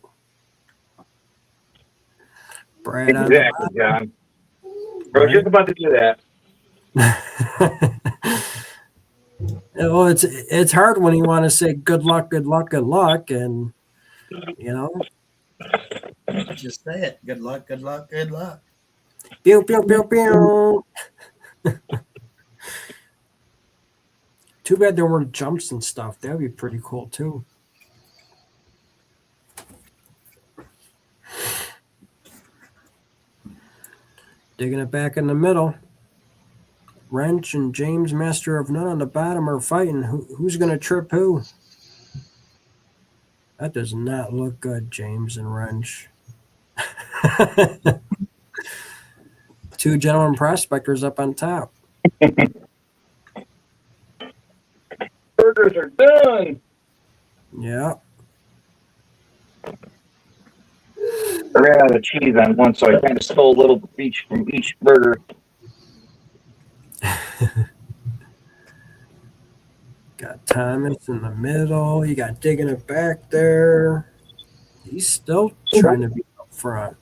Brad on the Exactly, John. Bro, just about to do that. well, it's hard when you want to say good luck, good luck, good luck, and you know, Just say it. Good luck, good luck, good luck. pew pew pew pew. Too bad there weren't jumps and stuff. That'd be pretty cool too. Digging it back in the middle. Wrench and James Master of None on the bottom are fighting. Who's going to trip who? That does not look good, James and Wrench. 2 gentlemen prospectors up on top. burgers are done. Yeah. I ran out of cheese on one, so I kind of stole a little each from each burger. Got Thomas in the middle. You got digging it back there. He's still trying to be up front.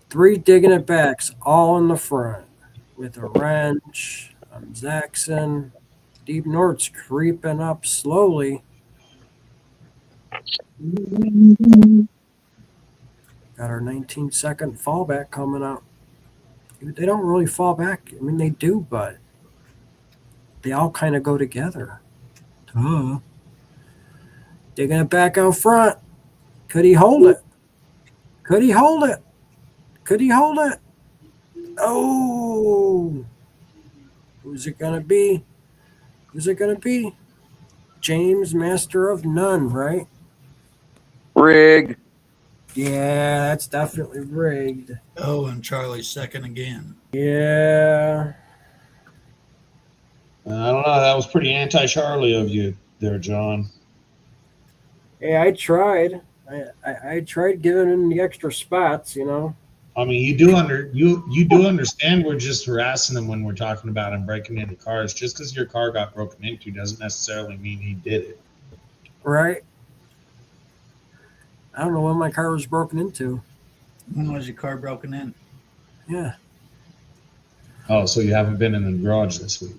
3 digging it backs all in the front with a wrench. Zaxxon. Deep North's creeping up slowly. Got our 19-second fallback coming up. They don't really fall back. I mean, they do, but they all kind of go together. Duh. Digging it back out front. Could he hold it? Could he hold it? Could he hold it? Oh! Who's it going to be? Who's it going to be? James, master of none, right? Rigged. Yeah, that's definitely rigged. Oh, and Charlie's second again. Yeah. I don't know. That was pretty anti-Charlie of you there, John. Hey, I tried. I tried giving him the extra spots, you know. I mean, you do understand we're just harassing them when we're talking about him breaking into cars. Just because your car got broken into doesn't necessarily mean he did it. Right? I don't know when my car was broken into. When was your car broken in? Yeah. Oh, so you haven't been in the garage this week?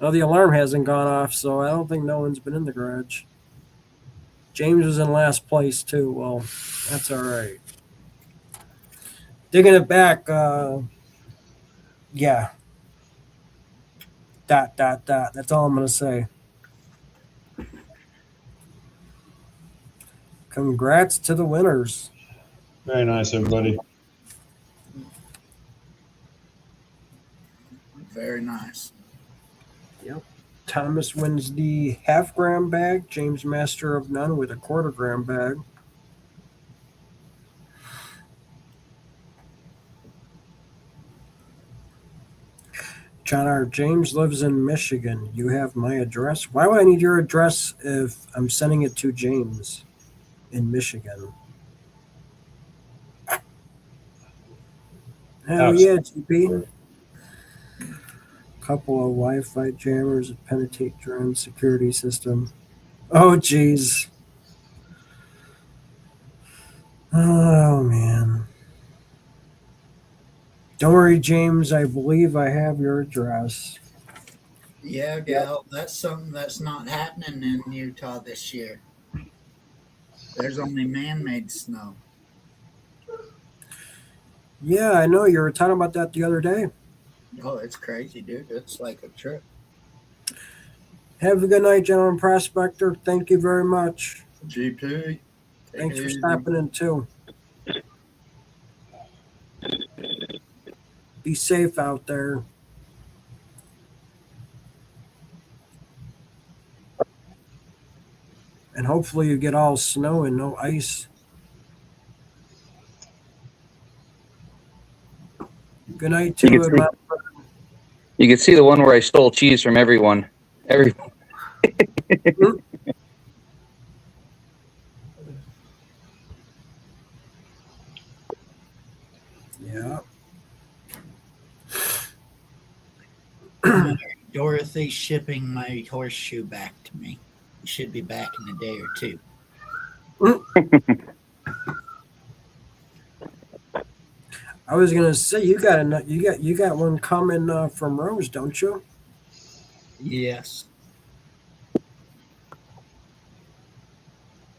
Well, the alarm hasn't gone off, so I don't think no one's been in the garage. James was in last place, too. Well, that's all right. Digging it back, yeah. ... That's all I'm going to say. Congrats to the winners. Very nice, everybody. Very nice. Thomas wins the half-gram bag. James, master of none, with a quarter-gram bag. John R. James lives in Michigan. You have my address. Why would I need your address if I'm sending it to James in Michigan? Hell yeah, GP. Couple of Wi-Fi jammers, a penetrate drone security system. Oh, geez. Oh, man. Don't worry, James. I believe I have your address. Yeah, Gal, that's something that's not happening in Utah this year. There's only man-made snow. Yeah, I know. You were talking about that the other day. Oh, it's crazy, dude. It's like a trip. Have a good night, gentlemen. Prospector. Thank you very much. GP. Thanks for stopping in, too. Be safe out there. And hopefully you get all snow and no ice. Good night, too. You can see the one where I stole cheese from everyone. Yeah. Dorothy's shipping my horseshoe back to me. It should be back in a day or two. I was gonna say you got one coming from Rose, don't you? Yes.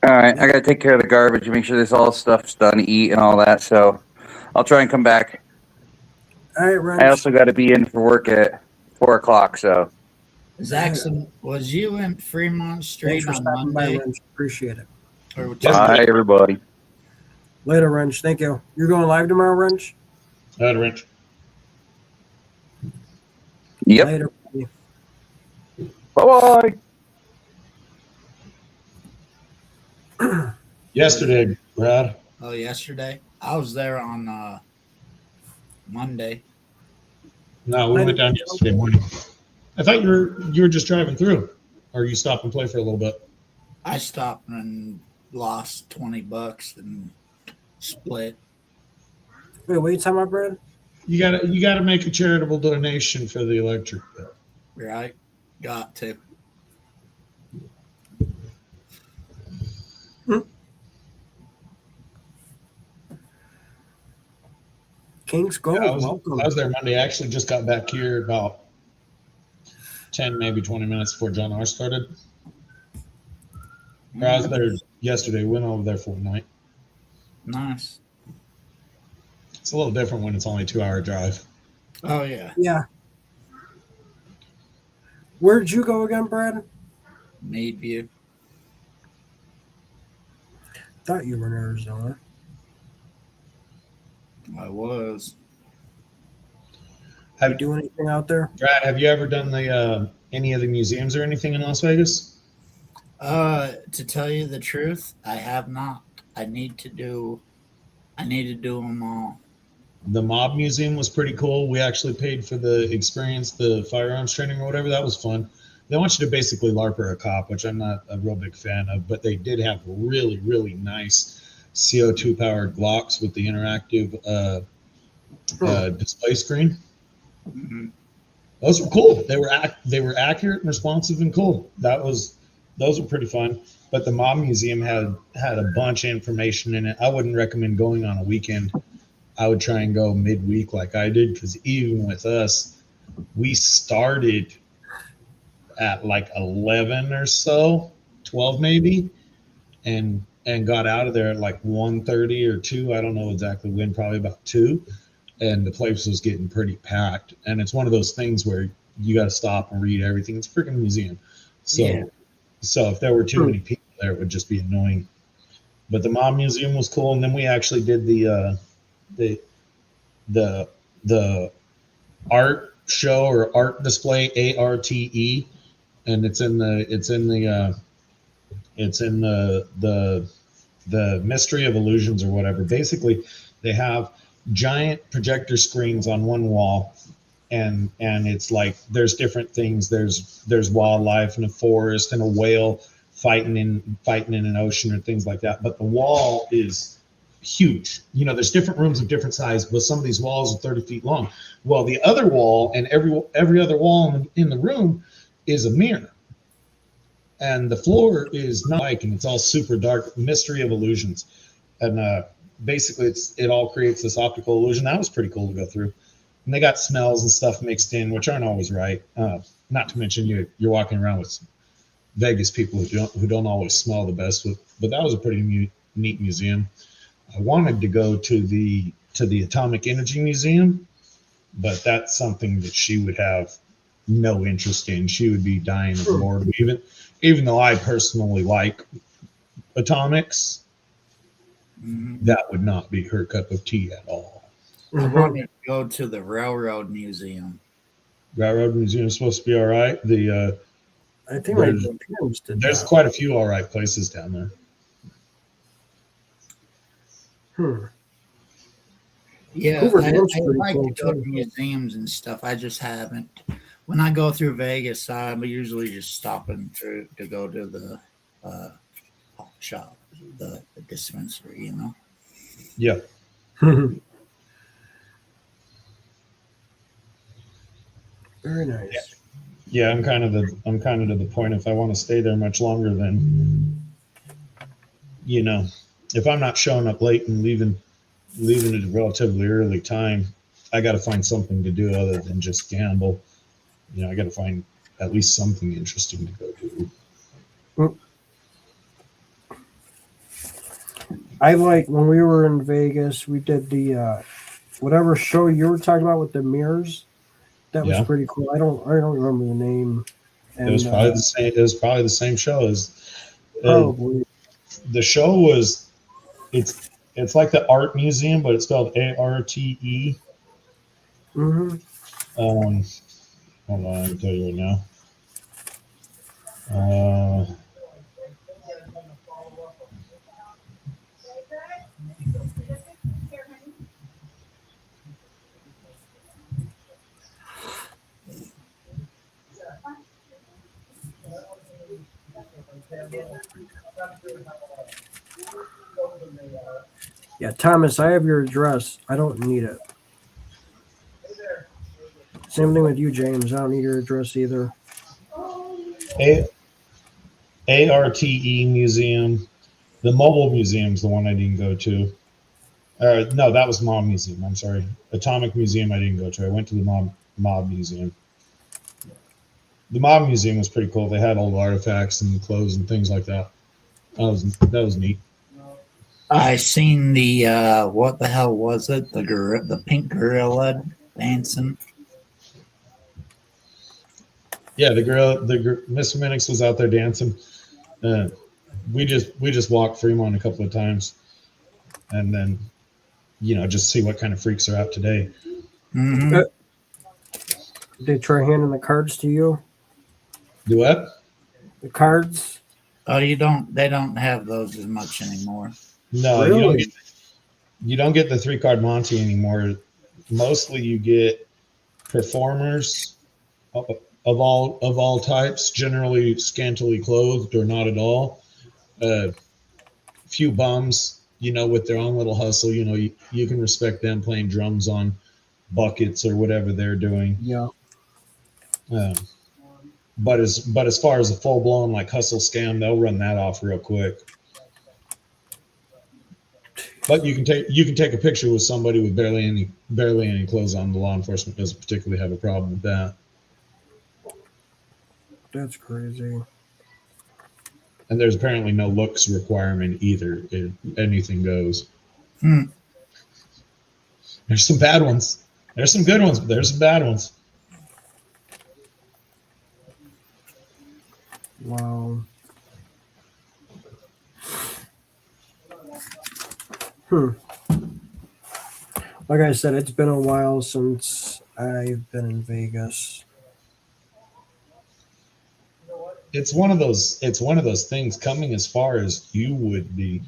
All right, I gotta take care of the garbage and make sure this all stuff's done, eat and all that. So I'll try and come back. All right, Ren. I also got to be in for work at 4 o'clock. So Zaxxon, was you in Fremont Street Thanks for on stopping by, Monday? Wrench. Appreciate it. Or was bye, everybody. Later, Wrench. Thank you. You're going live tomorrow, Wrench? That wrench. Yep. Later. Bye bye. Yesterday, Brad. yesterday? I was there on Monday. No, we went down yesterday morning. I thought you were just driving through, or you stop and play for a little bit. I stopped and lost $20 and split. Wait, what are you talking about, Brad? You gotta make a charitable donation for the electric bill. Right? Got to. King's Gold. I was Welcome. there Monday. I actually just got back here about 10, maybe 20 minutes before John R started. Or I was there yesterday. Went over there for a night. Nice. It's a little different when it's only a 2-hour drive. Oh yeah. Yeah. Where'd you go again, Brad? Meadview. Thought you were in Arizona. I was. You do anything out there? Brad, have you ever done the any of the museums or anything in Las Vegas? To tell you the truth, I have not. I need to do them all. The Mob Museum was pretty cool. We actually paid for the experience, the firearms training or whatever. That was fun. They want you to basically LARPer a cop, which I'm not a real big fan of, but they did have really, really nice CO2 powered Glocks with the interactive display screen. Mm-hmm. Those were cool. They were accurate and responsive and cool. Those were pretty fun. But the Mob Museum had a bunch of information in it. I wouldn't recommend going on a weekend. I would try and go midweek like I did, because even with us, we started at like 11 or so, 12 maybe, and got out of there at like 1:30 or 2. I don't know exactly when, probably about 2. And the place was getting pretty packed. And it's one of those things where you got to stop and read everything. It's a freaking museum. So if there were too many people there, it would just be annoying. But the Mob Museum was cool. And then we actually did the art show or art display, ARTE, and it's in the Mystery of Illusions or whatever. Basically, they have giant projector screens on one wall, and it's like there's different things. There's wildlife and a forest and a whale fighting in an ocean or things like that. But the wall is huge. There's different rooms of different size, but some of these walls are 30 feet long. Well, the other wall and every other wall in the room is a mirror. And the floor is not like, and it's all super dark. Mystery of Illusions. And basically it all creates this optical illusion. That was pretty cool to go through. And they got smells and stuff mixed in, which aren't always right. Not to mention you're walking around with Vegas people who don't always smell the best. But that was a pretty neat museum. I wanted to go to the Atomic Energy Museum, but that's something that she would have no interest in. She would be dying of boredom. Even though I personally like atomics, that would not be her cup of tea at all. I want to go to the Railroad Museum. Railroad Museum is supposed to be all right. I think there's quite a few all right places down there. Yeah, Hoover I Dam's like pretty cool, to go to too. museums and stuff. I just haven't. When I go through Vegas, I'm usually just stopping to go to the shop, the dispensary, Yeah. Very nice. Yeah, I'm kind of to the point. If I want to stay there much longer, then if I'm not showing up late and leaving at a relatively early time, I got to find something to do other than just gamble. I got to find at least something interesting to go do. I like when we were in Vegas, we did the whatever show you were talking about with the mirrors. That was pretty cool. I don't remember the name. And, it was probably the same. It was probably the same show as. Probably. The show was. It's like the art museum, but it's spelled ARTE. Mm-hmm. Hold on, I can tell you right now. Yeah, Thomas, I have your address. I don't need it. Same thing with you, James. I don't need your address either. ARTE Museum. The mobile museum's the one I didn't go to. No, that was Mob Museum. I'm sorry. Atomic Museum I didn't go to. I went to the Mob Museum. The Mob Museum was pretty cool. They had old artifacts and clothes and things like that. That was neat. I seen the what the hell was it? The pink gorilla dancing. Yeah, Mr. Minix was out there dancing. We just walked Fremont a couple of times, and then just see what kind of freaks are out today. Mm-hmm. Did they try handing the cards to you? Do what? The cards? Oh, they don't have those as much anymore. No, Really? you don't get the 3-card Monty anymore. Mostly you get performers of all types, generally scantily clothed or not at all. Few bums, with their own little hustle. You can respect them playing drums on buckets or whatever they're doing. Yeah. But as far as a full blown like hustle scam, they'll run that off real quick. But you can take a picture with somebody with barely any clothes on. The law enforcement doesn't particularly have a problem with that. That's crazy. And there's apparently no looks requirement either. Anything goes. There's some bad ones. There's some good ones, but there's some bad ones. Wow. Like I said, it's been a while since I've been in Vegas. It's one of those things coming as far as you would be.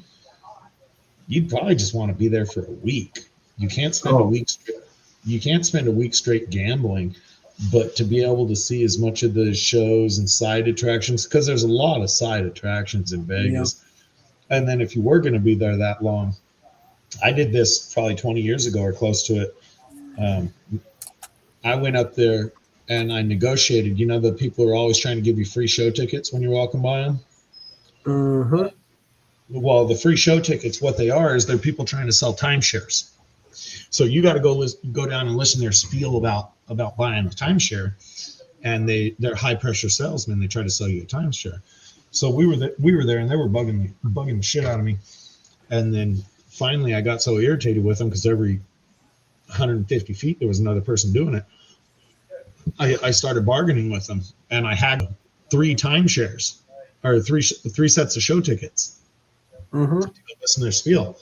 You'd probably just want to be there for a week. You can't spend a week straight. You can't spend a week straight gambling, but to be able to see as much of the shows and side attractions, because there's a lot of side attractions in Vegas. Yeah. And then if you were going to be there that long, I did this probably 20 years ago or close to it. I went up there and I negotiated. The people are always trying to give you free show tickets when you're walking by them. Mm-hmm. Well, the free show tickets, what they are is they're people trying to sell timeshares. So you got to go down and listen to their spiel about buying a timeshare, and they're high pressure salesmen. They try to sell you a timeshare. So we were there, and they were bugging the shit out of me. And then finally, I got so irritated with them because every 150 feet there was another person doing it. I started bargaining with them, and I had 3 timeshares or three sets of show tickets. Mm-hmm. To go listen to their spiel.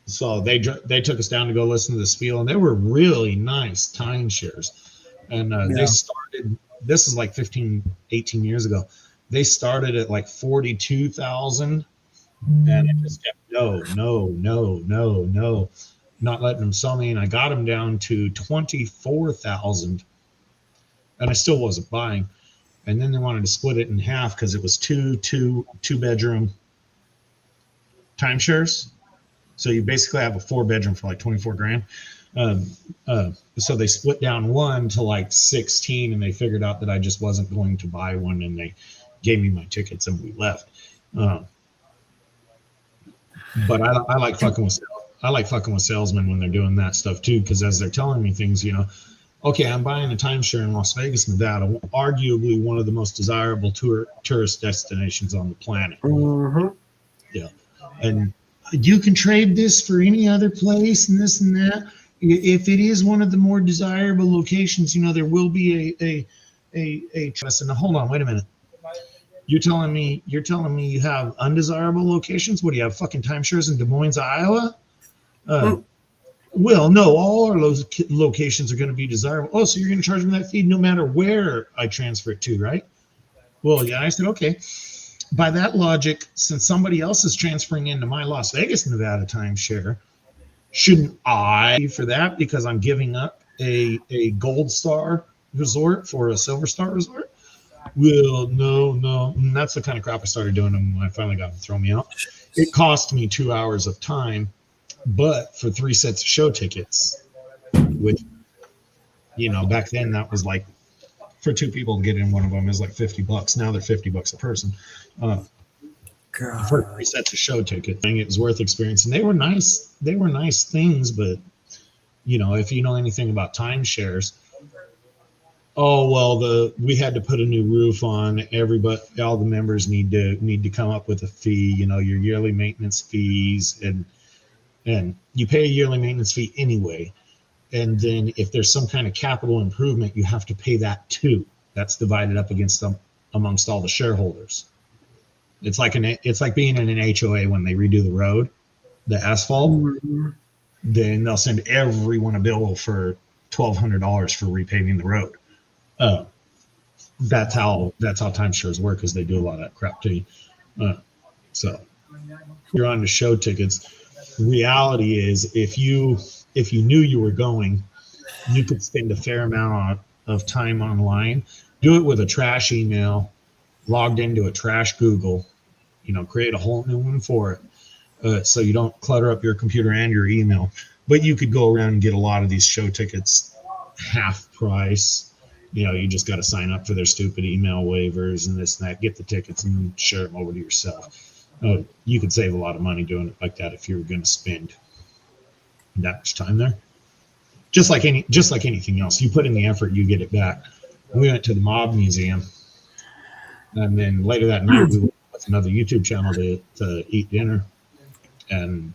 So they took us down to go listen to the spiel, and they were really nice timeshares. And they started, this is like 15, 18 years ago. They started at like 42,000, and I just kept no, not letting them sell me. And I got them down to 24,000, and I still wasn't buying. And then they wanted to split it in half because it was two bedroom timeshares. So you basically have a 4-bedroom for like 24 grand. So they split down one to like 16, and they figured out that I just wasn't going to buy one, and they gave me my tickets and we left. But I like fucking with salesmen when they're doing that stuff too, because as they're telling me things, okay, I'm buying a timeshare in Las Vegas, Nevada, arguably one of the most desirable tourist destinations on the planet. Mm-hmm. Yeah, and you can trade this for any other place and this and that. If it is one of the more desirable locations, there will be a trust. And hold on, wait a minute. You're telling me you have undesirable locations? What do you have? Fucking timeshares in Des Moines, Iowa? Well, no, all our locations are going to be desirable. Oh, so you're going to charge me that fee no matter where I transfer it to, right? Well, yeah. I said, okay. By that logic, since somebody else is transferring into my Las Vegas, Nevada timeshare, shouldn't I pay for that because I'm giving up a Gold Star resort for a Silver Star resort? Well, no. And that's the kind of crap I started doing when I finally got them to throw me out. It cost me 2 hours of time, but for 3 sets of show tickets, which, back then that was like, for 2 people to get in one of them is like $50. Now they're $50 a person. For 3 sets of show tickets, it was worth experience. And they were nice. They were nice things, but if you know anything about timeshares, we had to put a new roof on. Everybody, all the members need to come up with a fee. Your yearly maintenance fees, and you pay a yearly maintenance fee anyway. And then if there's some kind of capital improvement, you have to pay that too. That's divided up amongst all the shareholders. It's like being in an HOA when they redo the road, the asphalt. Mm-hmm. Then they'll send everyone a bill for $1,200 for repaving the road. That's how timeshares work, because they do a lot of that crap to you. So you're on the show tickets. Reality is, if you knew you were going, you could spend a fair amount of time online. Do it with a trash email, logged into a trash Google. Create a whole new one for it, so you don't clutter up your computer and your email. But you could go around and get a lot of these show tickets half price. You just got to sign up for their stupid email waivers and this and that. Get the tickets and share them over to yourself. You could save a lot of money doing it like that if you were going to spend that much time there. Just like anything else, you put in the effort, you get it back. We went to the Mob Museum, and then later that night we went with another YouTube channel to eat dinner, and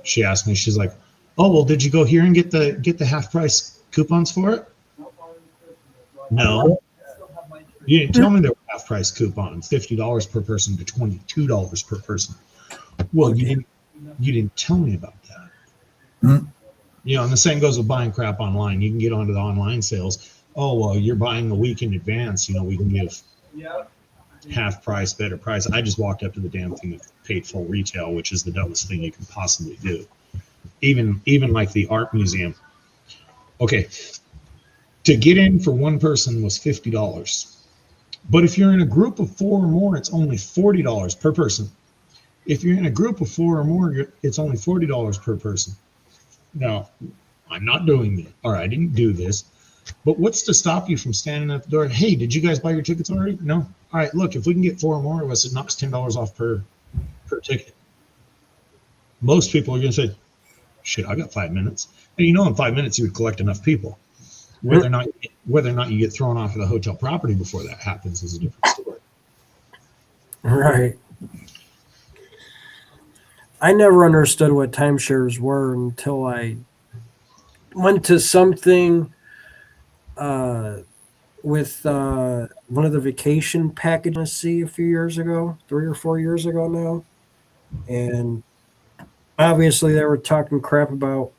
she asked me, she's like, "Oh, well, did you go here and get the half price coupons for it?" No, you didn't tell me there were half price coupons, $50 per person to $22 per person. Well, you didn't tell me about that. Mm-hmm. And the same goes with buying crap online. You can get onto the online sales. Oh, well, you're buying a week in advance. We can give half price, better price. I just walked up to the damn thing and paid full retail, which is the dumbest thing you can possibly do. Even like the art museum. Okay, to get in for one person was $50. But if you're in a group of 4 or more, it's only $40 per person. If you're in a group of 4 or more, it's only $40 per person. Now, I'm not doing this, or I didn't do this, but what's to stop you from standing at the door? Hey, did you guys buy your tickets already? No. All right, look, if we can get 4 or more of us, it knocks $10 off per ticket. Most people are going to say, shit, I got 5 minutes. And in 5 minutes, you would collect enough people. Whether or not you get thrown off of the hotel property before that happens is a different story. Right. I never understood what timeshares were until I went to something with one of the vacation packages in Tennessee a few years ago, 3 or 4 years ago now. And obviously they were talking crap about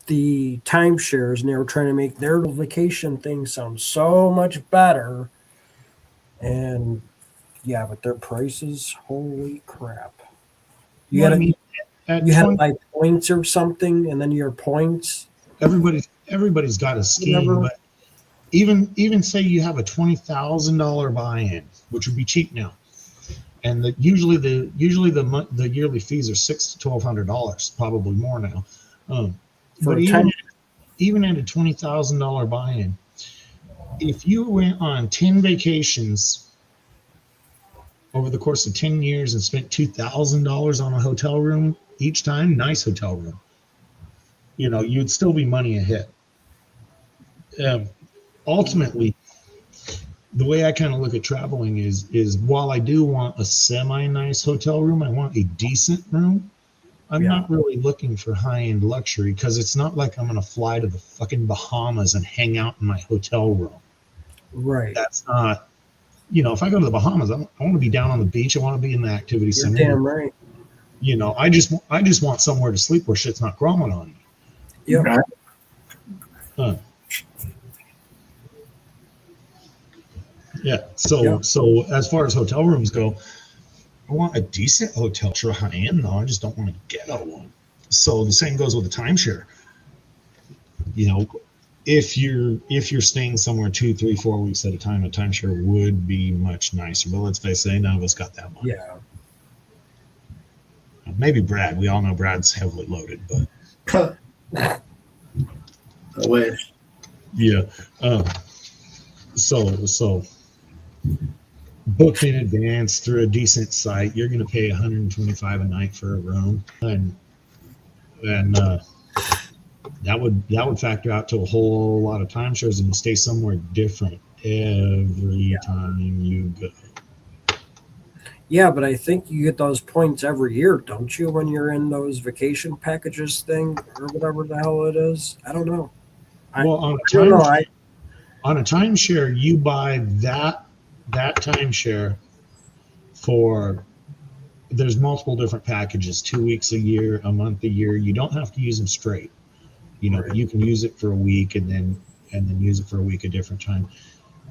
the timeshares, and they were trying to make their vacation thing sound so much better. And yeah, but their prices, holy crap. You had like points or something, and then your points. Everybody's got a scheme, but even say you have a $20,000 buy-in, which would be cheap now, and usually the yearly fees are $600 to $1,200, probably more now. But even at a $20,000 buy-in, if you went on 10 vacations over the course of 10 years and spent $2,000 on a hotel room each time, nice hotel room, you'd still be money ahead. Ultimately, the way I kind of look at traveling is while I do want a semi-nice hotel room, I want a decent room. I'm not really looking for high-end luxury, because it's not like I'm going to fly to the fucking Bahamas and hang out in my hotel room. Right. That's not, if I go to the Bahamas, I want to be down on the beach. I want to be in the activity center. Damn right. I just want somewhere to sleep where shit's not crawling on me. Yep. Yeah. So as far as hotel rooms go, I want a decent hotel, sure, high end though. I just don't want to get a one. So the same goes with the timeshare. if you're staying somewhere 2, 3, 4 weeks at a time, a timeshare would be much nicer. But let's face it, none of us got that money. Yeah. Maybe Brad. We all know Brad's heavily loaded, but I wish. yeah. So booked in advance through a decent site, you're going to pay $125 a night for a room, and that would factor out to a whole lot of timeshares, and stay somewhere different every time you go. Yeah, but I think you get those points every year, don't you, when you're in those vacation packages thing or whatever the hell it is? I don't know. Well, on a don't know, timeshare, you buy that timeshare for. There's multiple different packages: 2 weeks a year, a month a year. You don't have to use them straight. You know, Right. you can use it for a week and then use it for a week a different time.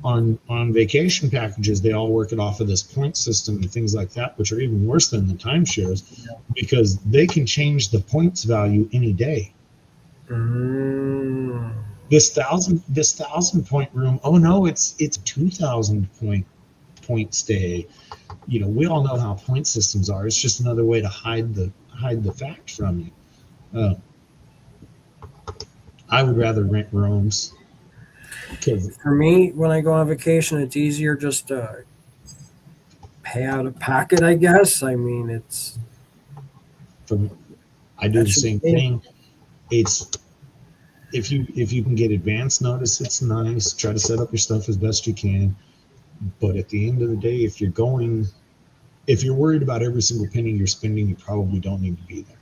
On vacation packages, they all work it off of this point system and things like that, which are even worse than the timeshares because they can change the points value any day. Mm, This 1,000 point room, oh no, it's 2,000 point stay. You know, we all know how point systems are. It's just another way to hide the fact from you. I would rather rent rooms. Because for me, when I go on vacation, it's easier just to pay out of pocket, I guess. I mean, it's I do That the should same be- thing. It's if you can get advance notice, it's nice. Try to set up your stuff as best you can. But at the end of the day, if you're worried about every single penny you're spending, you probably don't need to be there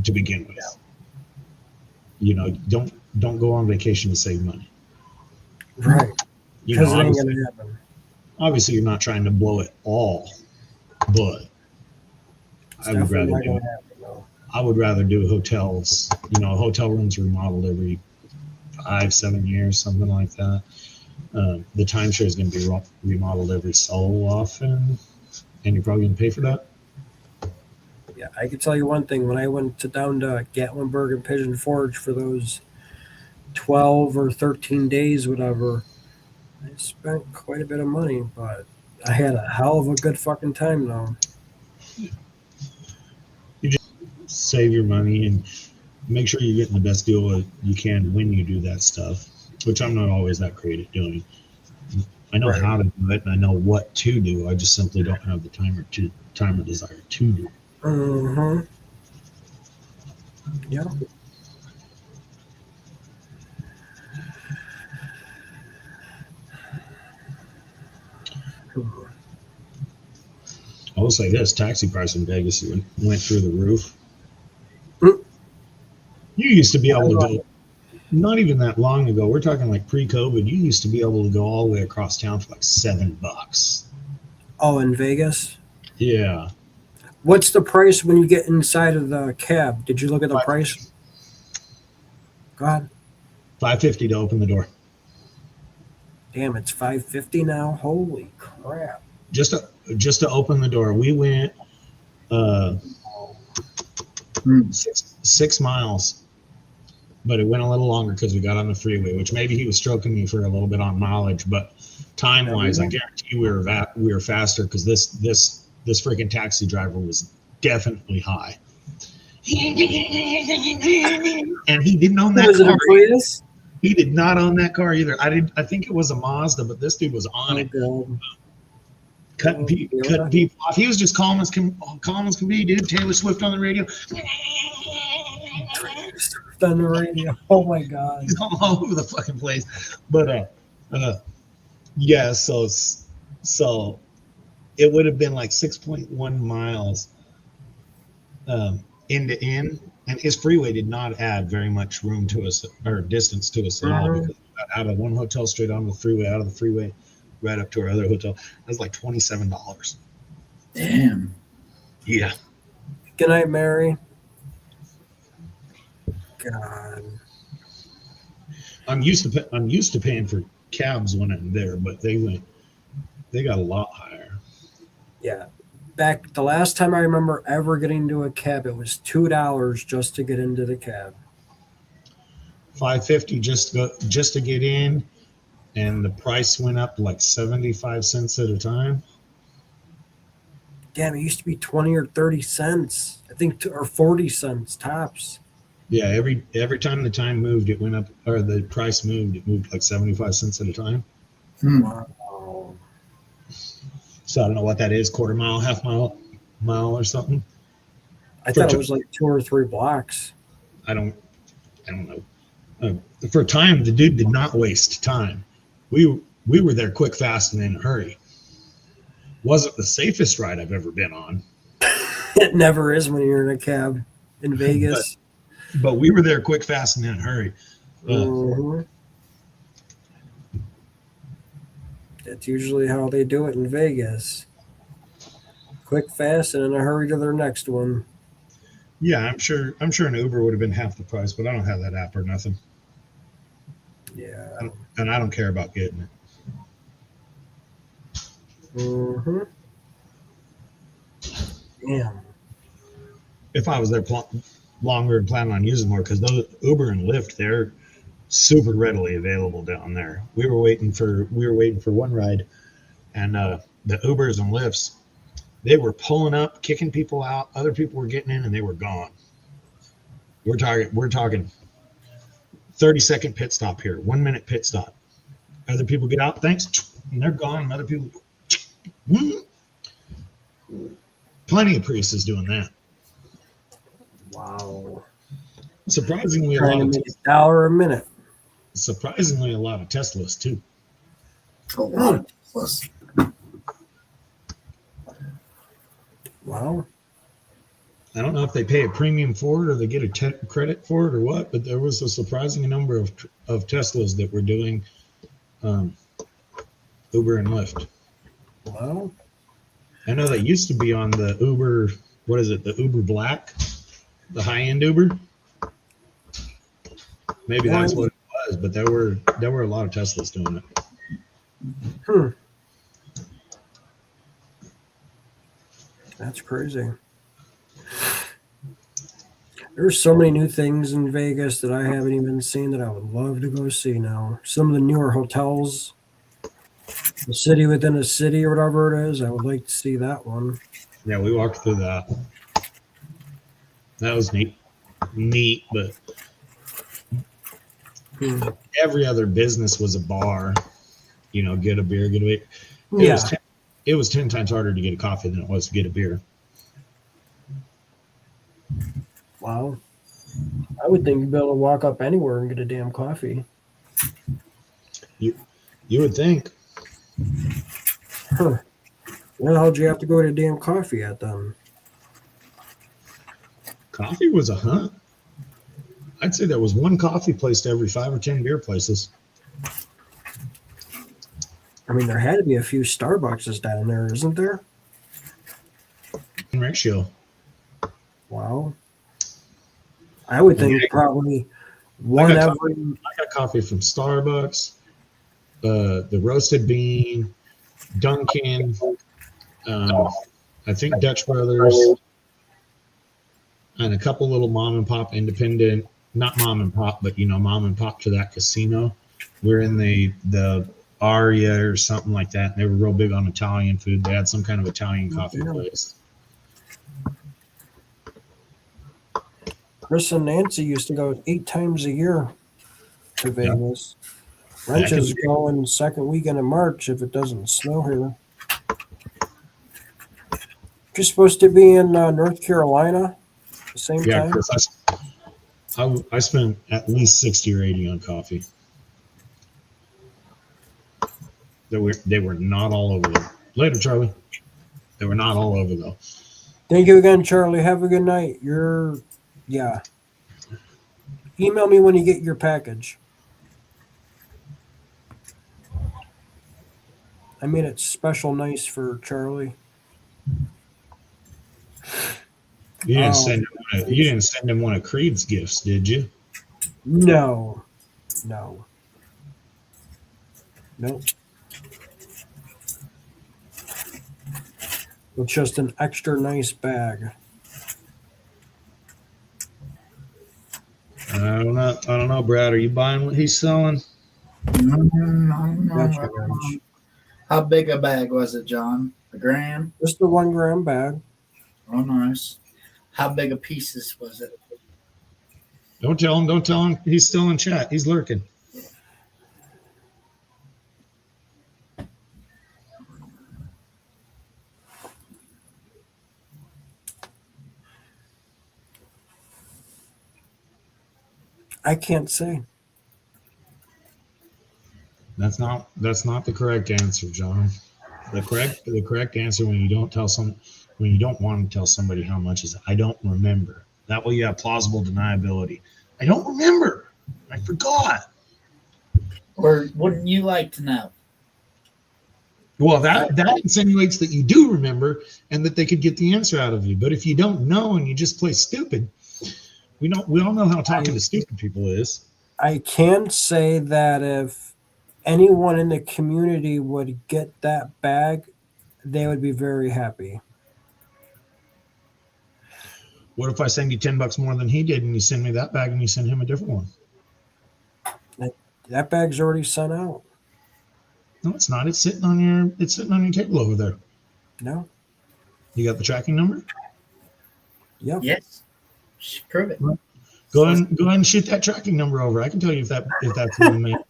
to begin with. You know, don't go on vacation to save money. right. You know, Because it ain't obviously, going to happen. obviously you're not trying to blow it all, but It's I would definitely rather not do going to happen, though. I would rather do hotels. You know, hotel rooms remodeled every 5-7 years, something like that. The timeshare is going to be remodeled every so often, and you're probably going to pay for that. Yeah, I can tell you one thing. When I went down to Gatlinburg and Pigeon Forge for those 12 or 13 days, whatever, I spent quite a bit of money, but I had a hell of a good fucking time, though. Save your money and make sure you're getting the best deal you can when you do that stuff, which I'm not always that great at doing. I know Right. how to do it and I know what to do. I just simply don't have the time or desire to do it. Mm-hmm. Yeah. I will say this: taxi price in Vegas went through the roof. Mm. You used to be able to go, not even that long ago. We're talking like pre-COVID. You used to be able to go all the way across town for like $7. Oh, in Vegas? Yeah, What's the price when you get inside of the cab? Did you look at the price? God $5.50 to open the door. damn, it's $5.50 now. Holy crap! Just to open the door. We went Hmm. 6 miles, but it went a little longer because we got on the freeway. Which maybe he was stroking me for a little bit on mileage, but time wise, I guarantee you we were faster because this freaking taxi driver was definitely high. And he didn't own that Was it car. a Prius? He did not own that car either. I think it was a Mazda, but this dude was on Oh, it, God. cutting people off. He was just calm as can be, dude. Taylor Swift on the radio. On the radio. Oh my God. He's all over the fucking place. But yeah, so it would have been like 6.1 miles end to end, and his freeway did not add very much room to us or distance to us at all, because we got out of one hotel straight onto the freeway, out of the freeway right up to our other hotel. It was like $27. Damn. Yeah. Good night, Mary. God. I'm used to paying for cabs when I'm there, but they got a lot higher. Yeah. Back the last time I remember ever getting into a cab, it was $2 just to get into the cab. $550 just to get in, and the price went up like 75 cents at a time. Damn, it used to be 20 or 30 cents. I think, or 40 cents tops. Yeah, every time the time moved, it went up, or the price moved, it moved like 75 cents at a time. Wow. So I don't know what that is, quarter mile, half mile or something. I thought it was like 2 or 3 blocks. I don't know. For time, the dude did not waste time. We were there quick, fast, and in a hurry. Wasn't the safest ride I've ever been on. It never is when you're in a cab in Vegas. But we were there quick, fast, and in a hurry. Mhm. That's usually how they do it in Vegas. Quick, fast, and in a hurry to their next one. Yeah, I'm sure an Uber would have been half the price, but I don't have that app or nothing, Yeah. and I don't care about getting it. Mm-hmm. Damn. If I was there longer and planning on using more, because those Uber and Lyft, they're super readily available down there. We were waiting for one ride, and the Ubers and Lyfts, they were pulling up, kicking people out. Other people were getting in, and they were gone. We're talking 30-second pit stop here, 1 minute pit stop. Other people get out, thanks, and they're gone. And other people, plenty of Priuses doing that. Wow. Surprisingly, Trying to make $1 a minute. Surprisingly, a lot of Teslas too. A lot of Teslas. Wow. I don't know if they pay a premium for it or they get a credit for it or what, but there was a surprising number of Teslas that were doing Uber and Lyft. Wow. I know they used to be on the Uber. What is it? The Uber Black, the high-end Uber. Maybe that's what it was, but there were a lot of Teslas doing it. That's crazy. There's so many new things in Vegas that I haven't even seen that I would love to go see now. Some of the newer hotels, the city within a city or whatever it is, I would like to see that one. Yeah, we walked through that. That was neat, but every other business was a bar. You know, get a beer, get a beer. It was 10 times harder to get a coffee than it was to get a beer. Wow. I would think you'd be able to walk up anywhere and get a damn coffee. You would think. Huh. Where the hell did you have to go to damn coffee at then? Coffee was a hunt. I'd say there was one coffee place to every 5 or 10 beer places. I mean, there had to be a few Starbucks down there, isn't there? Ratio. Wow. I would think probably one every. I got coffee from Starbucks, the Roasted Bean, Dunkin', I think Dutch Brothers, and a couple little mom and pop independent, not mom and pop, but mom and pop to that casino. We're in the Aria or something like that. They were real big on Italian food. They had some kind of Italian coffee place. Chris and Nancy used to go 8 times a year to Vegas. Wrench is going second weekend of March if it doesn't snow here. You're supposed to be in North Carolina at the same time? Because I spent at least 60 or 80 on coffee. They were not all over though. Later, Charlie. They were not all over though. Thank you again, Charlie. Have a good night. Email me when you get your package. I made it special nice for Charlie. You didn't send him one of Creed's gifts, did you? No. Nope. It's just an extra nice bag. I don't know, Brad. Are you buying what he's selling? Gotcha, Rich. How big a bag was it, John? A gram? Just the 1 gram bag. Oh, nice. How big a pieces was it? Don't tell him. Don't tell him. He's still in chat. He's lurking. I can't say. That's not the correct answer, John. The correct answer when you don't want to tell somebody how much is I don't remember. That way you have plausible deniability. I don't remember. I forgot. Or wouldn't you like to know? Well, that insinuates that you do remember and that they could get the answer out of you. But if you don't know and you just play stupid, we all know how talking to stupid people is. I can say that if anyone in the community would get that bag, they would be very happy. What if I send you $10 more than he did and you send me that bag and you send him a different one? That bag's already sent out. No, it's not. It's sitting on your table over there. No? You got the tracking number? Yep. Yes. Prove it. Go ahead and shoot that tracking number over. I can tell you if that's the one, man.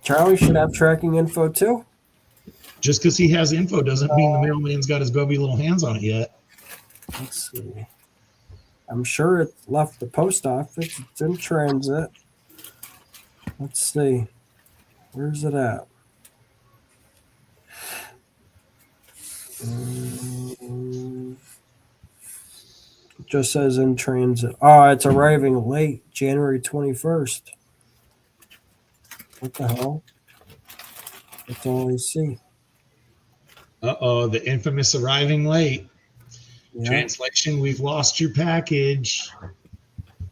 Charlie should have tracking info too. Just because he has info doesn't mean the mailman's got his grubby little hands on it yet. Let's see. I'm sure it left the post office. It's in transit. Let's see. Where's it at? It just says in transit. Oh, it's arriving late, January 21st. What the hell? That's all I see. Uh-oh, the infamous arriving late. Yeah. Translation, we've lost your package.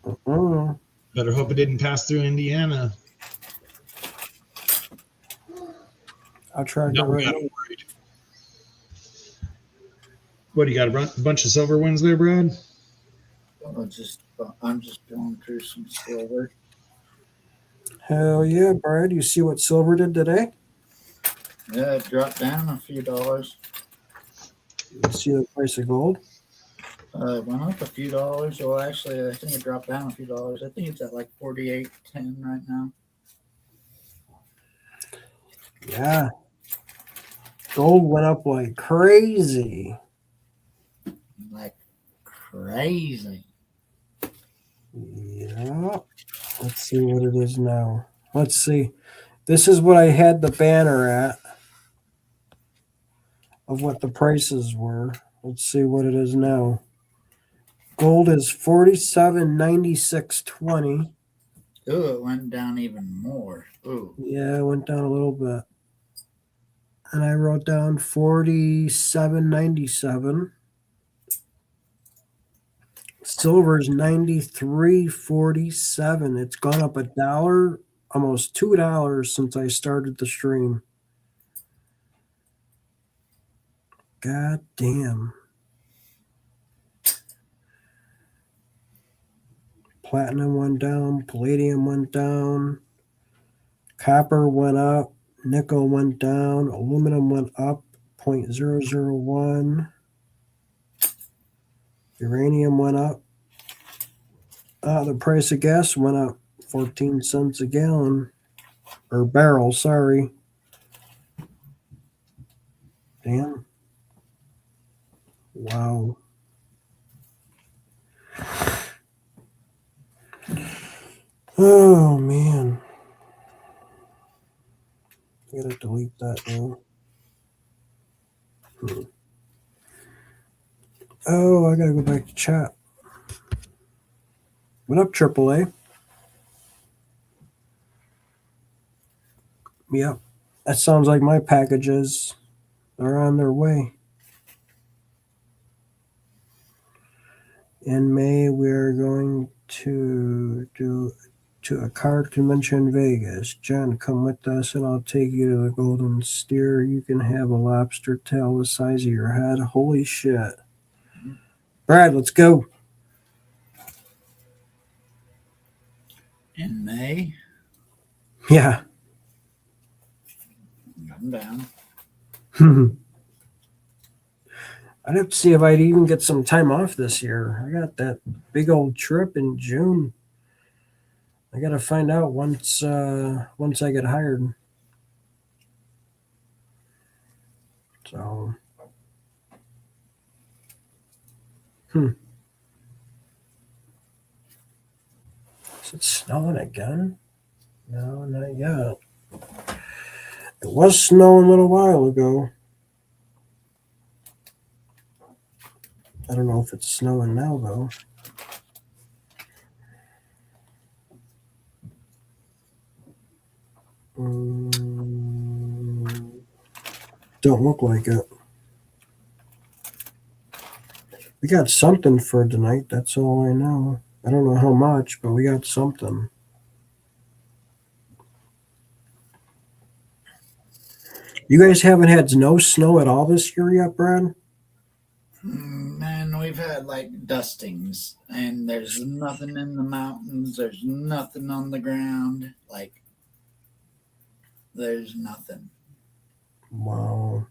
Mm. Better hope it didn't pass through Indiana. I'll try to No, get we right. got worried. What, you got a bunch of silver ones there, Brad? I'm just going through some silver. Hell yeah, Brad. You see what silver did today? Yeah, it dropped down a few dollars. You see the price of gold? It went up a few dollars. Well, actually, I think it dropped down a few dollars. I think it's at like 48.10 right now. Yeah. Gold went up like crazy. Like crazy. Yeah. Let's see what it is now. Let's see. This is what I had the banner at of what the prices were. Let's see what it is now. Gold is 47.9620. Ooh, it went down even more. Ooh. Yeah, it went down a little bit. And I wrote down 47.97. Silver is 93.47. It's gone up $1, almost $2 since I started the stream. God damn. Platinum went down, palladium went down, copper went up, nickel went down, aluminum went up 0.001, uranium went up. The price of gas went up 14 cents a gallon, or barrel, sorry. Damn. Wow. Oh, man. I gotta delete that now. Oh, I gotta go back to chat. What up, AAA? Yep. That sounds like my packages are on their way. In May, we're going to do to a card convention in Vegas. John, come with us and I'll take you to the Golden Steer. You can have a lobster tail the size of your head. Holy shit. Brad, let's go. In May, Yeah. I'm down. I'd have to see if I'd even get some time off this year. I got that big old trip in June. I got to find out once I get hired. So, is it snowing again? No, not yet. It was snowing a little while ago. I don't know if it's snowing now though. Don't look like it. We got something for tonight. That's all I know. I don't know how much, but we got something. You guys haven't had no snow at all this year yet, Brad? Man, we've had like dustings, and there's nothing in the mountains. There's nothing on the ground. Like, there's nothing. Wow.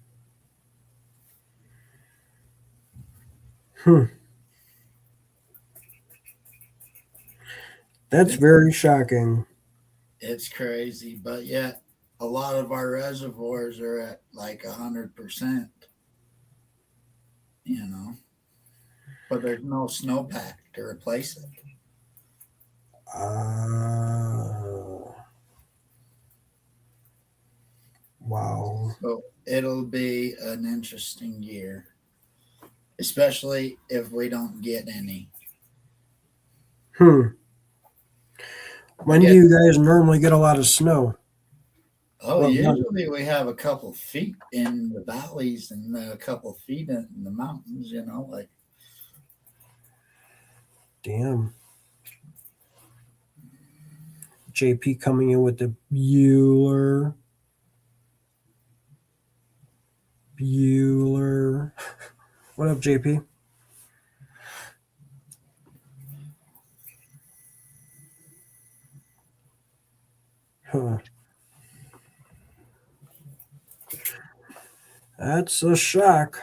That's very shocking. It's crazy, but yet a lot of our reservoirs are at like 100%. You know, but there's no snowpack to replace it. Wow. So it'll be an interesting year, especially if we don't get any. When do you guys normally get a lot of snow? Oh, Well, usually we have a couple feet in the valleys and a couple feet in the mountains, you know, like. Damn. JP coming in with the Bueller. What up, JP? Huh. That's a shock.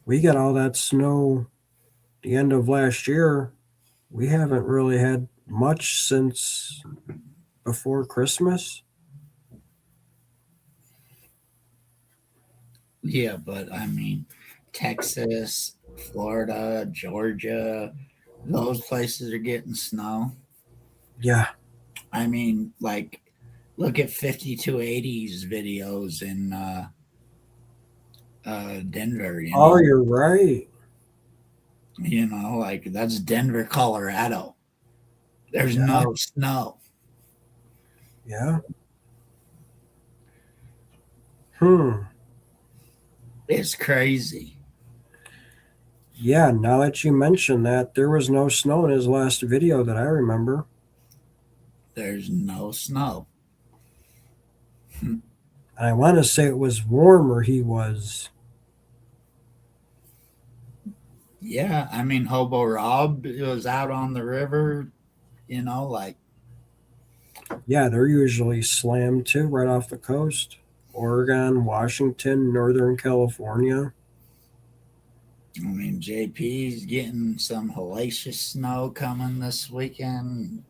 We got all that snow the end of last year. We haven't really had much since before Christmas. Yeah, but I mean, Texas, Florida, Georgia, those places are getting snow. Yeah. I mean, like, look at 5280's videos in Denver. You know? Oh, you're right. You know, like that's Denver, Colorado. There's no snow. Yeah. It's crazy. Yeah, now that you mention that, there was no snow in his last video that I remember. There's no snow. And I want to say it was warmer he was. Yeah, I mean, Hobo Rob was out on the river, you know, like. Yeah, they're usually slammed too, right off the coast. Oregon, Washington, Northern California. I mean, JP's getting some hellacious snow coming this weekend.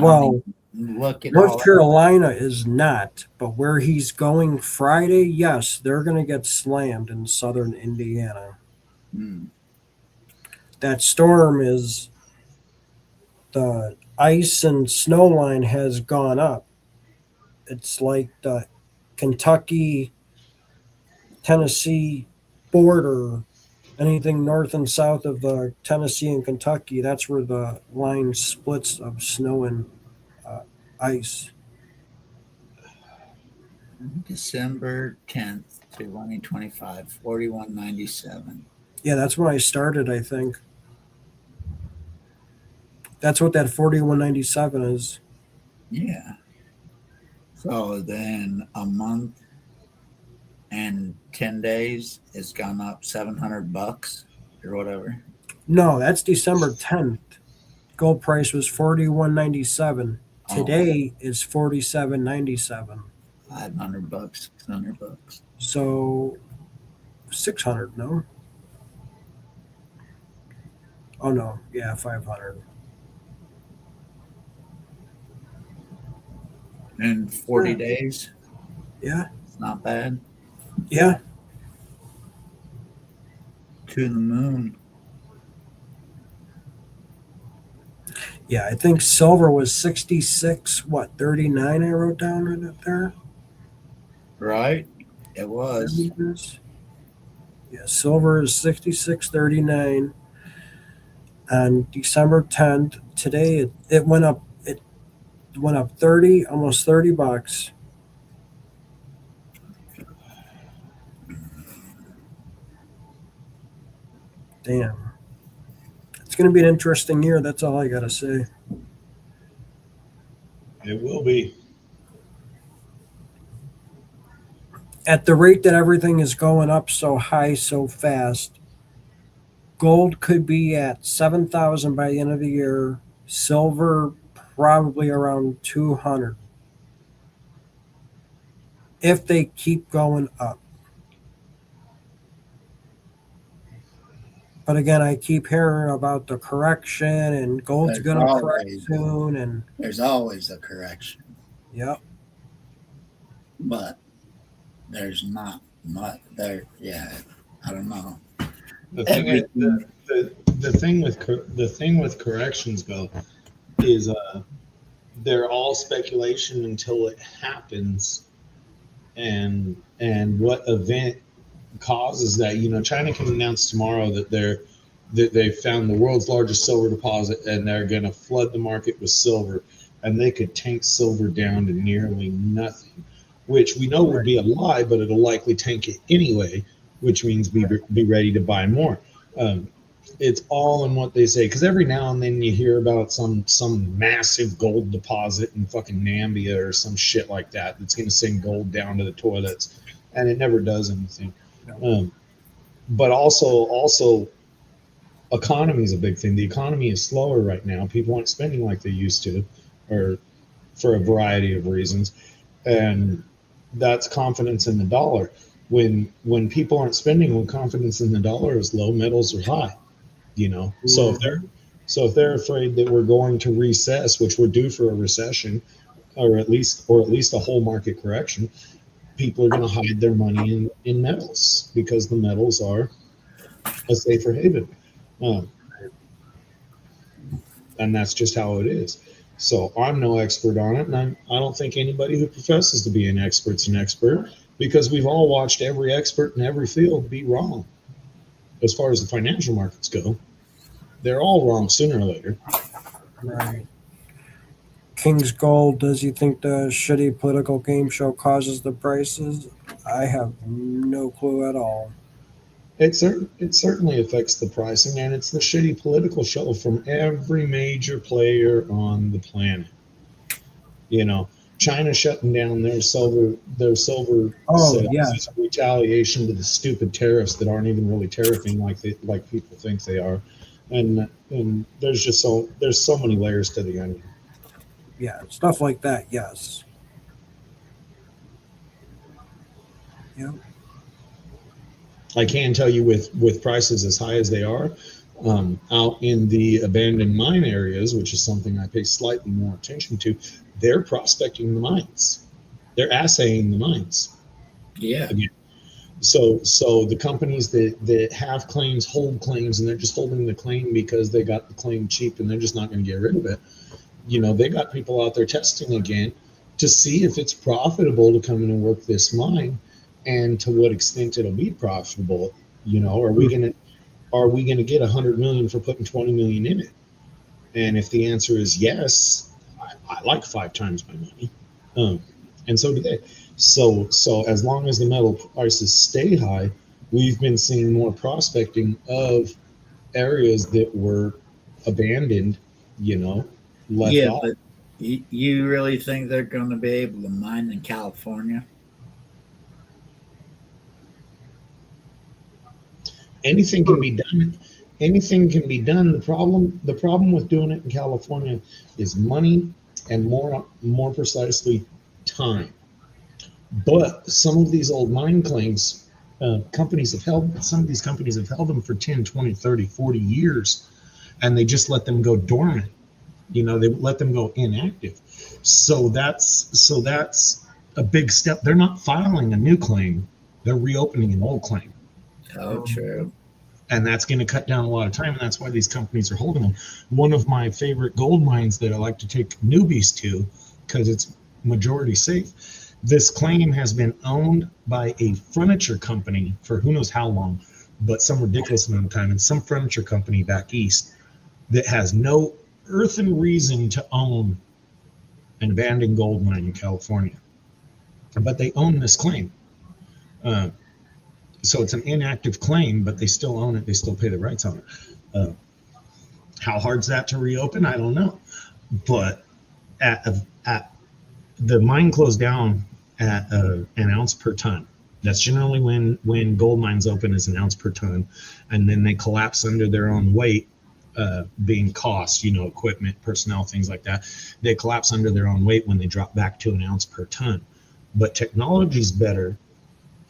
Well, look at North Carolina is not, but where he's going Friday, yes, they're going to get slammed in southern Indiana. That storm is, the ice and snow line has gone up. It's like the Kentucky, Tennessee border. Anything north and south of the Tennessee and Kentucky, that's where the line splits of snow and ice. December 10th, 2025, 4197. Yeah, that's when I started, I think. That's what that 4197 is. Yeah. So then a month and 10 days, it's gone up $700 or whatever. No, that's December 10th. gold price was 41.97. Oh. Today is 47.97. $500, $600. So 600, no? Oh no, yeah, 500. In 40 days, Yeah, it's not bad. yeah. To the moon. Yeah, I think silver was 66, 39 I wrote down right up there. Right? It was. Yeah, silver is 66.39 on December 10th. Today it went up 30, almost $30. Damn. It's going to be an interesting year. That's all I got to say. It will be. At the rate that everything is going up so high so fast, gold could be at 7,000 by the end of the year. Silver probably around 200. If they keep going up. But again, I keep hearing about the correction and gold's There's going to correct always- soon. And There's always a correction, yep, but there's not much there. Yeah, I don't know. The thing is, Everything. the thing with corrections go is they're all speculation until it happens, and what event causes that. You know, China can announce tomorrow that they found the world's largest silver deposit and they're going to flood the market with silver, and they could tank silver down to nearly nothing, which we know would be a lie, but it'll likely tank it anyway, which means be ready to buy more. It's all in what they say, because every now and then you hear about some massive gold deposit in fucking Nambia or some shit like that that's going to send gold down to the toilets, and it never does anything. But also economy is a big thing. The economy is slower right now. People aren't spending like they used to, or for a variety of reasons, and that's confidence in the dollar. When people aren't spending, when confidence in the dollar is low, metals are high. You know, so if they're afraid that we're going to recess, which we're due for a recession, or at least a whole market correction, people are going to hide their money in metals, because the metals are a safer haven. And that's just how it is. So I'm no expert on it, and I don't think anybody who professes to be an expert's an expert, because we've all watched every expert in every field be wrong. As far as the financial markets go, they're all wrong sooner or later. right. King's Gold, does he think the shitty political game show causes the prices? I have no clue at all. It certainly affects the pricing, and it's the shitty political show from every major player on the planet. You know, China shutting down their silver Oh, sales yeah. is a retaliation to the stupid tariffs that aren't even really tariffing like people think they are, and there's so many layers to the onion. Yeah, stuff like that, yes. Yep. I can tell you with prices as high as they are, out in the abandoned mine areas, which is something I pay slightly more attention to, they're prospecting the mines. They're assaying the mines. Yeah. Again. So the companies that have claims hold claims, and they're just holding the claim because they got the claim cheap and they're just not going to get rid of it. You know, they got people out there testing again to see if it's profitable to come in and work this mine, and to what extent it'll be profitable. You know, are we gonna get 100 million for putting 20 million in it? And if the answer is yes, I like 5 times my money, and so do they. So as long as the metal prices stay high, we've been seeing more prospecting of areas that were abandoned. You know, left off. But you really think they're going to be able to mine in California? Anything can be done. anything can be done. The problem with doing it in California is money, and more precisely, time. But some of these old mine claims, some of these companies have held them for 10, 20, 30, 40 years, and they just let them go dormant. They let them go inactive. So that's a big step. They're not filing a new claim, they're reopening an old claim. Oh, true. And that's going to cut down a lot of time, and that's why these companies are holding them. One of my favorite gold mines that I like to take newbies to, because it's majority safe, this claim has been owned by a furniture company for who knows how long, but some ridiculous amount of time, and some furniture company back east that has no earthen reason to own an abandoned gold mine in California. But they own this claim. So it's an inactive claim, but they still own it. They still pay the rights on it. How hard's that to reopen? I don't know. But at the mine closed down at an ounce per ton. That's generally when gold mines open, is an ounce per ton, and then they collapse under their own weight, being cost, equipment, personnel, things like that. They collapse under their own weight when they drop back to an ounce per ton. But technology's better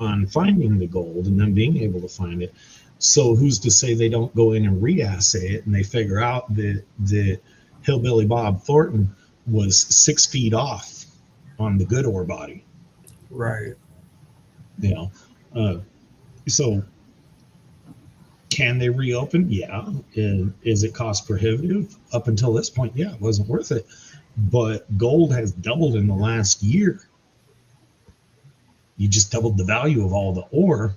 on finding the gold and then being able to find it. So who's to say they don't go in and re-assay it, and they figure out that the Hillbilly Bob Thornton was 6 feet off on the good ore body. Right. So can they reopen? Yeah. Is it cost prohibitive? Up until this point, yeah, it wasn't worth it. But gold has doubled in the last year. You just doubled the value of all the ore,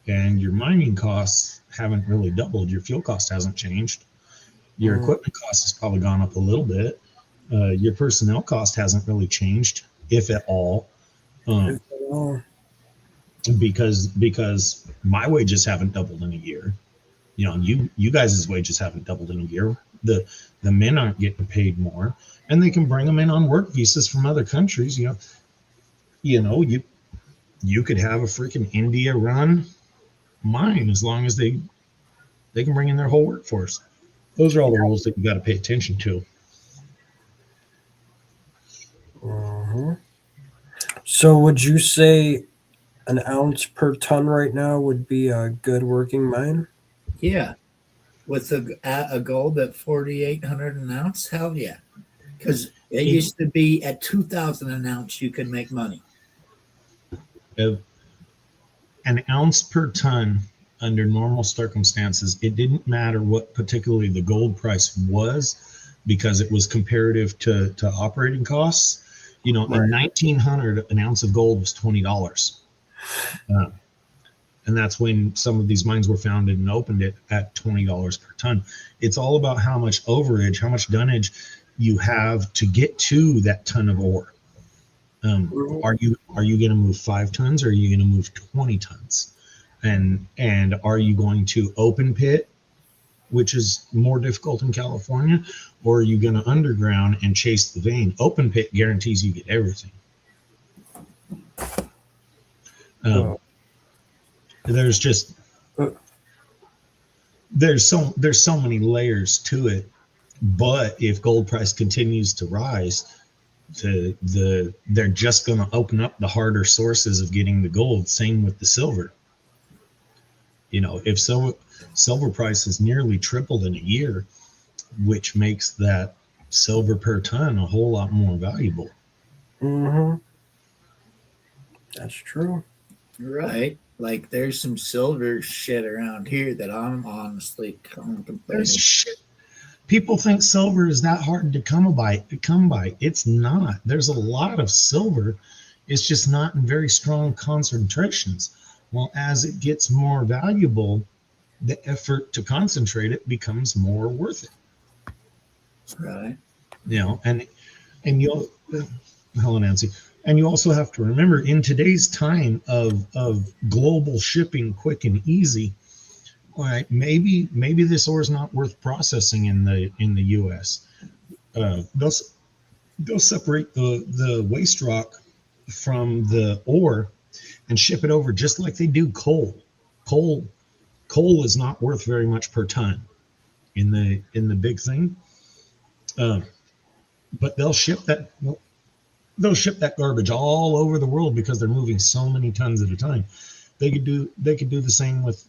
and your mining costs haven't really doubled. Your fuel cost hasn't changed. Your equipment cost has probably gone up a little bit. Your personnel cost hasn't really changed, if at all. Because my wages haven't doubled in a year. You guys' wages haven't doubled in a year. The men aren't getting paid more, and they can bring them in on work visas from other countries. You could have a freaking India run mine as long as they can bring in their whole workforce. Those are all the rules that you got to pay attention to. So would you say an ounce per ton right now would be a good working mine? Yeah. With a gold at 4,800 an ounce, hell yeah. Because it used to be at 2,000 an ounce you could make money. An ounce per ton under normal circumstances, it didn't matter what particularly the gold price was, because it was comparative to operating costs. In 1900, an ounce of gold was $20. And that's when some of these mines were founded and opened it at $20 per ton. It's all about how much overage, how much dunnage you have to get to that ton of ore. Are you going to move 5 tons, or are you going to move 20 tons? And are you going to open pit, which is more difficult in California, or are you going to underground and chase the vein? Open pit guarantees you get everything. There's so many layers to it, but if gold price continues to rise, they're just going to open up the harder sources of getting the gold. Same with the silver. If silver price has nearly tripled in a year, which makes that silver per ton a whole lot more valuable. That's true. Right. Like there's some silver shit around here that I'm honestly contemplating. There's shit. People think silver is that hard to come by. It's not. There's a lot of silver. It's just not in very strong concentrations. Well, as it gets more valuable, the effort to concentrate it becomes more worth it. Right. And you'll, hello, Nancy. And you also have to remember, in today's time of global shipping, quick and easy, all right, maybe this ore is not worth processing in the U.S. They'll separate the waste rock from the ore and ship it over, just like they do coal. Coal coal is not worth very much per ton in the big thing. But they'll ship that garbage all over the world because they're moving so many tons at a time. They could do the same with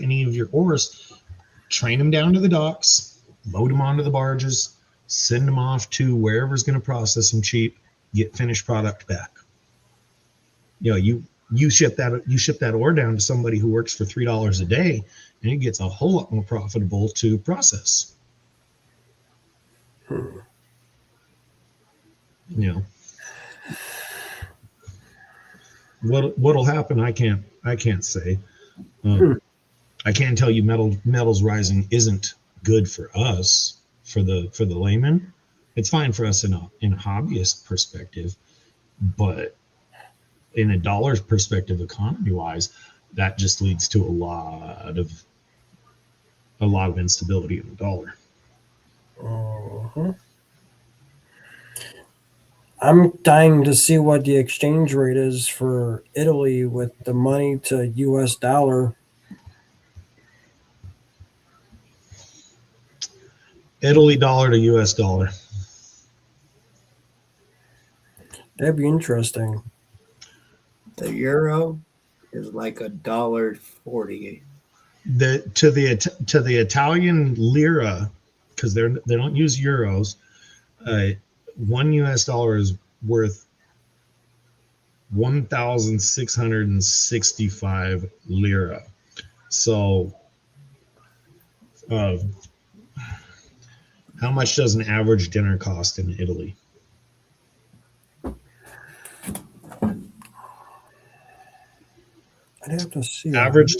any of your ores. Train them down to the docks, load them onto the barges, send them off to wherever's going to process them cheap, get finished product back. You know, you ship that ore down to somebody who works for $3 a day, and it gets a whole lot more profitable to process. You know, what'll happen, I can't say. I can tell you metals rising isn't good for us, for the layman. It's fine for us in a hobbyist perspective, but in a dollar's perspective, economy wise, that just leads to a lot of instability in the dollar. Uh-huh. I'm dying to see what the exchange rate is for Italy with the money to US dollar. Italy dollar to US dollar. That'd be interesting. The euro is like $1.40. To the Italian lira, because they don't use euros. 1 US dollar is worth 1,665 lira. So, how much does an average dinner cost in Italy? I'd have to see. Average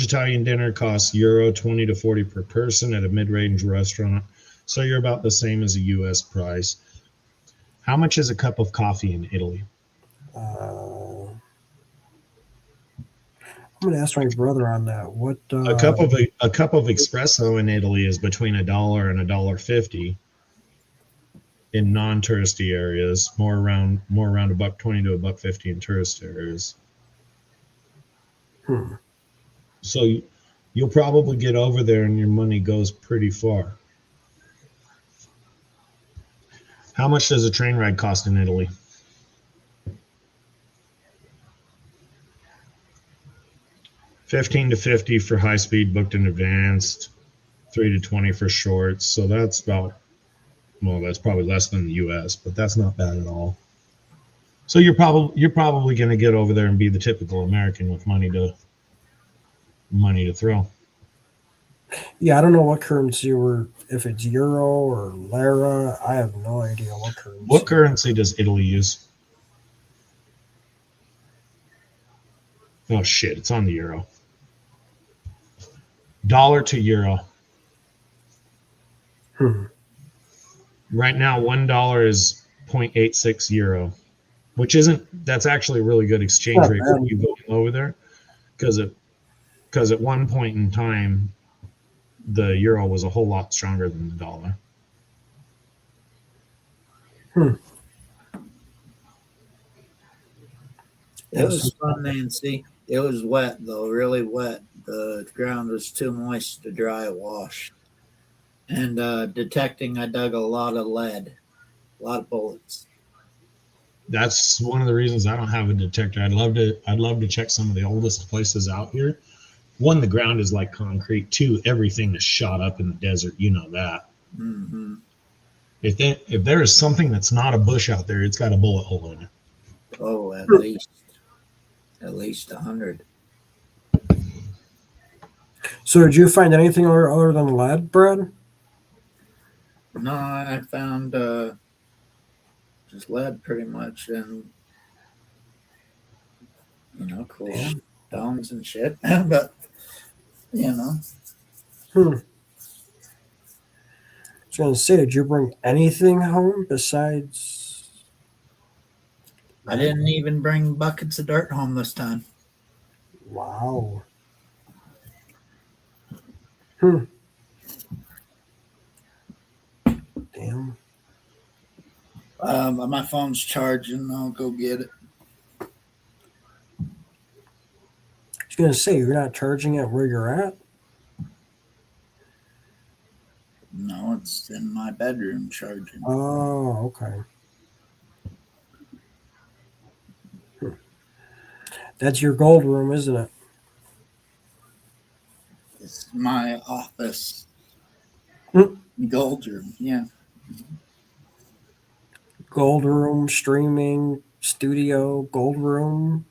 Italian dinner costs euro 20 to 40 per person at a mid-range restaurant. So you're about the same as a US price. How much is a cup of coffee in Italy? I'm going to ask my brother on that. What A cup of espresso in Italy is between $1 and $1.50 in non-touristy areas. More around $1.20 to $1.50 in tourist areas. So you'll probably get over there and your money goes pretty far. How much does a train ride cost in Italy? $15 to $50 for high speed booked in advance, $3 to $20 for shorts. So that's that's probably less than the US, but that's not bad at all. So you're probably going to get over there and be the typical American with money to throw. Yeah, I don't know what currency if it's euro or lira. I have no idea what currency. What currency does Italy use? Oh shit, it's on the euro. Dollar to euro. Right now, $1 is 0.86 euro, that's actually a really good exchange rate for you going over there, because at one point in time, the euro was a whole lot stronger than the dollar. It was fun, Nancy. It was wet though, really wet. The ground was too moist to dry wash. And detecting, I dug a lot of lead, a lot of bullets. That's one of the reasons I don't have a detector. I'd love to check some of the oldest places out here. One, the ground is like concrete. Two, everything is shot up in the desert. You know that. Mm-hmm. If there is something that's not a bush out there, it's got a bullet hole in it. Oh, at least 100. So did you find anything other than lead, Brad? No, I found just lead pretty much, and cool stones and shit. But I was going to say, did you bring anything home besides? I didn't even bring buckets of dirt home this time. Wow. Damn. My phone's charging. I'll go get it. I was going to say, you're not charging it where you're at? just in my bedroom charging. Oh, okay. That's your gold room, isn't it? It's my office Hmm. gold room. Yeah. Gold room, streaming, studio, gold room.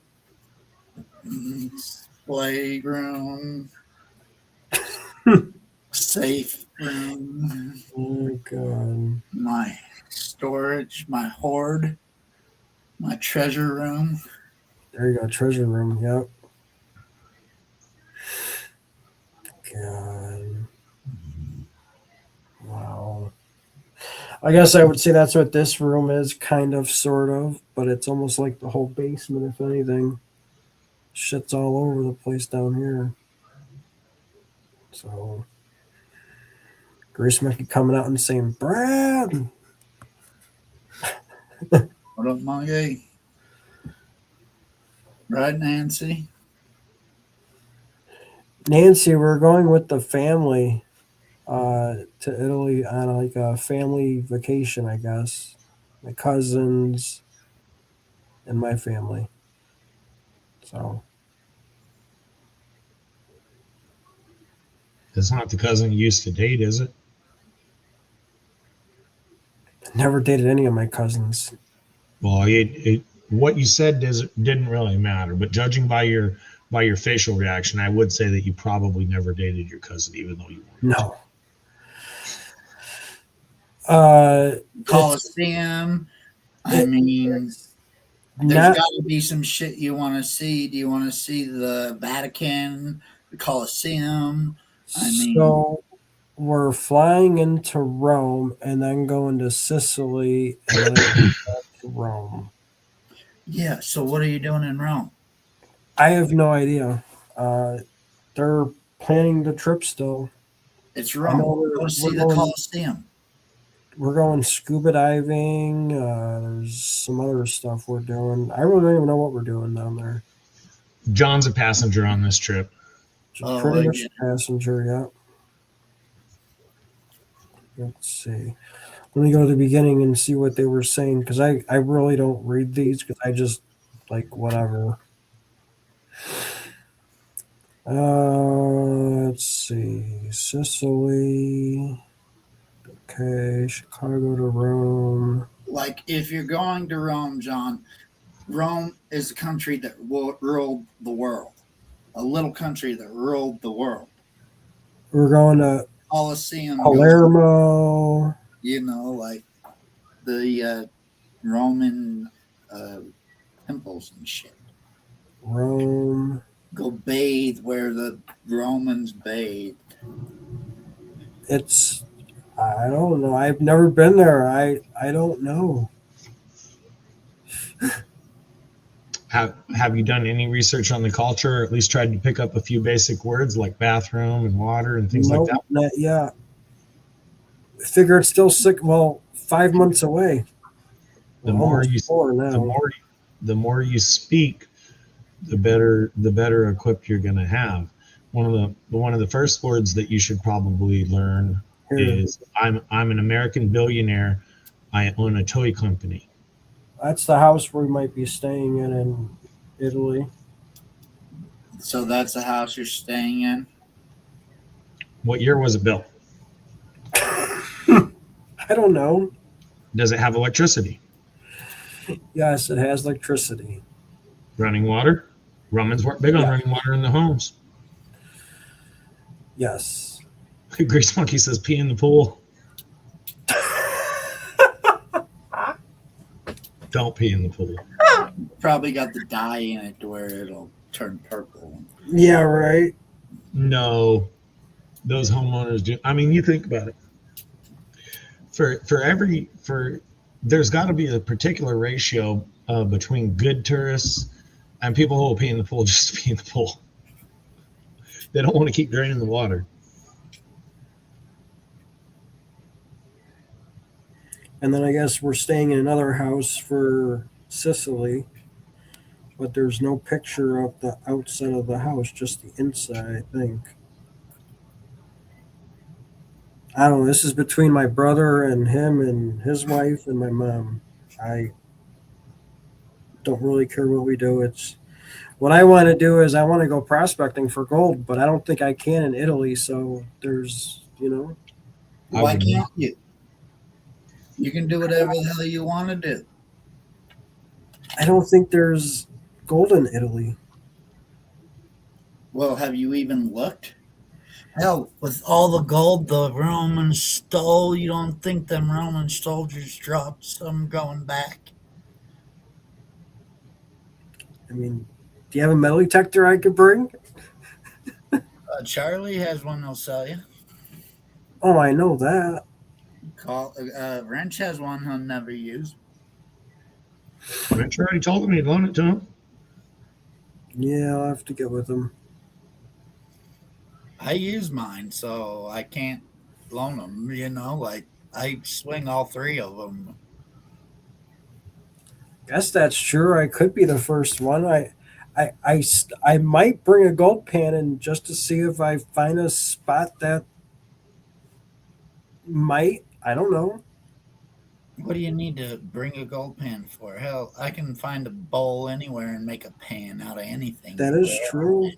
Playroom, safe room, Oh, God. my storage, my hoard, my treasure room. There you go. Treasure room. Yep. God. Wow. I guess I would say that's what this room is, kind of, sort of, but it's almost like the whole basement, if anything. Shit's all over the place down here. So, Grace might be coming out and saying, Brad! What up, Monkey? Right, Nancy? Nancy, we're going with the family to Italy on like a family vacation, I guess. My cousins and my family. So, It's not the cousin you used to date, is it? never dated any of my cousins. Well, what you said didn't really matter, but judging by your facial reaction, I would say that you probably never dated your cousin, even though you wanted No. It's Coliseum. I mean, there's not got to be some shit you want to see. Do you want to see the Vatican, the Coliseum? I mean, so we're flying into Rome and then going to Sicily and then back to Rome. yeah. So what are you doing in Rome? I have no idea. They're planning the trip still. It's I know Rome. Go to see the Coliseum. We're going scuba diving. There's some other stuff we're doing. I really don't even know what we're doing down there. John's a passenger on this trip. Just Oh, pretty well, much yeah. a passenger, yeah. Let's see. Let me go to the beginning and see what they were saying because I really don't read these because I just like whatever. Let's see. Sicily. Okay, Chicago to Rome. Like, if you're going to Rome, John, Rome is a country that ruled the world. A little country that ruled the world. We're going to Colosseum, Palermo. like the Roman temples and shit. Rome. Go bathe where the Romans bathed. I don't know. I've never been there. I don't know. Have you done any research on the culture, or at least tried to pick up a few basic words like bathroom and water and things like that? Not yet. I figure it's still 5 months away. The We're more almost you 4 now. the more you speak, the better equipped you're going to have. One of the first words that you should probably learn Here. is I'm an American billionaire. I own a toy company. That's the house we might be staying in Italy. So that's the house you're staying in? What year was it built? I don't know. Does it have electricity? Yes, it has electricity. Running water? Romans weren't big on Yeah. running water in the homes. Yes. Grace Monkey says pee in the pool. Don't pee in the pool. Probably got the dye in it to where it'll turn purple. Yeah, right. No, those homeowners do. I mean, you think about it. There's got to be a particular ratio between good tourists and people who will pee in the pool just to pee in the pool. They don't want to keep draining the water. And then I guess we're staying in another house for Sicily, but there's no picture of the outside of the house, just the inside, I think. I don't know. This is between my brother and him and his wife and my mom. I don't really care what we do. It's what I want to do is I want to go prospecting for gold, but I don't think I can in Italy. So there's, I Why would can't not. you? You can do whatever the hell you want to do. I don't think there's gold in Italy. Well, have you even looked? Hell, with all the gold the Romans stole, you don't think them Roman soldiers dropped some going back? I mean, do you have a metal detector I could bring? Charlie has one they'll sell you. Oh, I know that. Wrench has one he'll never use. Rich already told him he'd loan it to him. Yeah, I'll have to get with him. I use mine, so I can't loan them. Like I swing all three of them. Guess that's true. I could be the first one. I might bring a gold pan in just to see if I find a spot that might. I don't know. What do you need to bring a gold pan for? Hell, I can find a bowl anywhere and make a pan out of anything. That is true.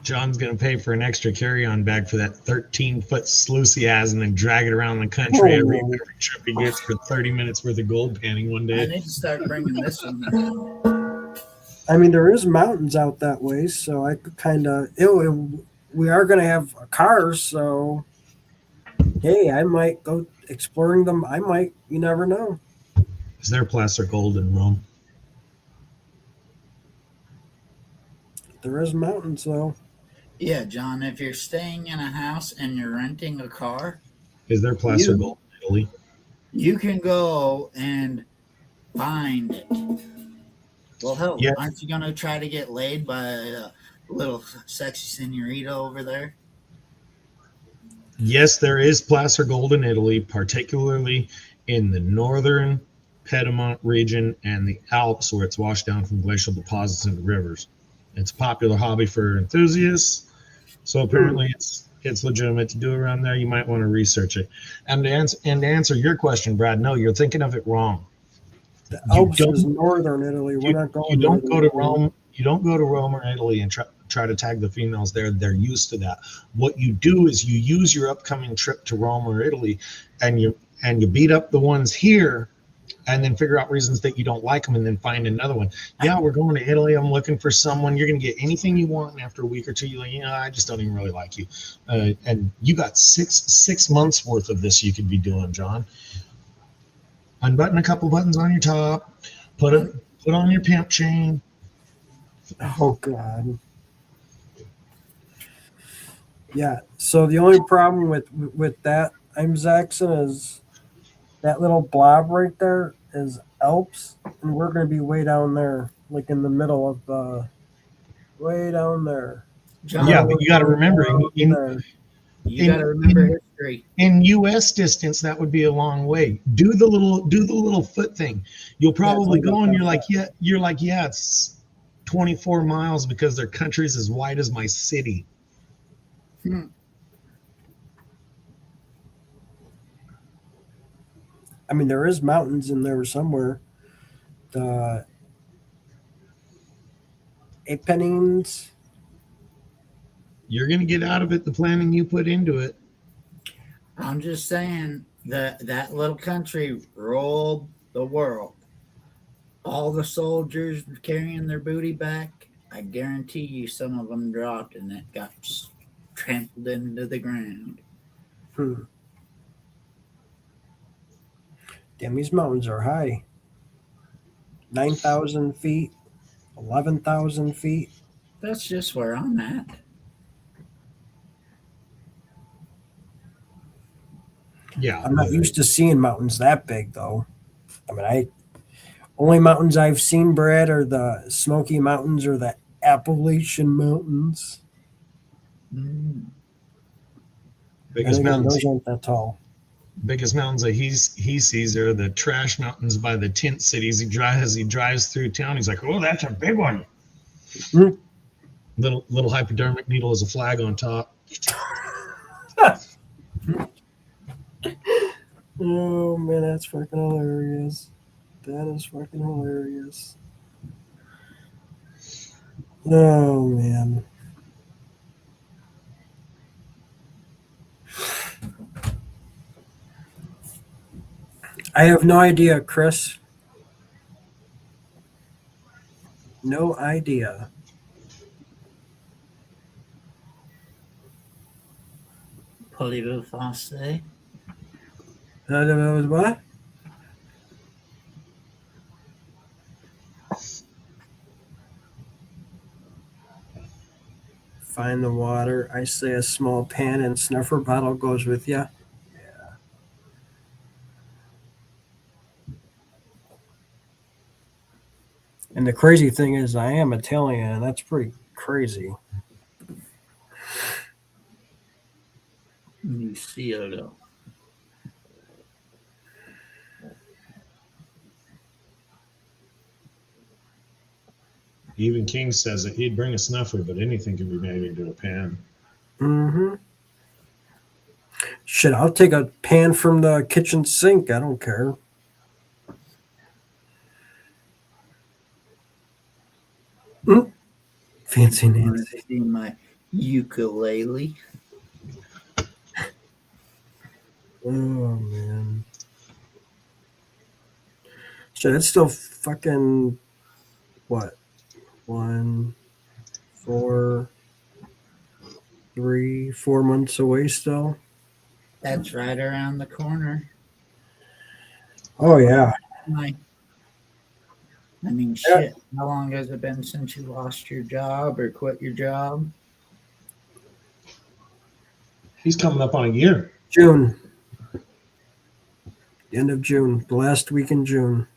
John's going to pay for an extra carry-on bag for that 13-foot sluice he has and then drag it around the country every trip he gets for 30 minutes worth of gold panning one I day. need to start bringing this one. I mean, there is mountains out that way, so I could kind of. We are going to have cars, so hey, I might go exploring them. I might. You never know. Is there placer gold in Rome? There is mountains, though. Yeah, John, if you're staying in a house and you're renting a car, Is there placer gold in Italy? you can go and find it. Well, hell, Yeah. aren't you going to try to get laid by a little sexy senorita over there? Yes, there is placer gold in Italy, particularly in the northern Piedmont region and the Alps, where it's washed down from glacial deposits into rivers. It's a popular hobby for enthusiasts, so apparently it's legitimate to do around there. You might want to research it. And to answer your question, Brad, no, you're thinking of it wrong. The You Alps don't- is northern Italy. We're not going. You don't to go to Italy. Rome. You don't go to Rome or Italy and try to tag the females there. They're used to that. What you do is you use your upcoming trip to Rome or Italy, and you beat up the ones here, and then figure out reasons that you don't like them, and then find another one. Yeah, we're going to Italy. I'm looking for someone. You're going to get anything you want, and after a week or two, you're like, I just don't even really like you. And you got six months worth of this you could be doing, John. Unbutton a couple buttons on your top. Put on your pimp chain. Oh God. Yeah. So the only problem with that Jackson is that little blob right there is Alps, and we're going to be way down there, like in the middle of the, way down there. John, Yeah, but you got to remember, you got to remember history. in U.S. distance, that would be a long way. Do the little foot thing. You'll probably go and you're like, yeah, it's 24 miles because their country's as wide as my city. I mean, there is mountains in there somewhere. The Apennines. You're gonna get out of it the planning you put into it. I'm just saying that little country ruled the world. All the soldiers carrying their booty back, I guarantee you some of them dropped and it got trampled into the ground. Damn, these mountains are high. 9,000 feet, 11,000 feet. That's just where I'm at. Yeah, I'm not used to seeing mountains that big, though. I mean, only mountains I've seen, Brad, are the Smoky Mountains or the Appalachian Mountains. biggest mountains. Those aren't that tall. Biggest mountains that he sees are the trash mountains by the tent cities. As he drives through town, he's like, "Oh, that's a big one." Little hypodermic needle as a flag on top. Oh man, that's fucking hilarious. That is fucking hilarious. Oh man. I have no idea, Chris. No idea. Polyville Fosse. What? Find the water. I say a small pan and snuffer bottle goes with you. Yeah. And the crazy thing is, I am Italian, and that's pretty crazy. Mucioto. Even King says that he'd bring a snuffer, but anything can be made into a pan. Mm-hmm. Shit, I'll take a pan from the kitchen sink. I don't care. Fancy Want Nancy. to see my ukulele? Oh man. So that's still fucking what? 1, 4, 3, 4 months away still. That's right around the corner. Oh yeah. I mean, shit. How long has it been since you lost your job or quit your job? He's coming up on a year. June. The end of June. The last week in June.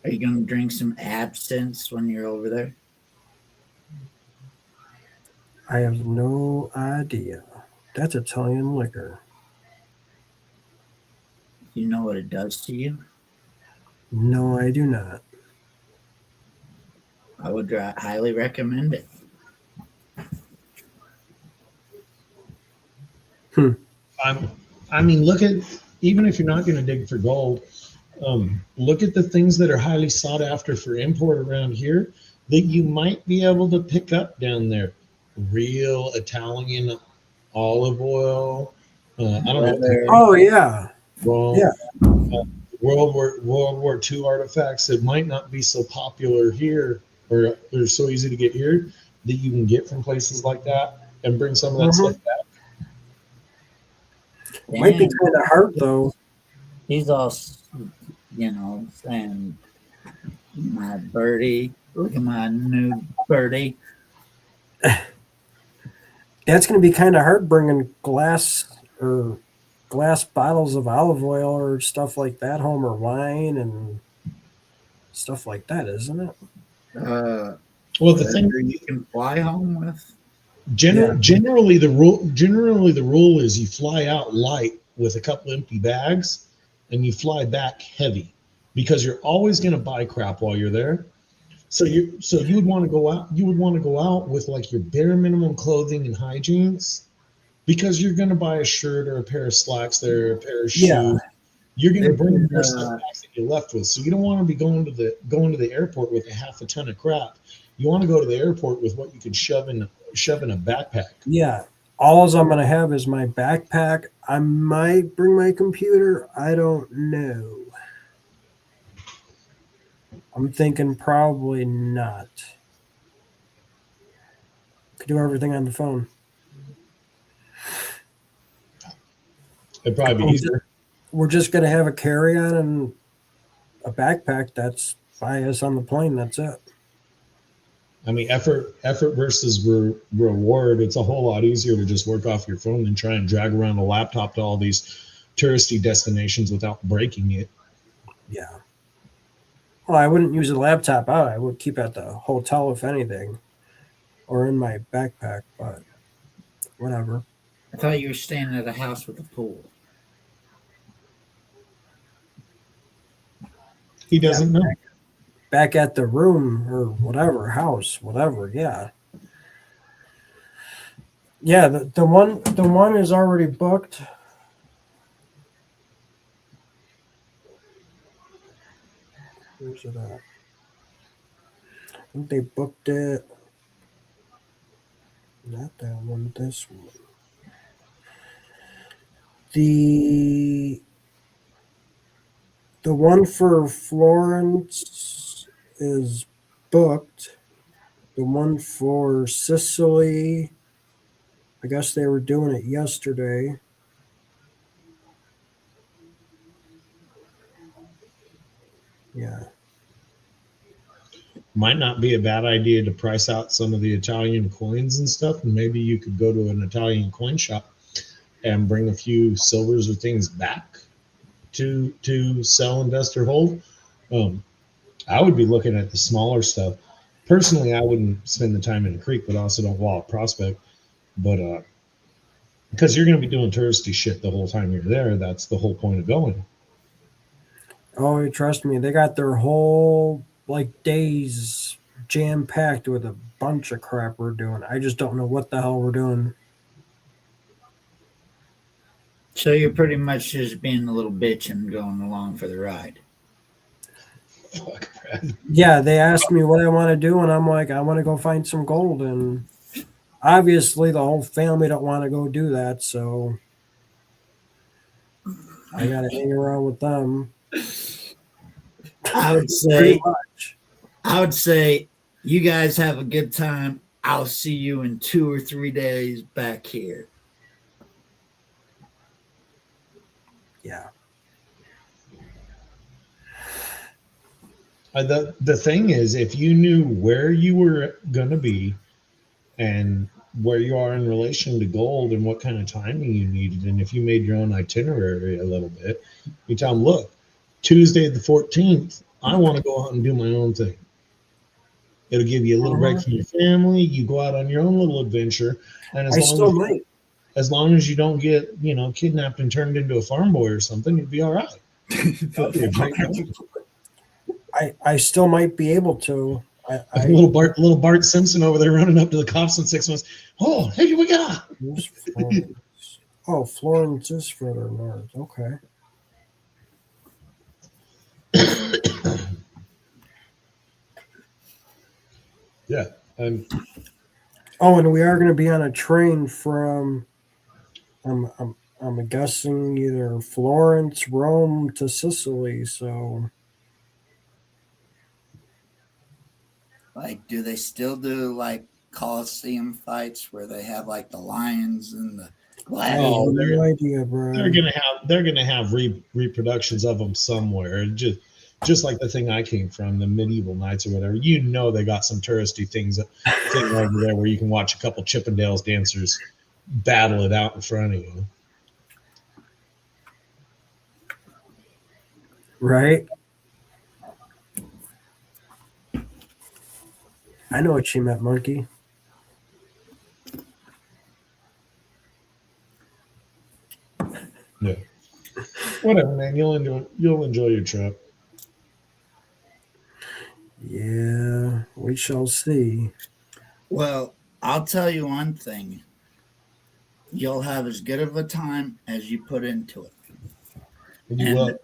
Are you going to drink some absinthe when you're over there? I have no idea. That's Italian liquor. You know what it does to you? No, I do not. I would highly recommend it. I mean, look at, even if you're not going to dig for gold, look at the things that are highly sought after for import around here that you might be able to pick up down there. Real Italian olive oil. I don't know. Oh yeah. Well, Yeah. World War II artifacts that might not be so popular here, or they're so easy to get here, that you can get from places like that and bring some of that stuff back. Might be Damn, kind of hard though. he's all, saying, my birdie, look at my new birdie. That's going to be kind of hard bringing glass bottles of olive oil or stuff like that home, or wine and stuff like that, isn't it? Well, the thing You can fly home with. generally the rule is you fly out light with a couple empty bags, and you fly back heavy, because you're always going to buy crap while you're there. So you would want to go out. You would want to go out with like your bare minimum clothing and hygienes, because you're going to buy a shirt or a pair of slacks there, a pair of shoes. Yeah. You're going to bring more stuff back that you're left with. So you don't want to be going to the airport with a half a ton of crap. You want to go to the airport with what you can shove in a backpack. Yeah. All I'm going to have is my backpack. I might bring my computer. I don't know. I'm thinking probably not. Could do everything on the phone. It'd probably be easier. We're just going to have a carry-on and a backpack. That's by us on the plane. That's it. I mean, effort versus reward. It's a whole lot easier to just work off your phone than try and drag around a laptop to all these touristy destinations without breaking it. Yeah. Well, I wouldn't use a laptop out. I would keep it at the hotel, if anything, or in my backpack, but whatever. I thought you were staying at a house with a pool. He doesn't know. back at the room or whatever, house, whatever. Yeah. Yeah, the one is already booked. Where's it at? I think they booked it. Not that one, this one. The one for Florence is booked. The one for Sicily, I guess they were doing it yesterday. Yeah. Might not be a bad idea to price out some of the Italian coins and stuff, and maybe you could go to an Italian coin shop and bring a few silvers or things back to sell, invest, or hold. I would be looking at the smaller stuff. Personally, I wouldn't spend the time in the creek, but I also don't walk prospect. But because you're going to be doing touristy shit the whole time you're there, that's the whole point of going. Oh, trust me, they got their whole like days jam packed with a bunch of crap we're doing. I just don't know what the hell we're doing. So you're pretty much just being a little bitch and going along for the ride. Fuck, Brad. Yeah, they asked me what I want to do, and I'm like, I want to go find some gold, and obviously the whole family don't want to go do that, so I got to hang around with them. I would Pretty say, much. you guys have a good time. I'll see you in 2 or 3 days back here. Yeah. The thing is, if you knew where you were going to be and where you are in relation to gold and what kind of timing you needed, and if you made your own itinerary a little bit, you tell them, look, Tuesday the 14th, I want to go out and do my own thing. It'll give you a little break from your family. You go out on your own little adventure, and I still might. as long as you don't get, kidnapped and turned into a farm boy or something, you'll be all right. That'd be a great time. I still might be able to. Little Bart Simpson over there running up to the cops in 6 months. Oh, hey, we got. Where's Florence? Oh, Florence is further north. Okay. Yeah, and Oh, and we are going to be on a train from, I'm guessing either Florence, Rome to Sicily. So Like, do they still do like Coliseum fights where they have like the lions and the I gladiators? have no idea, bro. they're gonna have reproductions of them somewhere. Just like the thing I came from, the medieval knights or whatever. They got some touristy thing over there where you can watch a couple Chippendales dancers battle it out in front of you. Right? I know what you meant, monkey. Yeah. Whatever, man. You'll enjoy your trip. Yeah, we shall see. Well, I'll tell you one thing. You'll have as good of a time as you put into it. And you And will.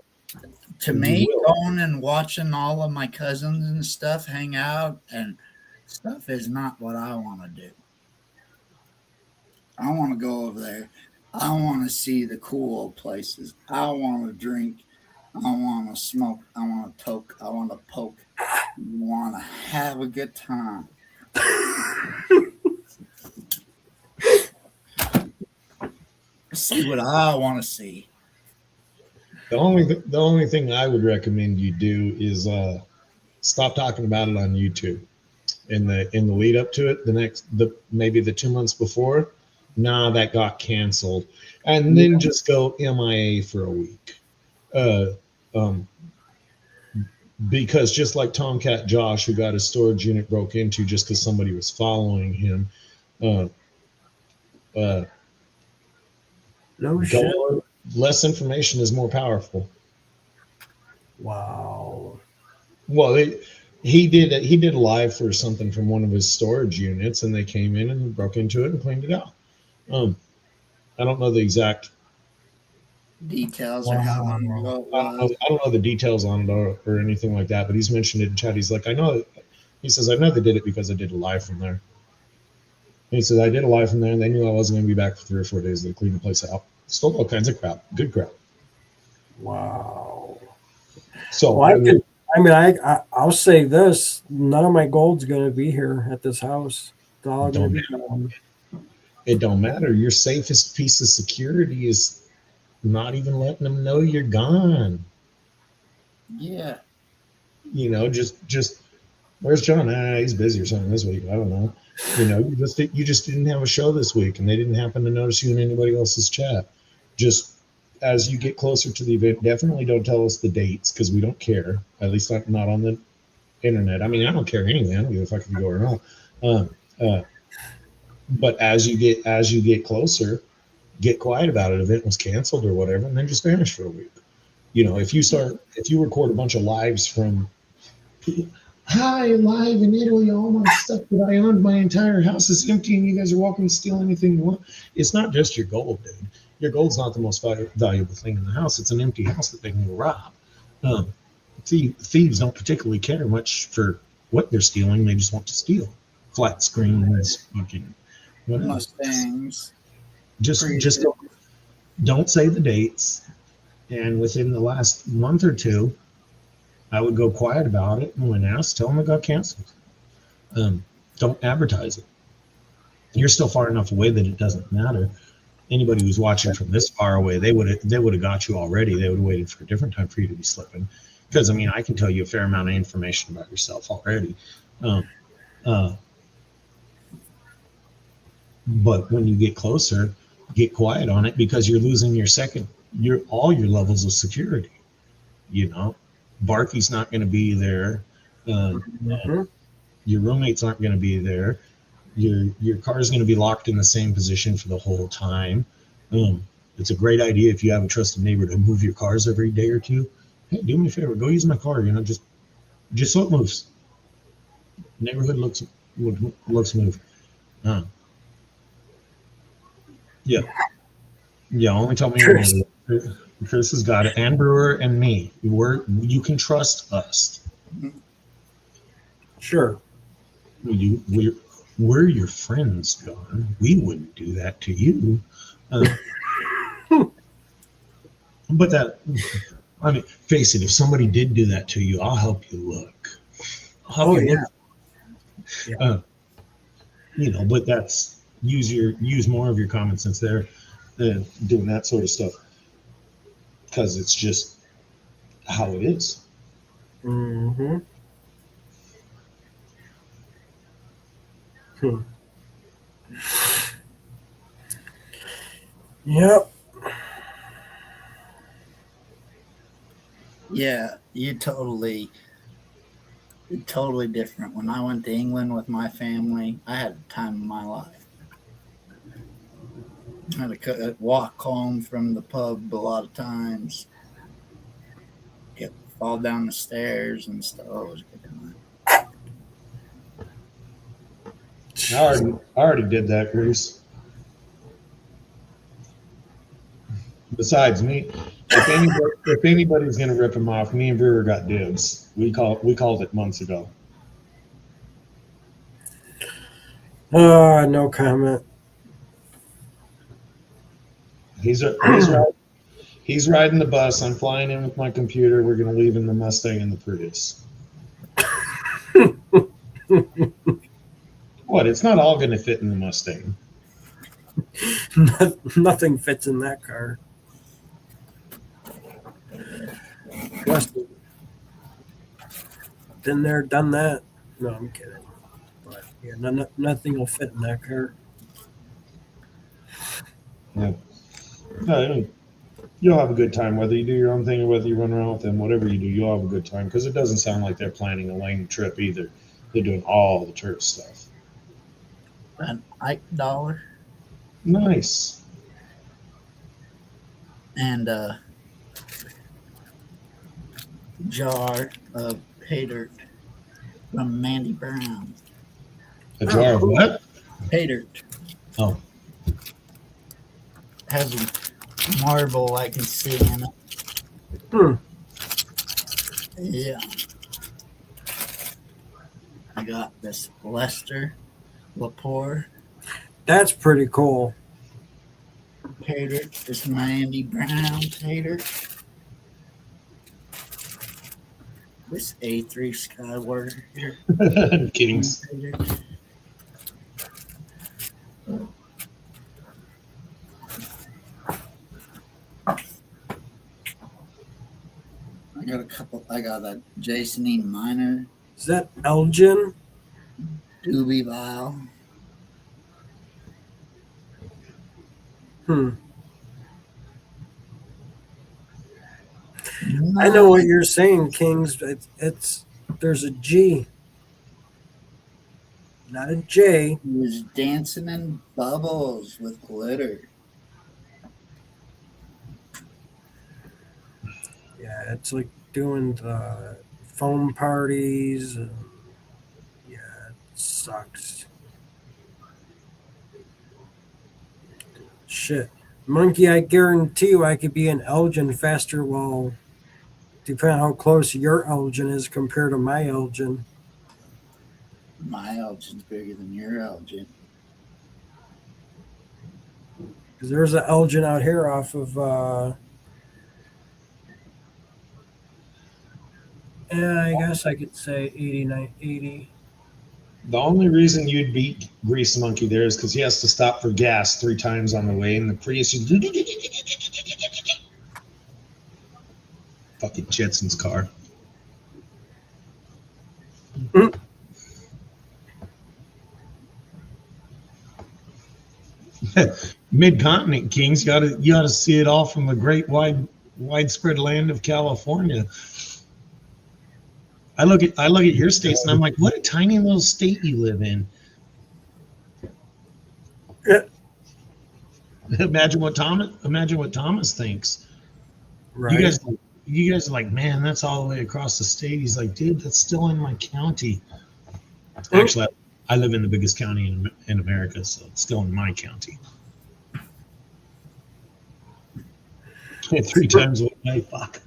to You me, will. going and watching all of my cousins and stuff hang out and stuff is not what I want to do. I want to go over there. I want to see the cool old places. I want to drink. I want to smoke. I want to toke. I want to poke. I want to have a good time. See what I want to see. The only thing I would recommend you do is stop talking about it on YouTube. In the lead up to it, maybe the 2 months before, that got canceled, and then just go MIA for a week. Because just like Tomcat Josh, who got his storage unit broke into just because somebody was following him, No shit. less information is more powerful. Wow. Well, He did a live for something from one of his storage units, and they came in and broke into it and cleaned it out. I don't know the exact. Details or how long ago it was. I don't know the details on it or anything like that, but he's mentioned it in chat. He's like, I know. He says, I know they did it because I did a live from there. And he says, I did a live from there, and they knew I wasn't going to be back for 3 or 4 days. They cleaned the place out. Stole all kinds of crap. Good crap. Wow. So Well, I'll say this: none of my gold's going to be here at this house. It's all going to be gone. it don't matter. Your safest piece of security is not even letting them know you're gone. Yeah. You know, just where's John? He's busy or something this week. I don't know. You know, you just didn't have a show this week, and they didn't happen to notice you in anybody else's chat. Just as you get closer to the event, definitely don't tell us the dates because we don't care. At least not on the internet. I mean, I don't care anyway. I don't give a fuck if you go or not. But as you get closer, get quiet about it. Event was canceled or whatever, and then just vanish for a week. You know, if you record a bunch of lives from, hi, live in Italy, all my stuff that I owned, my entire house is empty, and you guys are welcome to steal anything you want. It's not just your gold, dude. Your gold's not the most valuable thing in the house. It's an empty house that they can go rob. Thieves don't particularly care much for what they're stealing. They just want to steal. Flat screens, fucking whatever. Mustangs. Just don't say the dates. And within the last month or two, I would go quiet about it. And when asked, tell them it got canceled. Don't advertise it. You're still far enough away that it doesn't matter. Anybody who's watching from this far away, they would have got you already. They would have waited for a different time for you to be slipping. Because I mean, I can tell you a fair amount of information about yourself already. But when you get closer, get quiet on it because you're losing all your levels of security. You know, Barky's not going to be there. Your roommates aren't going to be there. Your car is going to be locked in the same position for the whole time. It's a great idea if you have a trusted neighbor to move your cars every day or two. Hey, do me a favor, go use my car. You know, just so it moves. Neighborhood looks smooth. Yeah. Only tell me your neighbor. Chris has got it. Ann Brewer and me. You can trust us. Sure. We're your friends, John. We wouldn't do that to you. But that, I mean, face it, if somebody did do that to you, I'll help you look. You know, but that's use more of your common sense there than doing that sort of stuff. Because it's just how it is. Mm-hmm. Yep. Yeah, you're totally different. When I went to England with my family, I had the time of my life. I had to walk home from the pub a lot of times. Fall down the stairs and stuff. Oh, it was a good time. I already did that, Grease. Besides me, if anybody's gonna rip him off, me and Brewer got dibs. We called it months ago. No comment. He's riding the bus. I'm flying in with my computer. We're gonna leave in the Mustang and the Prius. What? It's not all gonna fit in the Mustang. Nothing fits in that car. Been there, done that. No, I'm kidding. But yeah, nothing will fit in that car. Yeah. No, you'll have a good time whether you do your own thing or whether you run around with them. Whatever you do, you'll have a good time because it doesn't sound like they're planning a lame trip either. They're doing all the church stuff. An Ike dollar Nice. and a jar of pay dirt. from Mandy Brown. A jar of what? Pay dirt. Oh, Has a marble I can see in it. Hmm. Yeah. I got this Lester Lepore. That's pretty cool. Pay dirt. This Mandy Brown pay dirt. This A3 Skyward here. I'm kidding. Pay dirt. I got a couple. I got a Jason E. Minor, Is that Elgin? Doobie Vial. I know what you're saying, Kings. It's there's a G, not a J. He was dancing in bubbles with glitter. Yeah, it's like doing the foam parties. And yeah, it sucks. Shit. Monkey, I guarantee you I could be an Elgin faster. Well, depending on how close your Elgin is compared to my Elgin. My Elgin's bigger than your Elgin. Because there's an Elgin out here off of, yeah, I guess I could say 89, 80. The only reason you'd beat Grease Monkey there is because he has to stop for gas 3 times on the way, and the Prius is fucking Jetson's car. Mid-continent Kings, you gotta see it all from the great widespread land of California. I look at your states and I'm like, what a tiny little state you live in. Yeah. Imagine what Thomas thinks. Right. You guys are like, man, that's all the way across the state. He's like, dude, that's still in my county. Actually, I live in the biggest county in America, so it's still in my county. 3 times a day, fuck.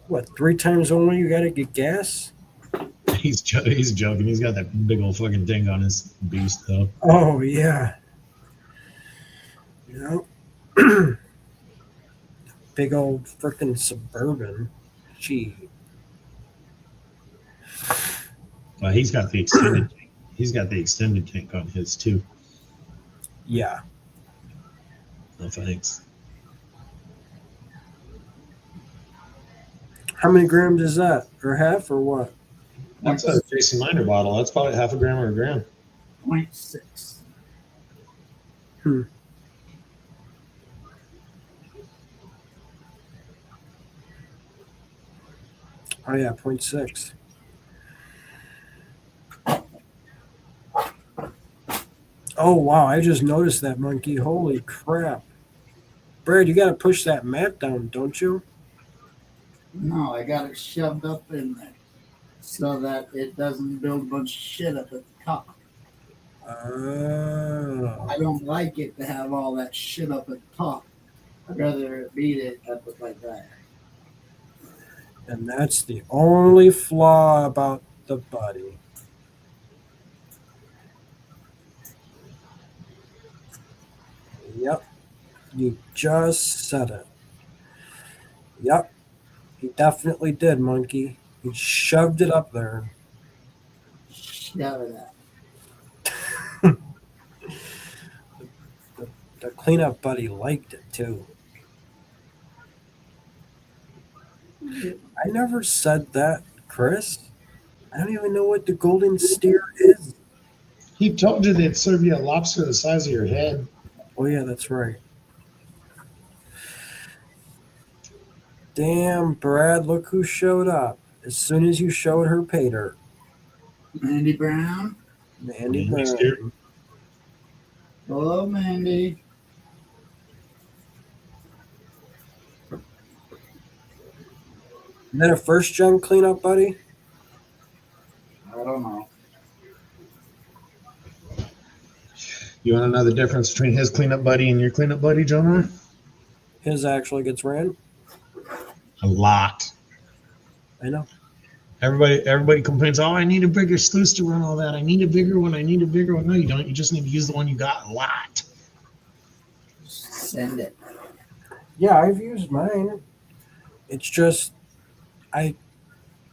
What, 3 times only you got to get gas? He's joking. He's got that big old fucking thing on his beast, though. Oh, yeah. You know? Big old freaking Suburban. Gee. Well, he's got the extended tank. He's got the extended tank on his too. Yeah. No thanks. How many grams is that? Or half or what? That's a Jason Miner bottle. That's probably half a gram or a gram. 0.6. Oh, yeah, 0.6. Oh, wow. I just noticed that, Monkey. Holy crap. Brad, you got to push that mat down, don't you? No, I got it shoved up in there so that it doesn't build a bunch of shit up at the top. Oh. I don't like it to have all that shit up at the top. I'd rather it beat it up like that. And that's the only flaw about the buddy. Yep. You just said it. Yep. He definitely did, Monkey. He shoved it up there. Shove it up. The cleanup buddy liked it too. I never said that, Chris. I don't even know what the golden steer is. He told you they'd serve you a lobster the size of your head. Oh, yeah, that's right. Damn, Brad, look who showed up. As soon as you showed her pay dirt. Mandy Brown. Mandy Mandy Brown. Steer. Hello, Mandy. Is that a first gen cleanup buddy? I don't know. You want to know the difference between his cleanup buddy and your cleanup buddy, John? His actually gets ran. A lot. I know. Everybody complains, oh, I need a bigger sluice to run all that. I need a bigger one. I need a bigger one. No, you don't. You just need to use the one you got a lot. Send it. Yeah, I've used mine. It's just I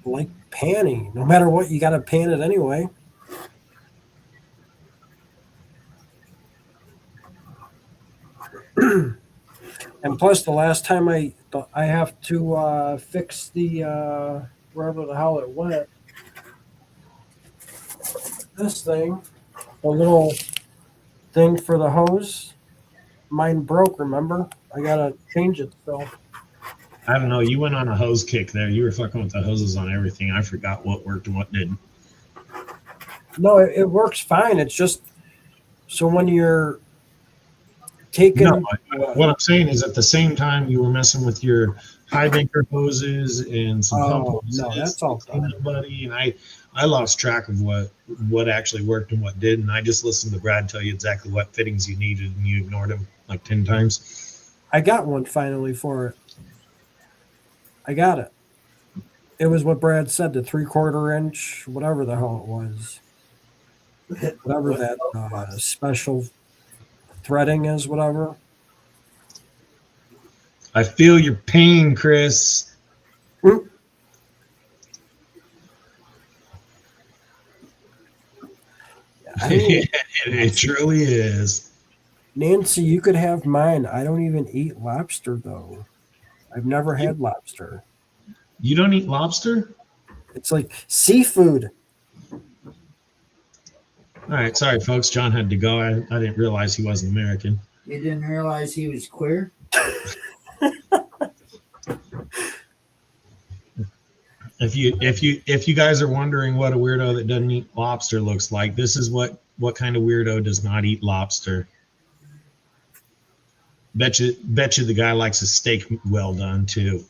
like panning. No matter what, you got to pan it anyway. And plus, the last time I have to fix the wherever the hell it went. This thing, the little thing for the hose, mine broke. Remember, I gotta change it. So I don't know. You went on a hose kick there. You were fucking with the hoses on everything. I forgot what worked and what didn't. no, it works fine. It's just so when you're taking. No, what I'm saying is at the same time you were messing with your high banker hoses and some pump hoses. No, that's all done. Buddy, and I lost track of what actually worked and what didn't. I just listened to Brad tell you exactly what fittings you needed, and you ignored him like 10 times. I got one finally for it. I got it. It was what Brad said, the 3/4 inch, whatever the hell it was. Whatever that special threading is, whatever. I feel your pain, Chris. Oop. I mean, It truly is. Nancy, you could have mine. I don't even eat lobster, though. I've never had lobster. You don't eat lobster? It's like seafood. All right, sorry, folks. John had to go. I didn't realize he wasn't American. You didn't realize he was queer? If you guys are wondering what a weirdo that doesn't eat lobster looks like, this is what kind of weirdo does not eat lobster. Bet you the guy likes a steak well done too.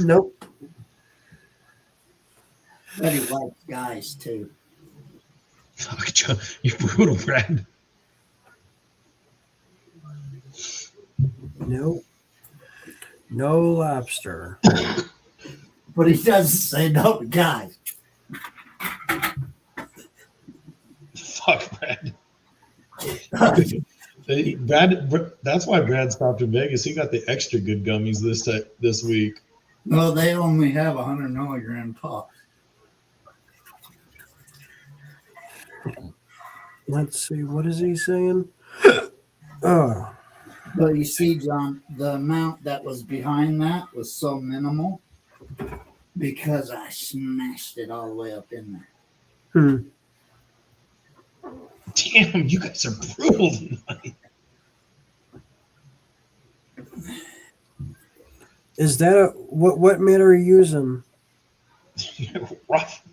Nope. But he likes guys too. Fuck, John, you're brutal, Brad. Nope. No lobster. But he doesn't say no to guys. Fuck, Brad. Brad, that's why Brad stopped in Vegas. He got the extra good gummies this week. No, they only have 100 milligram tops. Let's see. What is he saying? Oh, But you see, John, the amount that was behind that was so minimal because I smashed it all the way up in there. Damn, you guys are brutal tonight. is that what mat are you using? You're rough.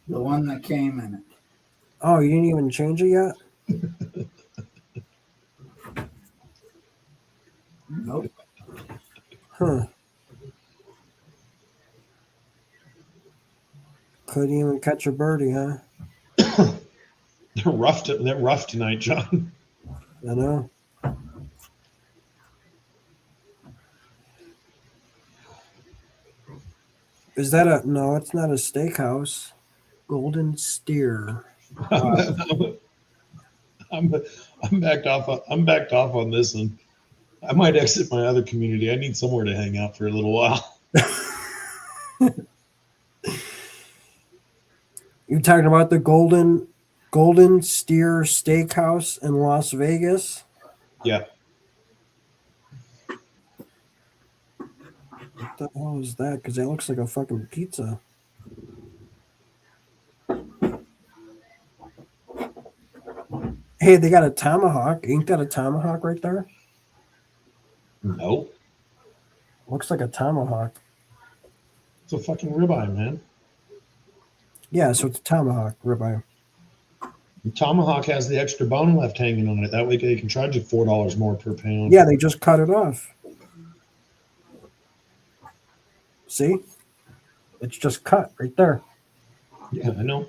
The one that came in it. Oh, you didn't even change it yet? Nope. Huh. Couldn't even catch a birdie, huh? They're rough tonight, John. I know. Is that no, it's not a steakhouse. Golden Steer. I'm backed off. I'm backed off on this one. I might exit my other community. I need somewhere to hang out for a little while. You're talking about the Golden Steer Steakhouse in Las Vegas? Yeah. What the hell is that? Because that looks like a fucking pizza. Hey, they got a tomahawk. Ain't that a tomahawk right there? No. Looks like a tomahawk. It's a fucking ribeye, man. Yeah, so it's a tomahawk ribeye. The tomahawk has the extra bone left hanging on it. That way they can charge you $4 more per pound. Yeah, they just cut it off. See? It's just cut right there. Yeah, I know.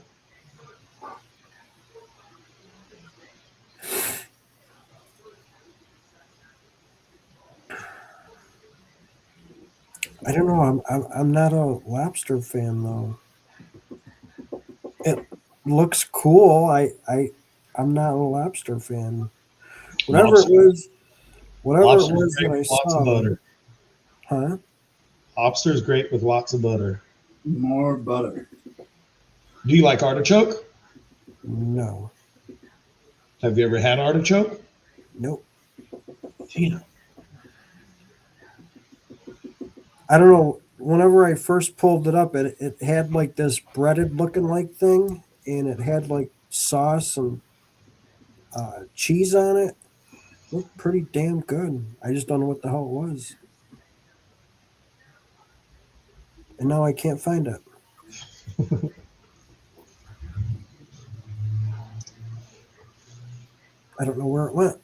I don't know. I'm not a lobster fan though. It looks cool. I'm not a lobster fan. Whatever it was, whatever it Lobster's was great that I with lots of saw, butter. huh? Lobster's great with lots of butter. More butter. Do you like artichoke? No, Have you ever had artichoke? nope. Damn. I don't know. Whenever I first pulled it up, it had like this breaded looking like thing, and it had like sauce and cheese on it. Looked pretty damn good. I just don't know what the hell it was, and now I can't find it. I don't know where it went.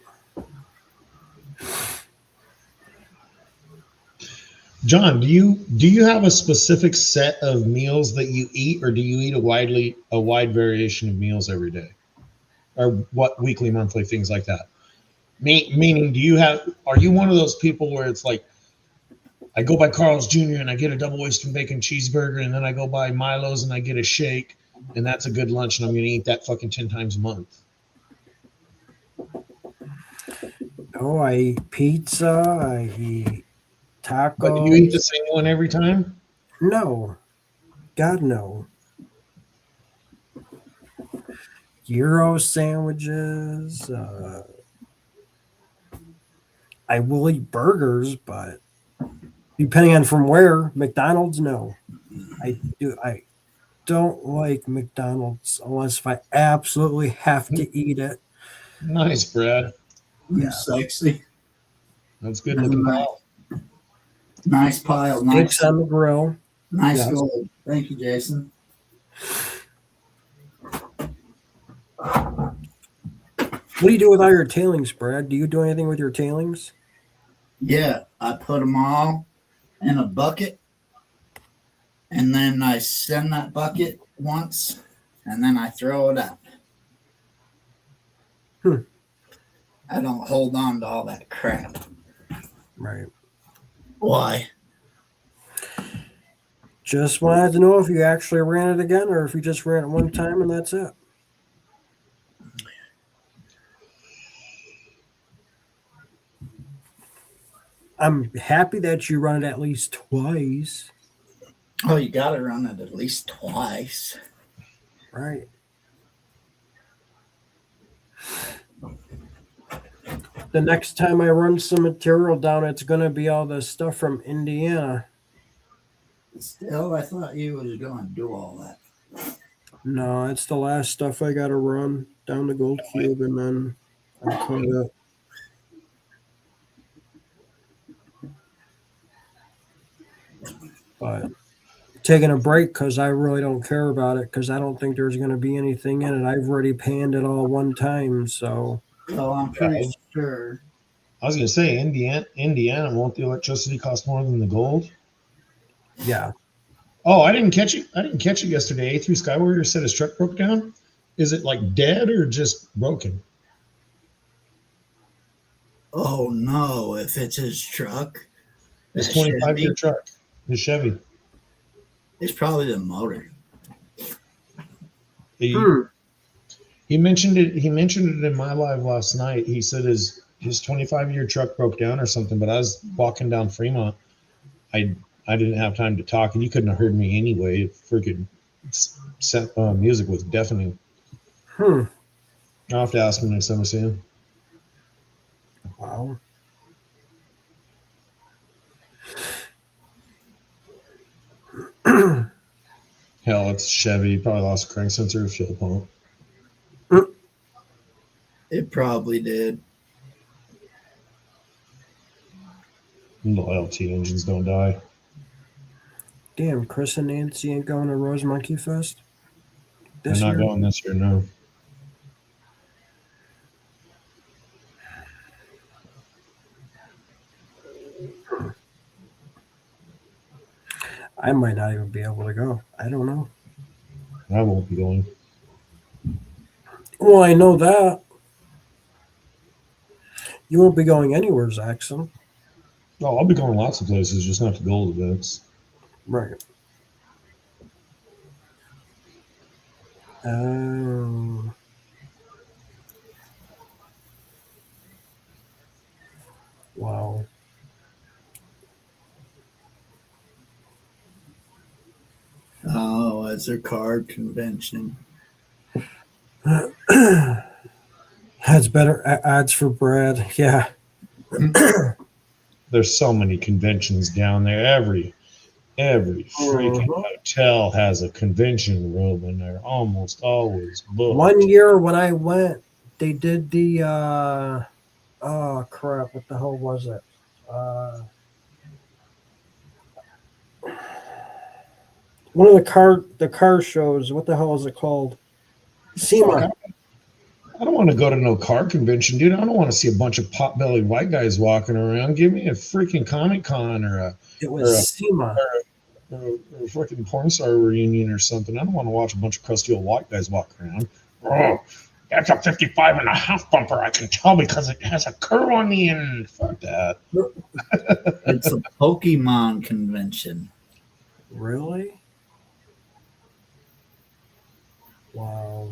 John, do you have a specific set of meals that you eat, or do you eat a wide variation of meals every day, or what weekly, monthly, things like that? Meaning, are you one of those people where it's like, I go by Carl's Jr. and I get a double oyster and bacon cheeseburger, and then I go by Milo's and I get a shake, and that's a good lunch, and I'm going to eat that fucking 10 times a month? Oh, I eat pizza. I eat tacos. But do you eat the same one every time? No, God no. Gyro sandwiches. I will eat burgers, but depending on from where, McDonald's, no. I don't like McDonald's unless if I absolutely have to eat it. Nice, Brad. Yeah. Sexy. That's good looking. Nice pile. Steaks on the grill. Nice Yes. gold. Thank you, Jason. What do you do with all your tailings, Brad? Do you do anything with your tailings? Yeah, I put them all in a bucket, and then I send that bucket once, and then I throw it out. I don't hold on to all that crap. Right. Why? Just wanted to know if you actually ran it again or if you just ran it one time and that's it. I'm happy that you run it at least twice. Oh, you got to run it at least twice. Right. The next time I run some material down, it's going to be all the stuff from Indiana. Still, I thought you was going to do all that. No, it's the last stuff I got to run down the Gold Cube, and then I'm caught up. But taking a break because I really don't care about it because I don't think there's going to be anything in it. I've already panned it all one time, so. Oh, I'm pretty sure. I was going to say, Indiana, won't the electricity cost more than the gold? Yeah. Oh, I didn't catch it. I didn't catch it yesterday. A3 Skywarrior said his truck broke down. Is it like dead or just broken? Oh no! If it's his truck, His that 25-year Chevy, truck, his Chevy. it's probably the motor. He mentioned it. He mentioned it in my live last night. He said his 25-year truck broke down or something. But I was walking down Fremont. I didn't have time to talk, and you couldn't have heard me anyway. Freaking music was deafening. I'll have to ask him next time I see him. Wow. Hell, it's Chevy. He probably lost a crank sensor or fuel pump. It probably did. Little LT engines don't die. Damn, Chris and Nancy ain't going to Rose Monkey Fest They're this not year? going this year, no. I might not even be able to go. I don't know. I won't be going. Well, I know that. You won't be going anywhere, Zaxxon. Oh, I'll be going lots of places, just not to gold events. Right. Wow. Oh, it's a card convention. That's better ads for Brad. Yeah. There's so many conventions down there. Every freaking hotel has a convention room, and they're almost always booked. One year when I went, they did the oh crap, what the hell was it? One of the car shows, what the hell is it called? SEMA. I don't want to go to no car convention, dude. I don't want to see a bunch of pot-bellied white guys walking around. Give me a freaking Comic Con or a It was SEMA. freaking porn star reunion or something. I don't want to watch a bunch of crusty old white guys walk around. Oh, that's a 55.5 bumper. I can tell because it has a curve on the end. Fuck that. It's a Pokemon convention. Really? Wow.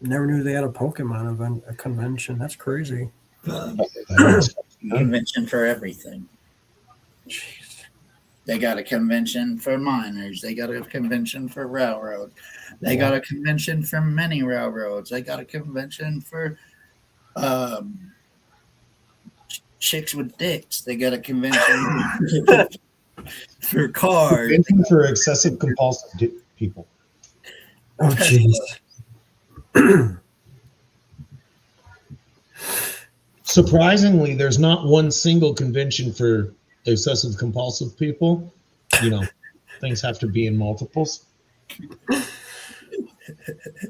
Never knew they had a Pokemon event, a convention. That's crazy. Convention for everything. Jeez. They got a convention for miners. They got a convention for railroad. They got a convention for many railroads. They got a convention for chicks with dicks. They got a convention for cars. Convention for excessive compulsive people. Oh, jeez. Surprisingly, there's not one single convention for excessive compulsive people. You know, things have to be in multiples.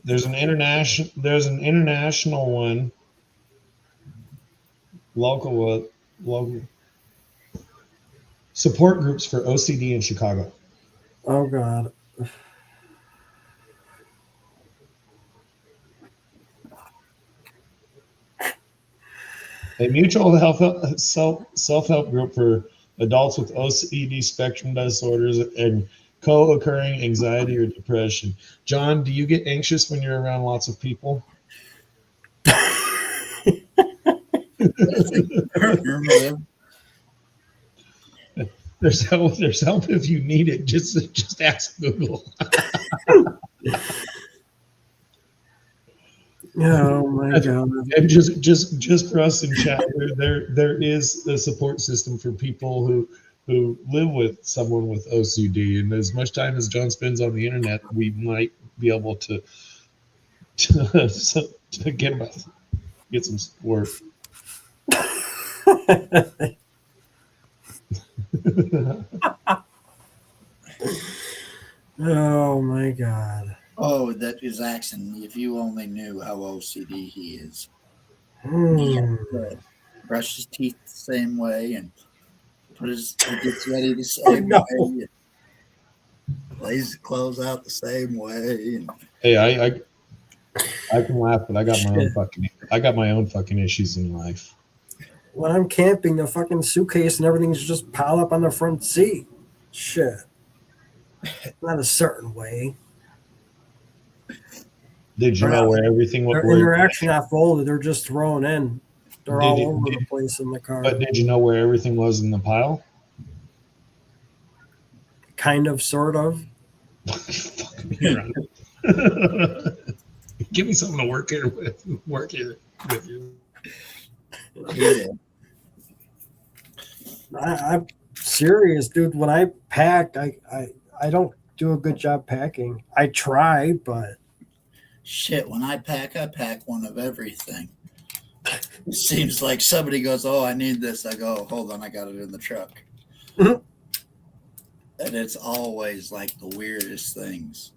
There's an international one. Local support groups for OCD in Chicago. Oh God. A mutual health self-help group for adults with OCD spectrum disorders and co-occurring anxiety or depression. John, do you get anxious when you're around lots of people? There's help if you need it. Just ask Google. Oh my God. And just for us in chat, there is a support system for people who live with someone with OCD, and as much time as John spends on the internet, we might be able to get some support. Oh my God. Oh, that is Axon. If you only knew how OCD he is. He brush his teeth the same way and he gets ready the same way. And lays his clothes out the same way. And Hey, I can laugh, but I got my own fucking issues in life. When I'm camping, the fucking suitcase and everything's just piled up on the front seat. Shit. Not a certain way. Did you know where everything was? They're actually not folded. They're just thrown in. They're all over the place in the car. But did you know where everything was in the pile? Kind of, sort of. Give me something to work here with. Work here with you. yeah. I'm serious, dude. When I pack, I don't do a good job packing. I try, but Shit, when I pack one of everything. It seems like somebody goes, "Oh, I need this." I go, "Hold on, I got it in the truck." Mhm. And it's always like the weirdest things.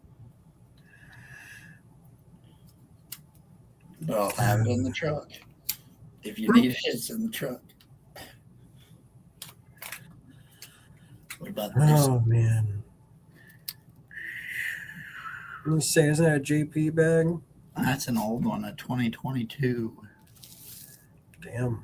But I'll have it in the truck. If you need it, it's in the truck. But this, Oh man. Let me say, isn't that a JP bag? that's an old one, a 2022. Damn.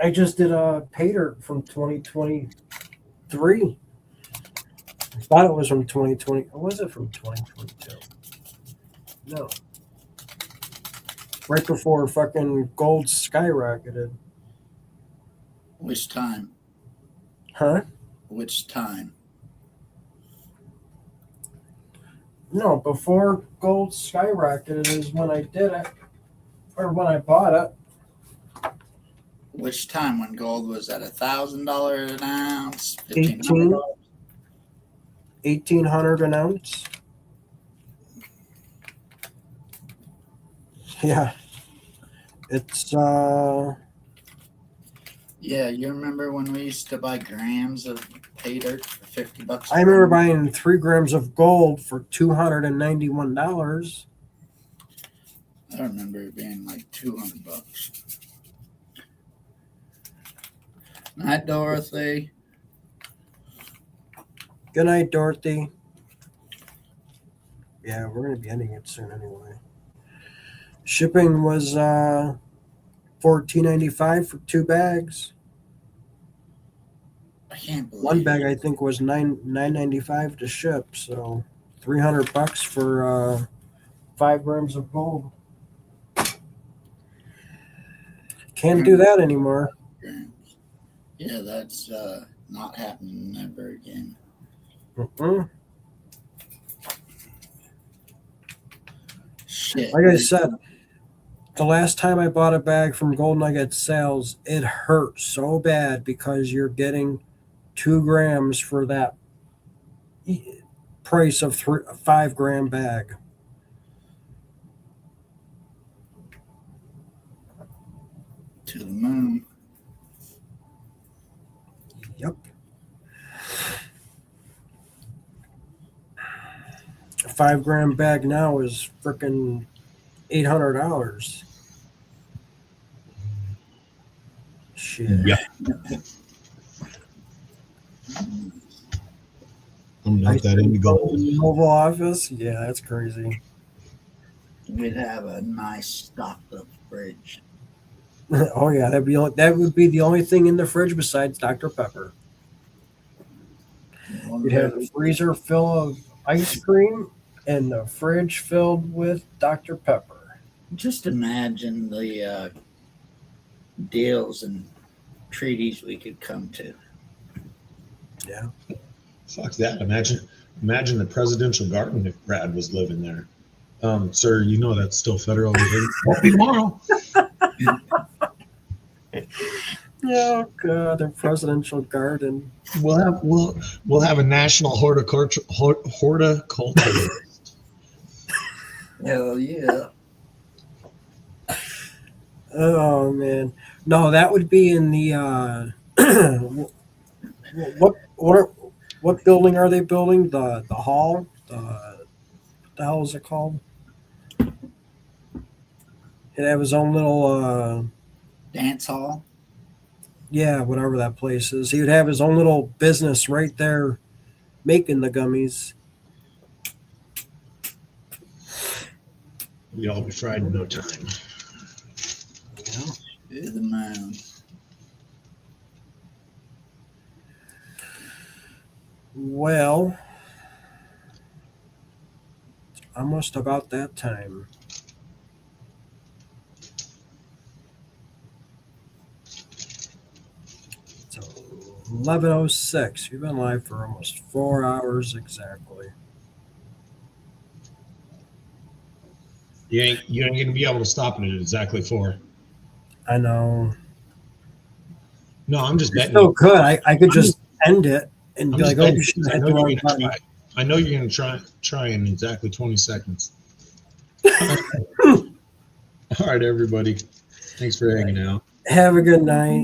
I just did a pay dirt from 2023. I thought it was from 2020. Or was it from 2022? No. Right before fucking gold skyrocketed. Which time? Huh? Which time? No, before gold skyrocketed is when I did it. Or when I bought it. Which time when gold was at $1,000 an ounce? 18. $1,500? 1,800 an ounce. Yeah. It's Yeah, you remember when we used to buy grams of pay dirt for $50? I remember buying 3 grams of gold for $291. I remember it being like $200. Night, Dorothy. Good night, Dorothy. Yeah, we're gonna be ending it soon anyway. Shipping was $14.95 for 2 bags. I can't believe One bag I think was $9.95 to ship, so $300 for 5 grams of gold. Can't do that anymore. grams. Yeah, that's not happening ever again. Mm-mm. Shit. Like I said, the last time I bought a bag from Gold Nugget Sales, it hurt so bad because you're getting 2 grams for that price of a 5 gram bag. To the moon. Yep. A 5 gram bag now is freaking $800. Shit. Yeah. I'm not that into gold. Oval Office? Yeah, that's crazy. We'd have a nice stocked up fridge. Oh yeah, that would be the only thing in the fridge besides Dr. Pepper. You'd have a freezer full of ice cream and the fridge filled with Dr. Pepper. Just imagine the deals and treaties we could come to. Yeah. Fuck that. Imagine the presidential garden if Brad was living there. Sir, you know that's still federal. Won't be tomorrow. Oh god, the presidential garden. We'll have a national horticulturalist. Hell yeah. Oh man. No, that would be in the what building are they building? The hall? What the hell is it called? It have his own little Dance hall. yeah, whatever that place is. He would have his own little business right there making the gummies. We'd all be fried in no time. To the moon. Well, almost about that time. So 11:06. We've been live for almost 4 hours exactly. You ain't gonna be able to stop it at exactly 4. I know. No, I'm just You betting. still could. I could just end it and I'm be just like, oh, betting you should because hit the wrong button. I know you're gonna try in exactly 20 seconds. All right, everybody. Thanks for hanging out. Have a good night.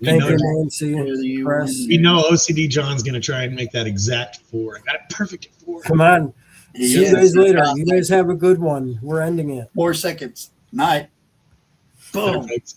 We Thank know, you, Nancy. Press. we know OCD John's gonna try and make that exact 4. I got it perfect at 4. Come on. See you Yes, guys later. it's You guys have a good one. We're ending it. 4 seconds. Night. Boom. Perfect.